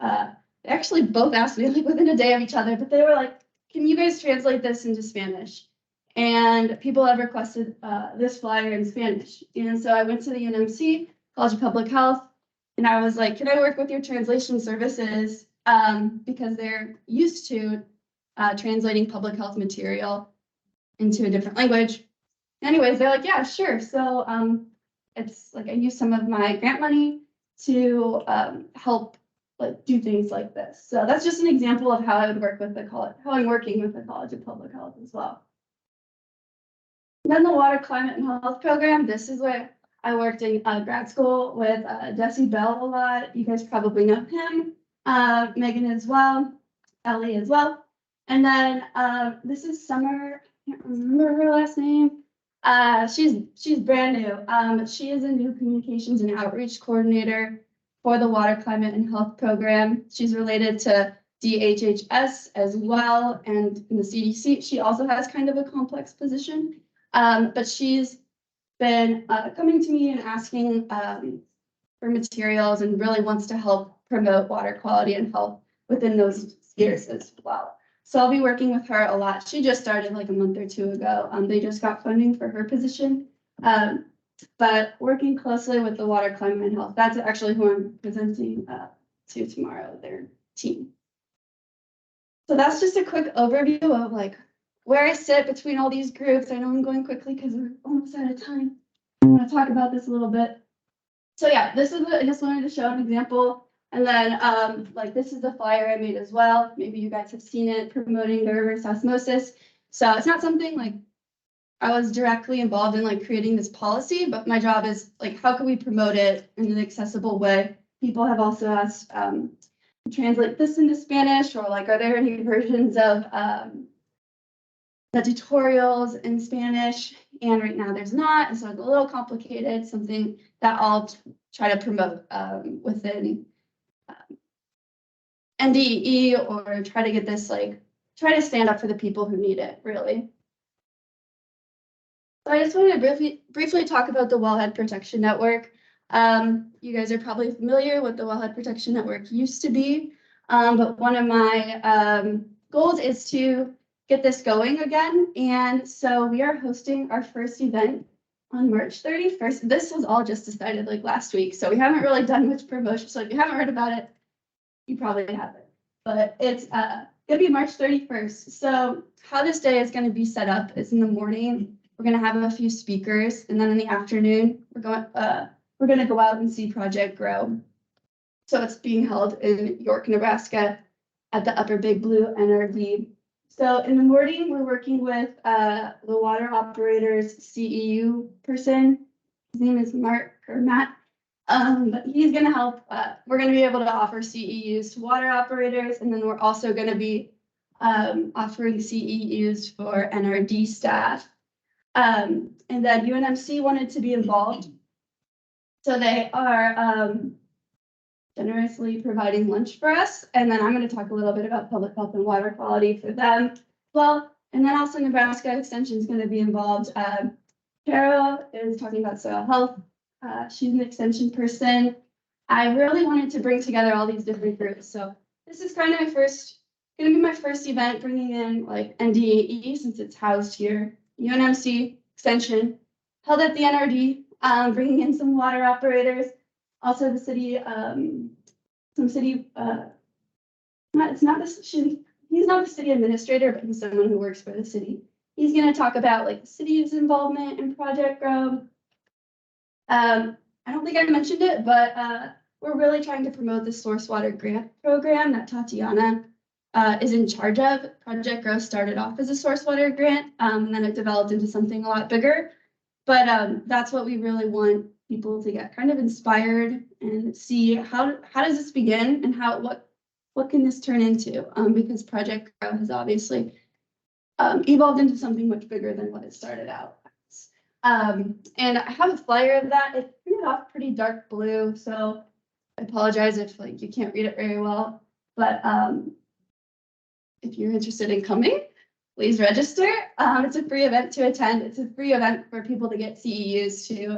They actually both asked me like within a day of each other, but they were like, can you guys translate this into Spanish? And people have requested this flyer in Spanish. And so I went to the UNMC, College of Public Health, and I was like, can I work with your translation services? Because they're used to translating public health material into a different language. Anyways, they're like, yeah, sure. So it's like I use some of my grant money to help like do things like this. So that's just an example of how I would work with the college, how I'm working with the College of Public Health as well. And then the Water, Climate, and Health program. This is where I worked in grad school with Desi Bell a lot. You guys probably know him, Megan as well, Ellie as well. And then this is Summer, I can't remember her last name. She's brand new. But she is a new communications and outreach coordinator for the Water, Climate, and Health program. She's related to DHHS as well, and in the CDC, she also has kind of a complex position. But she's been coming to me and asking for materials and really wants to help promote water quality and health within those spheres as well. So I'll be working with her a lot. She just started like a month or two ago. They just got funding for her position. But working closely with the Water, Climate, and Health, that's actually who I'm presenting to tomorrow, their team. So that's just a quick overview of like where I sit between all these groups. I know I'm going quickly because we're almost out of time. I want to talk about this a little bit. So yeah, this is I just wanted to show an example. And then like this is the flyer I made as well. Maybe you guys have seen it, promoting the reverse osmosis. So it's not something like I was directly involved in like creating this policy, but my job is like, how can we promote it in an accessible way? People have also asked to translate this into Spanish, or like, are there any versions of the tutorials in Spanish? And right now there's not, and so it's a little complicated, something that I'll try to promote within NDE, or try to get this like, try to stand up for the people who need it, really. So I just wanted to briefly talk about the Wellhead Protection Network. You guys are probably familiar with the Wellhead Protection Network used to be, but one of my goals is to get this going again. And so we are hosting our first event on March 31st. This was all just decided like last week, so we haven't really done much promotion. So if you haven't heard about it, you probably haven't. But it's gonna be March 31st. So how this day is gonna be set up is in the morning, we're gonna have a few speakers, and then in the afternoon, we're gonna go out and see Project Grow. So it's being held in York, Nebraska at the Upper Big Blue NRD. So in the morning, we're working with the water operators CEU person. His name is Mark or Matt. But he's going to help. We're going to be able to offer CEUs to water operators, and then we're also going to be offering CEUs for NRD staff. And then UNMC wanted to be involved. So they are generously providing lunch for us. And then I'm going to talk a little bit about public health and water quality for them. Well, and then also Nebraska Extension is going to be involved. Carol is talking about soil health. She's an extension person. I really wanted to bring together all these different groups. So this is kind of going to be my first event bringing in like NDAE since it's housed here, UNMC Extension, held at the NRD, bringing in some water operators, also the city, some city, he's not the city administrator, but he's someone who works for the city. He's going to talk about like the city's involvement in Project Grow. I don't think I mentioned it, but we're really trying to promote the source water grant program that Tatiana is in charge of. Project Grow started off as a source water grant, and then it developed into something a lot bigger. But that's what we really want people to get kind of inspired and see how does this begin and what can this turn into? Because Project Grow has obviously evolved into something much bigger than what it started out as. And I have a flyer of that. It's printed off pretty dark blue, so I apologize if like you can't read it very well. But if you're interested in coming, please register. It's a free event to attend. It's a free event for people to get CEUs too.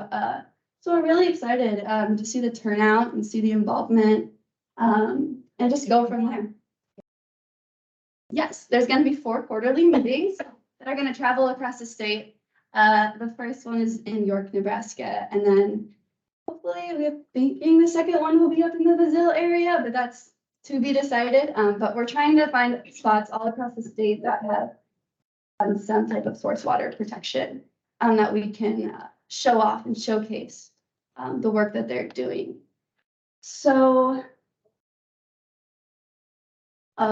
So we're really excited to see the turnout and see the involvement and just go from there. Yes, there's going to be 4 quarterly meetings that are going to travel across the state. The first one is in York, Nebraska, and then hopefully we're thinking the second one will be up in the Brazil area, but that's to be decided. But we're trying to find spots all across the state that have some type of source water protection that we can show off and showcase the work that they're doing. So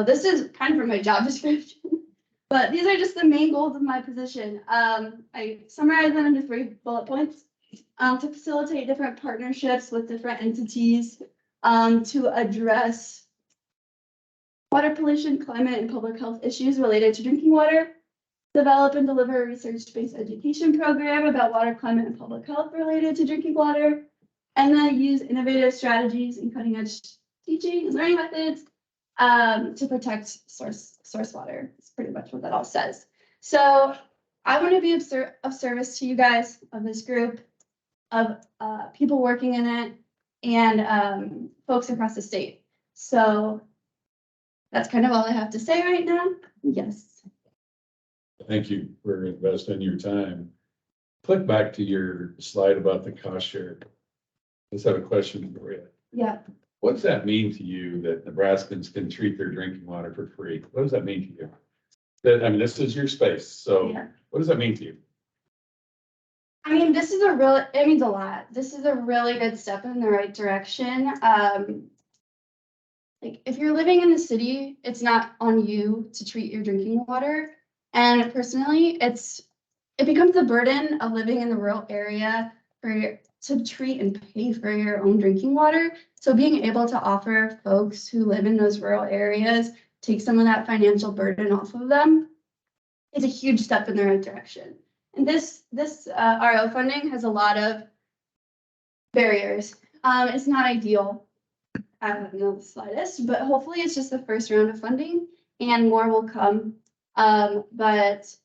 this is kind of for my job description, but these are just the main goals of my position. I summarize them into 3 bullet points to facilitate different partnerships with different entities to address water pollution, climate, and public health issues related to drinking water, develop and deliver a research-based education program about water, climate, and public health related to drinking water, and then use innovative strategies and cutting-edge teaching and learning methods to protect source water. That's pretty much what that all says. So I want to be of service to you guys, of this group, of people working in it, and folks across the state. So that's kind of all I have to say right now. Yes. Thank you for investing your time. Click back to your slide about the cost share. Let's have a question for you. Yeah. What does that mean to you that Nebraskans can treat their drinking water for free? What does that mean to you? That, I mean, this is your space, so Yeah. what does that mean to you? I mean, it means a lot. This is a really good step in the right direction. Like if you're living in the city, it's not on you to treat your drinking water. And personally, it becomes a burden of living in the rural area to treat and pay for your own drinking water. So being able to offer folks who live in those rural areas, take some of that financial burden off of them is a huge step in the right direction. And this RO funding has a lot of barriers. It's not ideal. I don't know the slightest, but hopefully it's just the first round of funding and more will come. But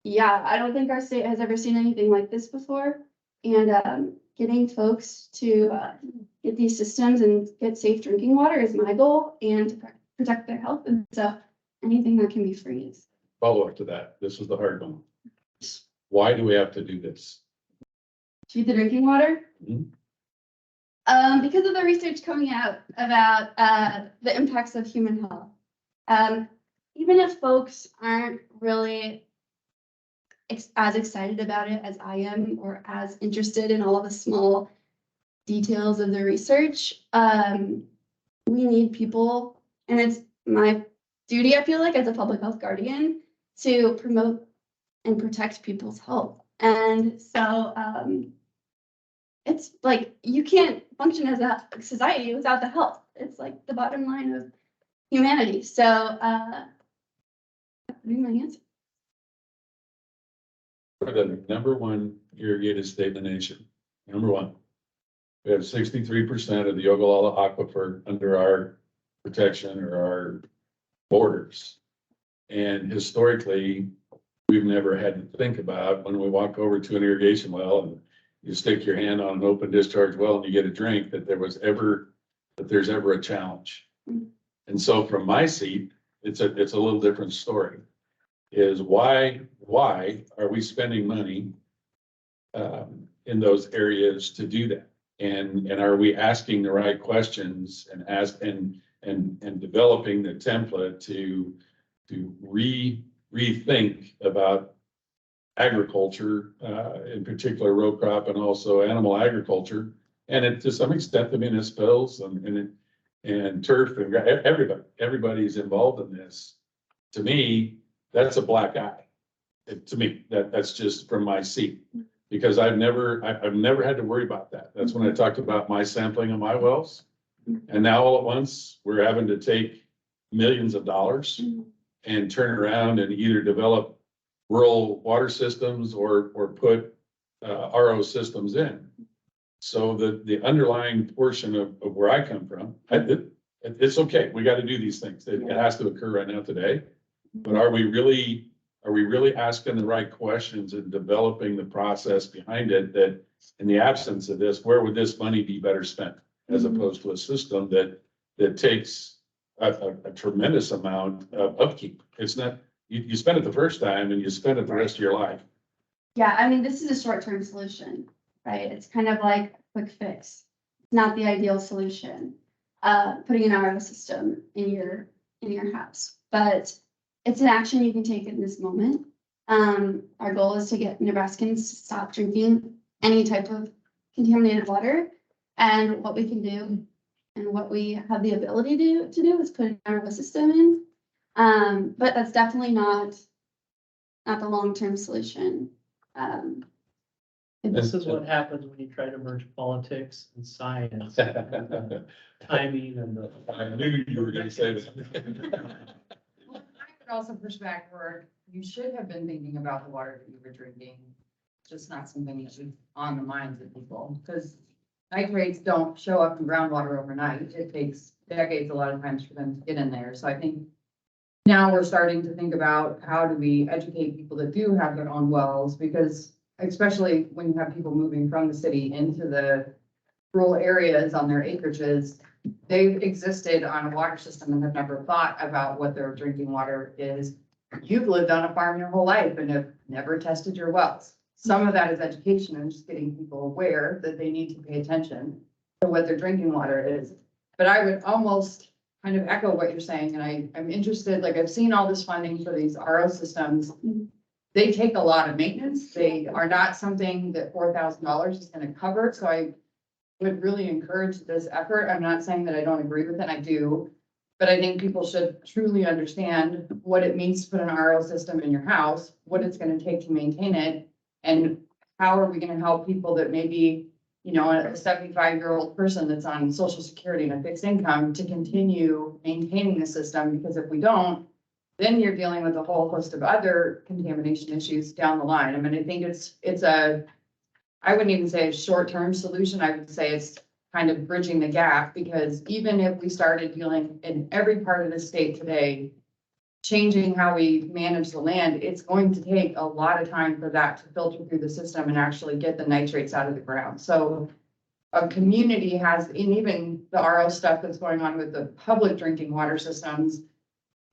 yeah, I don't think our state has ever seen anything like this before. And getting folks to get these systems and get safe drinking water is my goal, and to protect their health. And so anything that can be free is. Follow up to that. This is the hard one. Why do we have to do this? Treat the drinking water? Mhm. Because of the research coming out about the impacts of human health. Even if folks aren't really as excited about it as I am, or as interested in all the small details of the research, we need people, and it's my duty, I feel like, as a public health guardian, to promote and protect people's health. And so it's like you can't function as a society without the health. It's like the bottom line of humanity. So that's my answer. We're the #1 irrigated state in the nation. #1. We have 63% of the Ogallala Aquifer under our protection or our borders. And historically, we've never had to think about when we walk over to an irrigation well and you stick your hand on an open discharge well and you get a drink, that there's ever a challenge. And so from my seat, it's a little different story. Is why are we spending money in those areas to do that? And are we asking the right questions and developing the template to rethink about agriculture, in particular row crop and also animal agriculture, and to some extent the municipals and turf and everybody's involved in this. To me, that's a black eye. To me, that's just from my seat, because I've never had to worry about that. That's when I talked about my sampling of my wells, and now all at once we're having to take millions of dollars and turn around and either develop rural water systems or put RO systems in. So the underlying portion of where I come from, it's okay. We got to do these things. It has to occur right now today. But are we really asking the right questions and developing the process behind it, that in the absence of this, where would this money be better spent, as opposed to a system that takes a tremendous amount of upkeep? It's not, you spend it the first time and you spend it the rest of your life. Yeah, I mean, this is a short-term solution, right? It's kind of like a quick fix. It's not the ideal solution, putting an RO system in your house, but it's an action you can take in this moment. Our goal is to get Nebraskans to stop drinking any type of contaminated water, and what we can do and what we have the ability to do is put an RO system in. But that's definitely not the long-term solution. This is what happens when you try to merge politics and science, and timing and the. I knew you were gonna say that. I could also push back where you should have been thinking about the water that you were drinking, just not something that was on the minds of people, because nitrates don't show up in groundwater overnight. It takes decades a lot of times for them to get in there. So I think now we're starting to think about how do we educate people that do have their own wells, because especially when you have people moving from the city into the rural areas on their acreages, they've existed on a water system and have never thought about what their drinking water is. You've lived on a farm your whole life and have never tested your wells. Some of that is education and just getting people aware that they need to pay attention to what their drinking water is. But I would almost kind of echo what you're saying, and I'm interested, like I've seen all this funding for these RO systems. They take a lot of maintenance. They are not something that $4,000 is going to cover. So I would really encourage this effort. I'm not saying that I don't agree with it, I do. But I think people should truly understand what it means to put an RO system in your house, what it's going to take to maintain it, and how are we going to help people that maybe, you know, a 75-year-old person that's on Social Security and a fixed income to continue maintaining the system, because if we don't, then you're dealing with a whole host of other contamination issues down the line. I mean, I think it's a, I wouldn't even say a short-term solution. I would say it's kind of bridging the gap, because even if we started dealing in every part of the state today, changing how we manage the land, it's going to take a lot of time for that to filter through the system and actually get the nitrates out of the ground. So a community has, and even the RO stuff that's going on with the public drinking water systems,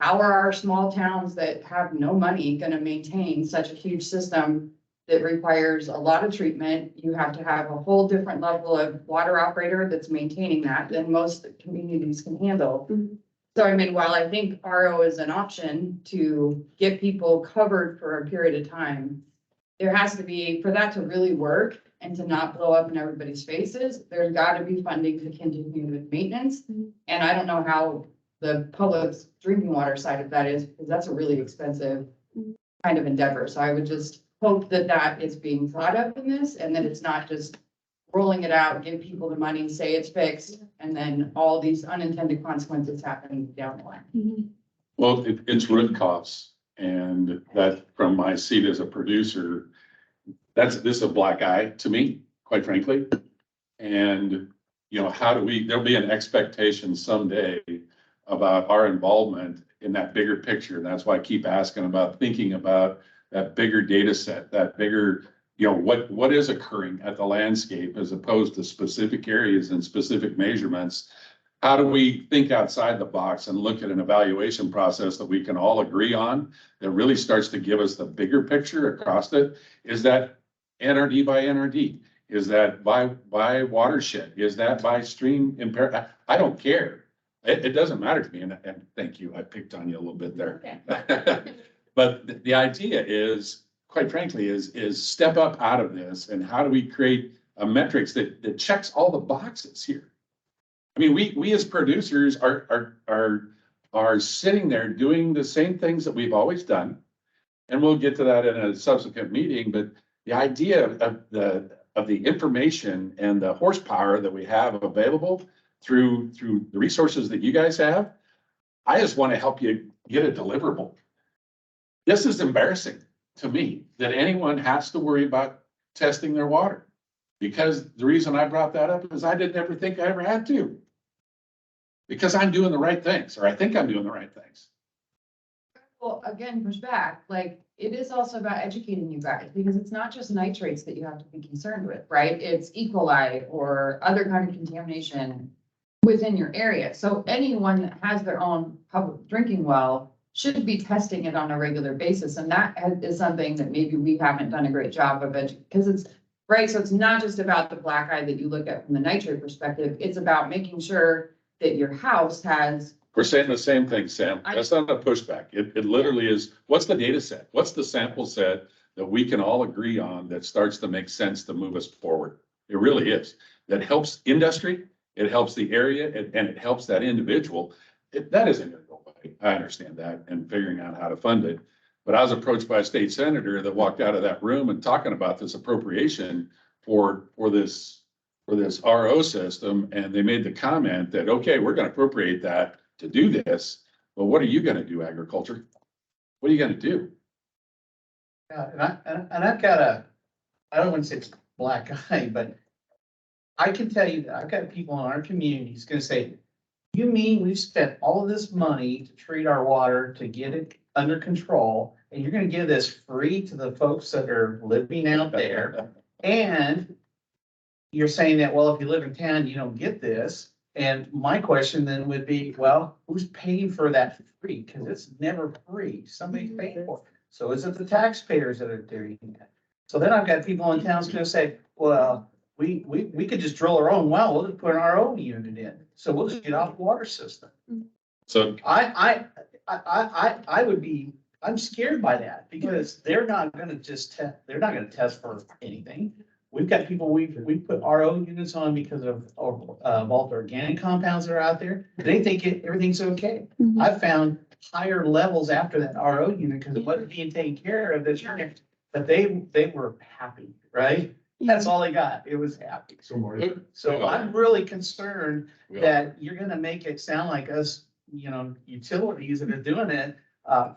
how are our small towns that have no money going to maintain such a huge system that requires a lot of treatment? You have to have a whole different level of water operator that's maintaining that than most communities can handle. So, I mean, while I think RO is an option to get people covered for a period of time, there has to be, for that to really work and to not blow up in everybody's faces, there's got to be funding to continue with maintenance. And I don't know how the public's drinking water side of that is, because that's a really expensive kind of endeavor. So I would just hope that that is being thought of in this, and that it's not just rolling it out, give people the money, say it's fixed, and then all these unintended consequences happen down the line. Well, it's root cause, and that from my seat as a producer, this is a black eye to me, quite frankly. And, you know, how do we, there'll be an expectation someday about our involvement in that bigger picture. And that's why I keep asking about thinking about that bigger data set, that bigger, you know, what is occurring at the landscape as opposed to specific areas and specific measurements. How do we think outside the box and look at an evaluation process that we can all agree on that really starts to give us the bigger picture across it? Is that NRD by NRD? Is that by watershed? Is that by stream impair? I don't care. It doesn't matter to me. And thank you. I picked on you a little bit there. But the idea is, quite frankly, is step up out of this and how do we create a metrics that checks all the boxes here? I mean, we as producers are sitting there doing the same things that we've always done. And we'll get to that in a subsequent meeting, but the idea of the information and the horsepower that we have available through the resources that you guys have, I just want to help you get a deliverable. This is embarrassing to me that anyone has to worry about testing their water. Because the reason I brought that up is I didn't ever think I ever had to. Because I'm doing the right things, or I think I'm doing the right things. Well, again, push back, like, it is also about educating you guys, because it's not just nitrates that you have to be concerned with, right? It's E. coli or other kind of contamination within your area. So anyone that has their own public drinking well should be testing it on a regular basis. And that is something that maybe we haven't done a great job of because it's, right, so it's not just about the black eye that you look at from the nitrate perspective, it's about making sure that your house has. We're saying the same thing, Sam. That's not a pushback. It literally is, what's the data set? What's the sample set that we can all agree on that starts to make sense to move us forward? It really is. That helps industry, it helps the area, and it helps that individual. That isn't going to go away. I understand that and figuring out how to fund it. But I was approached by a state senator that walked out of that room and talking about this appropriation for this RO system. And they made the comment that, okay, we're going to appropriate that to do this, but what are you gonna do, agriculture? What are you gonna do? Yeah, and I've got I don't want to say it's black eye, but I can tell you that I've got people in our community who's gonna say, you mean we've spent all of this money to treat our water, to get it under control, and you're gonna give this free to the folks that are living out there? And you're saying that, well, if you live in town, you don't get this. And my question then would be, well, who's paying for that free? Because it's never free. Somebody's paying for it. So is it the taxpayers that are doing that? So then I've got people in town who's gonna say, well, we could just drill our own well. We'll just put our own unit in. So we'll just get off the water system. So I would be, I'm scared by that because they're not gonna just they're not gonna test for anything. We've got people, we put RO units on because of all the organic compounds that are out there. They think everything's okay. I've found higher levels after that RO unit because it wasn't being taken care of this year. But they were happy, right? That's all they got. It was happy. So I'm really concerned that you're gonna make it sound like us, you know, utilities that are doing it.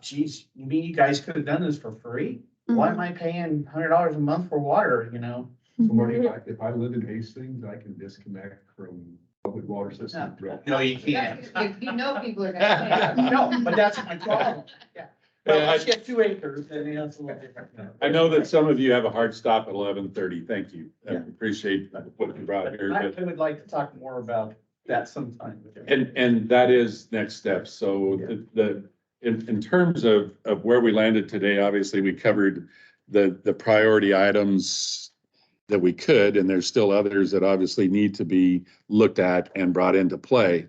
Geez, you mean you guys could have done this for free? Why am I paying $100 a month for water, you know? So Marty, if I live in Hastings, I can disconnect from public water system. No, you can't. You know, people are gonna say. No, but that's my problem. Yeah. Well, let's get 2 acres, then that's a little different. I know that some of you have a hard stop at 11:30. Thank you. I appreciate what you brought here. I would like to talk more about that sometime. And that is next step. So in terms of where we landed today, obviously we covered the priority items that we could, and there's still others that obviously need to be looked at and brought into play.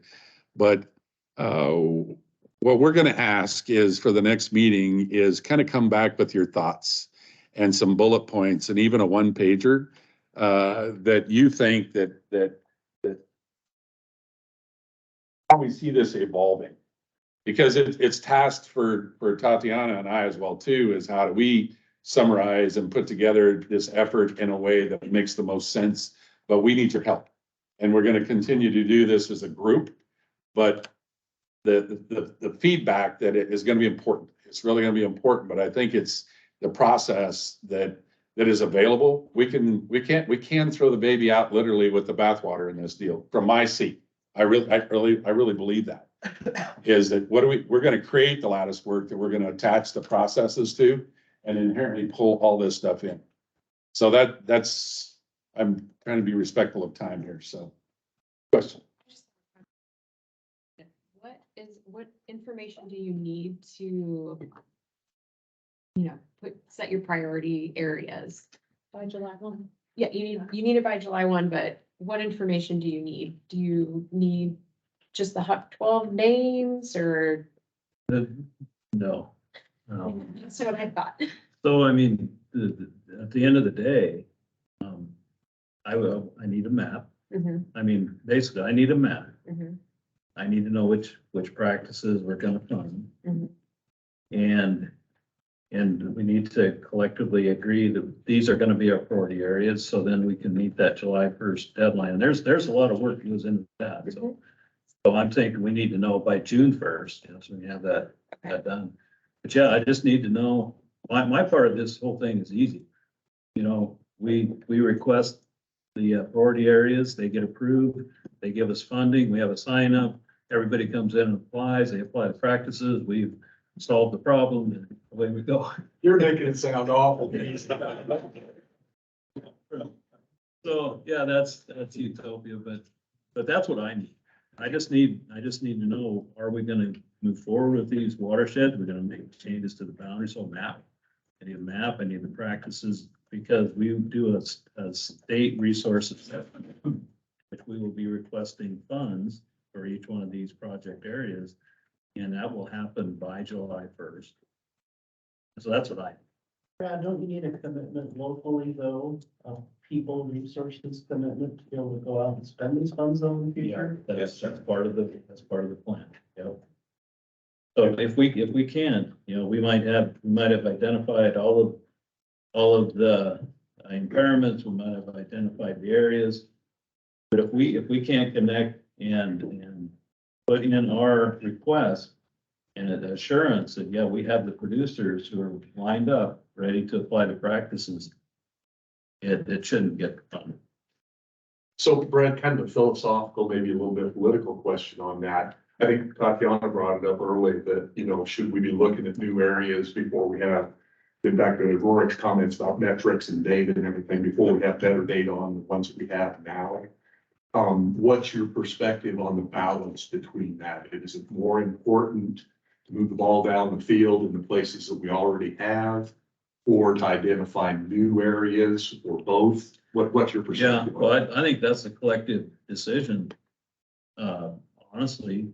But what we're going to ask is for the next meeting is kind of come back with your thoughts and some bullet points and even a one-pager that you think that how we see this evolving. Because it's tasked for Tatiana and I as well too, is how do we summarize and put together this effort in a way that makes the most sense, but we need your help. And we're going to continue to do this as a group, but the feedback that it is going to be important. It's really going to be important, but I think it's the process that that is available, we can throw the baby out literally with the bathwater in this deal, from my seat. I really believe that. Is that we're gonna create the lattice work that we're gonna attach the processes to and inherently pull all this stuff in. So that's, I'm trying to be respectful of time here, so. Question? What information do you need to, set your priority areas? By July 1. Yeah, you need it by July 1, but what information do you need? Do you need just the hot 12 names or? No. That's what I thought. So, I mean, at the end of the day, I need a map. Mhm, I mean, basically, I need a map. mhm, I need to know which practices we're gonna fund. mhm. And we need to collectively agree that these are gonna be our priority areas, so then we can meet that July 1st deadline. And there's a lot of work that goes into that, so. So I'm thinking we need to know by June 1st, so we have that done. But yeah, I just need to know, my part of this whole thing is easy. We request the priority areas, they get approved, they give us funding, we have a sign up, everybody comes in and applies, they apply the practices, we've solved the problem, and away we go. You're making it sound awful. So, yeah, that's utopia, but that's what I need. I just need to know, are we gonna move forward with these watersheds? We're gonna make changes to the boundaries, so map. I need a map, I need the practices, because we do a state resource assessment, which we will be requesting funds for each one of these project areas, and that will happen by July 1st. So that's what I. Brad, don't you need a commitment locally though, of people, resources commitment to be able to go out and spend these funds though in the future? That's part of the plan, yep. So if we can, we might have identified all of the impairments, we might have identified the areas. But if we can't connect and put in our request and an assurance that, yeah, we have the producers who are lined up, ready to apply the practices, it shouldn't get funded. So Brad, kind of a philosophical, maybe a little bit political question on that. I think Tatiana brought it up early that, should we be looking at new areas before we have, in fact, Rorik's comments about metrics and data and everything, before we have better data on the ones that we have now. What's your perspective on the balance between that? Is it more important to move the ball down the field in the places that we already have, or to identify new areas, or both? What's your Yeah, perspective? well, I think that's a collective decision. Honestly,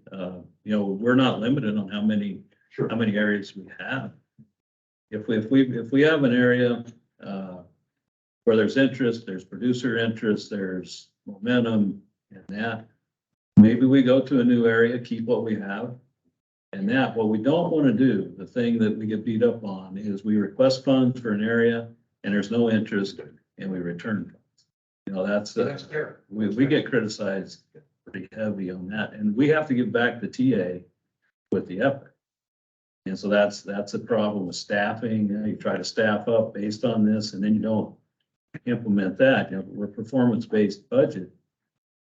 we're not limited on how many areas we have. If we have an area, where there's interest, there's producer interest, there's momentum and that, maybe we go to a new area, keep what we have. And that, what we don't want to do, the thing that we get beat up on, is we request funds for an area and there's no interest and we return funds. That's fair. We get criticized pretty heavy on that, and we have to give back the TA with the effort. And so that's a problem with staffing. You try to staff up based on this and then you don't implement that. We're performance-based budget.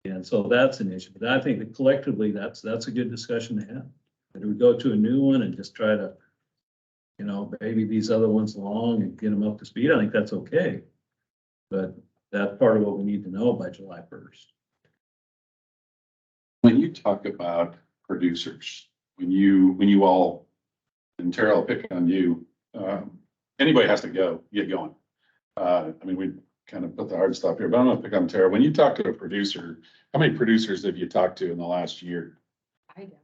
And so that's an issue. But I think that collectively, that's a good discussion to have. But we go to a new one and just try to, baby these other ones along and get them up to speed. I think that's okay. But that's part of what we need to know by July 1st. When you talk about producers, when you all, and Tara, I'll pick on you, anybody has to get going. We kind of put the hard stuff here, but I'm gonna pick on Tara. When you talk to a producer, how many producers have you talked to in the last year? I don't.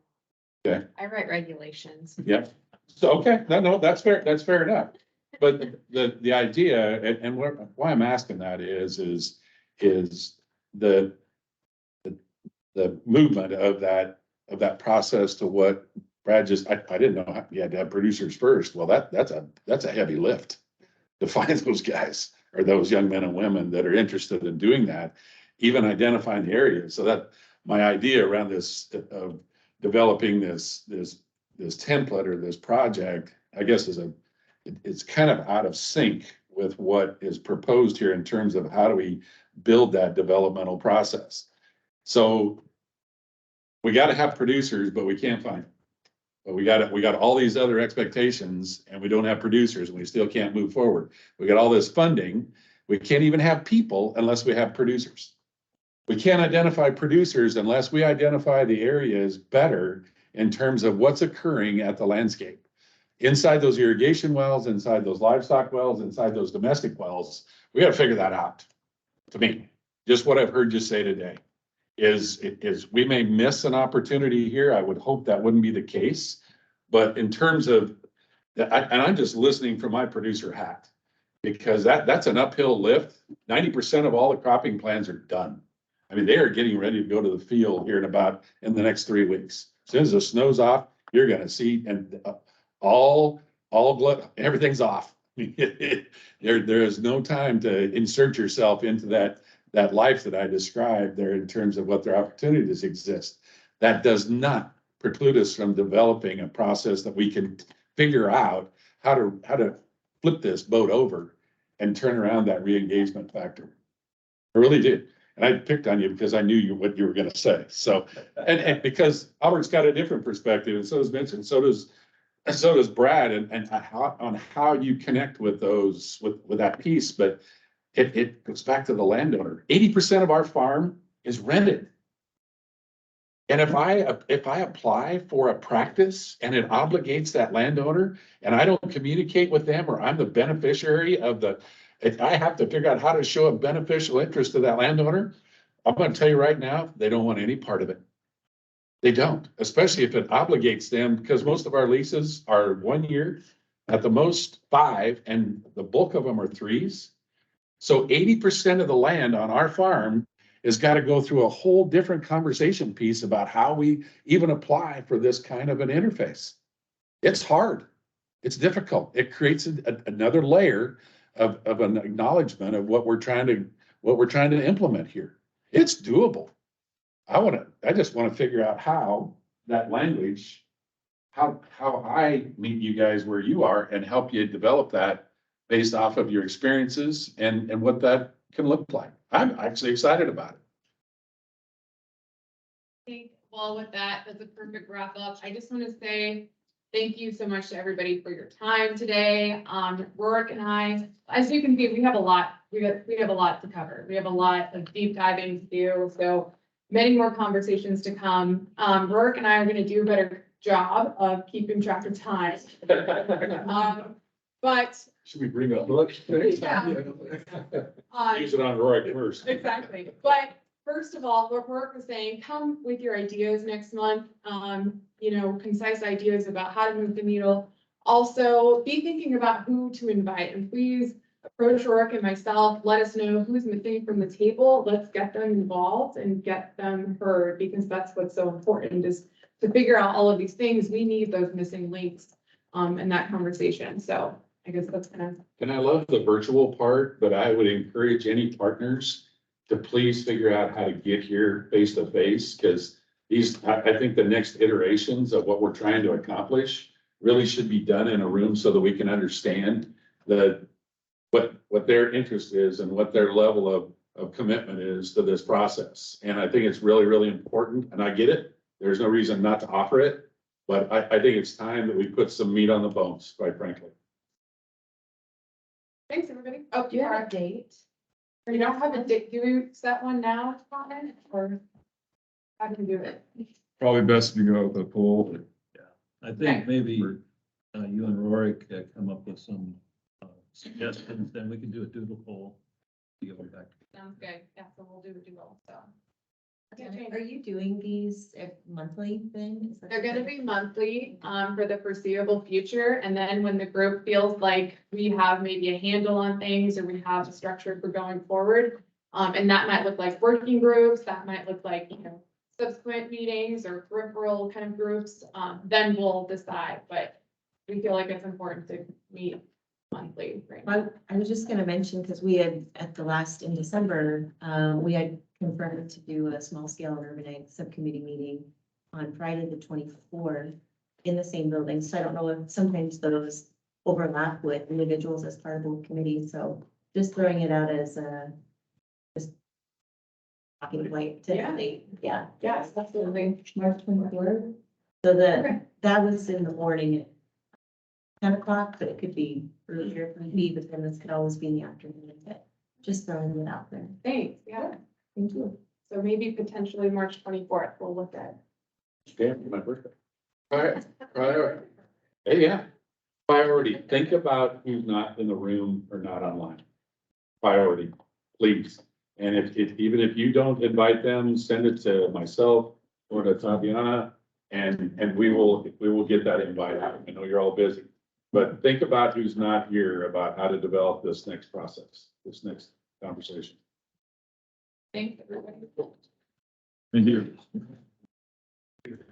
Okay. I write regulations. Yeah. So, okay, no, that's fair. That's fair enough. But the idea, and why I'm asking that is the movement of that process to what Brad just, I didn't know you had to have producers first. Well, that's a heavy lift to find those guys or those young men and women that are interested in doing that, even identifying the areas. So that my idea around this of developing this template or this project, I guess, it's kind of out of sync with what is proposed here in terms of how do we build that developmental process. So we got to have producers, but we can't find them. But we got all these other expectations and we don't have producers and we still can't move forward. We got all this funding. We can't even have people unless we have producers. We can't identify producers unless we identify the areas better in terms of what's occurring at the landscape. Inside those irrigation wells, inside those livestock wells, inside those domestic wells, we got to figure that out. To me, just what I've heard you say today is we may miss an opportunity here. I would hope that wouldn't be the case. But in terms of, and I'm just listening from my producer hat, because that's an uphill lift. 90% of all the cropping plans are done. I mean, they are getting ready to go to the field here in the next 3 weeks. As soon as the snow's off, you're going to see, and everything's off. There is no time to insert yourself into that life that I described there in terms of what their opportunities exist. That does not preclude us from developing a process that we can figure out how to flip this boat over and turn around that re-engagement factor. I really did. And I picked on you because I knew what you were going to say. So, and because Albert's got a different perspective, and so does Vincent, so does Brad, and how you connect with those, with that piece. But it goes back to the landowner. 80% of our farm is rented. And if I apply for a practice and it obligates that landowner and I don't communicate with them, or I'm the beneficiary of if I have to figure out how to show a beneficial interest to that landowner, I'm going to tell you right now, they don't want any part of it. They don't, especially if it obligates them, because most of our leases are 1 year, at the most 5, and the bulk of them are 3s. So 80% of the land on our farm has got to go through a whole different conversation piece about how we even apply for this kind of an interface. It's hard. It's difficult. It creates another layer of an acknowledgement of what we're trying to implement here. It's doable. I just want to figure out how that language, how I meet you guys where you are and help you develop that based off of your experiences and what that can look like. I'm actually excited about it. Well, with that, that's a perfect wrap up. I just want to say thank you so much to everybody for your time today. Rourke and I, as you can see, we have a lot. We have a lot to cover. We have a lot of deep diving to do. So many more conversations to come. Rourke and I are going to do a better job of keeping track of time. But should we bring a book? Yeah. Use it on Roy first. Exactly. But first of all, what Rourke was saying, come with your ideas next month. Concise ideas about how to move the needle. Also, be thinking about who to invite, and please approach Rourke and myself. Let us know who's missing from the table. Let's get them involved and get them heard, because that's what's so important, is to figure out all of these things. We need those missing links in that conversation. So I guess that's kind of. And I love the virtual part, but I would encourage any partners to please figure out how to get here face to face, because I think the next iterations of what we're trying to accomplish really should be done in a room so that we can understand what their interest is and what their level of commitment is to this process. And I think it's really, really important, and I get it. There's no reason not to offer it, but I think it's time that we put some meat on the bones, quite frankly. Thanks, everybody. Oh, Do you have a date? You don't have a date. Do we set one now, Cotton, or how do we do it? Probably best if you go with the pool. I think maybe you and Rory come up with some suggestions, then we can do a doodle poll. Give them back. Sounds good. Yeah, so we'll do the doodle, so. Are you doing these monthly then? They're gonna be monthly, for the foreseeable future, and then when the group feels like we have maybe a handle on things, or we have a structure for going forward, and that might look like working groups, that might look like, subsequent meetings or peripheral kind of groups, then we'll decide, but we feel like it's important to meet monthly right now. I was just gonna mention, because we had, in December, we had confirmed to do a small scale urban ag subcommittee meeting on Friday, the 24th in the same building. So I don't know if sometimes those overlap with individuals as part of the committee, so just throwing it out as a just talking point typically, yeah. Yes, absolutely. March 24th. So that was in the morning at 10 o'clock, but it could be earlier if need be, but then this could always be in the afternoon. But just throwing it out there. Thanks, yeah. Thank you. So maybe potentially March 24th, we'll look at. Okay, my birthday. All right, priority. Hey, yeah, priority. Think about who's not in the room or not online. Priority, please. And even if you don't invite them, send it to myself or to Tatiana, and we will get that invite out. I know you're all busy, but think about who's not here, about how to develop this next process, this next conversation. Thanks, everybody. Thank you. Okay.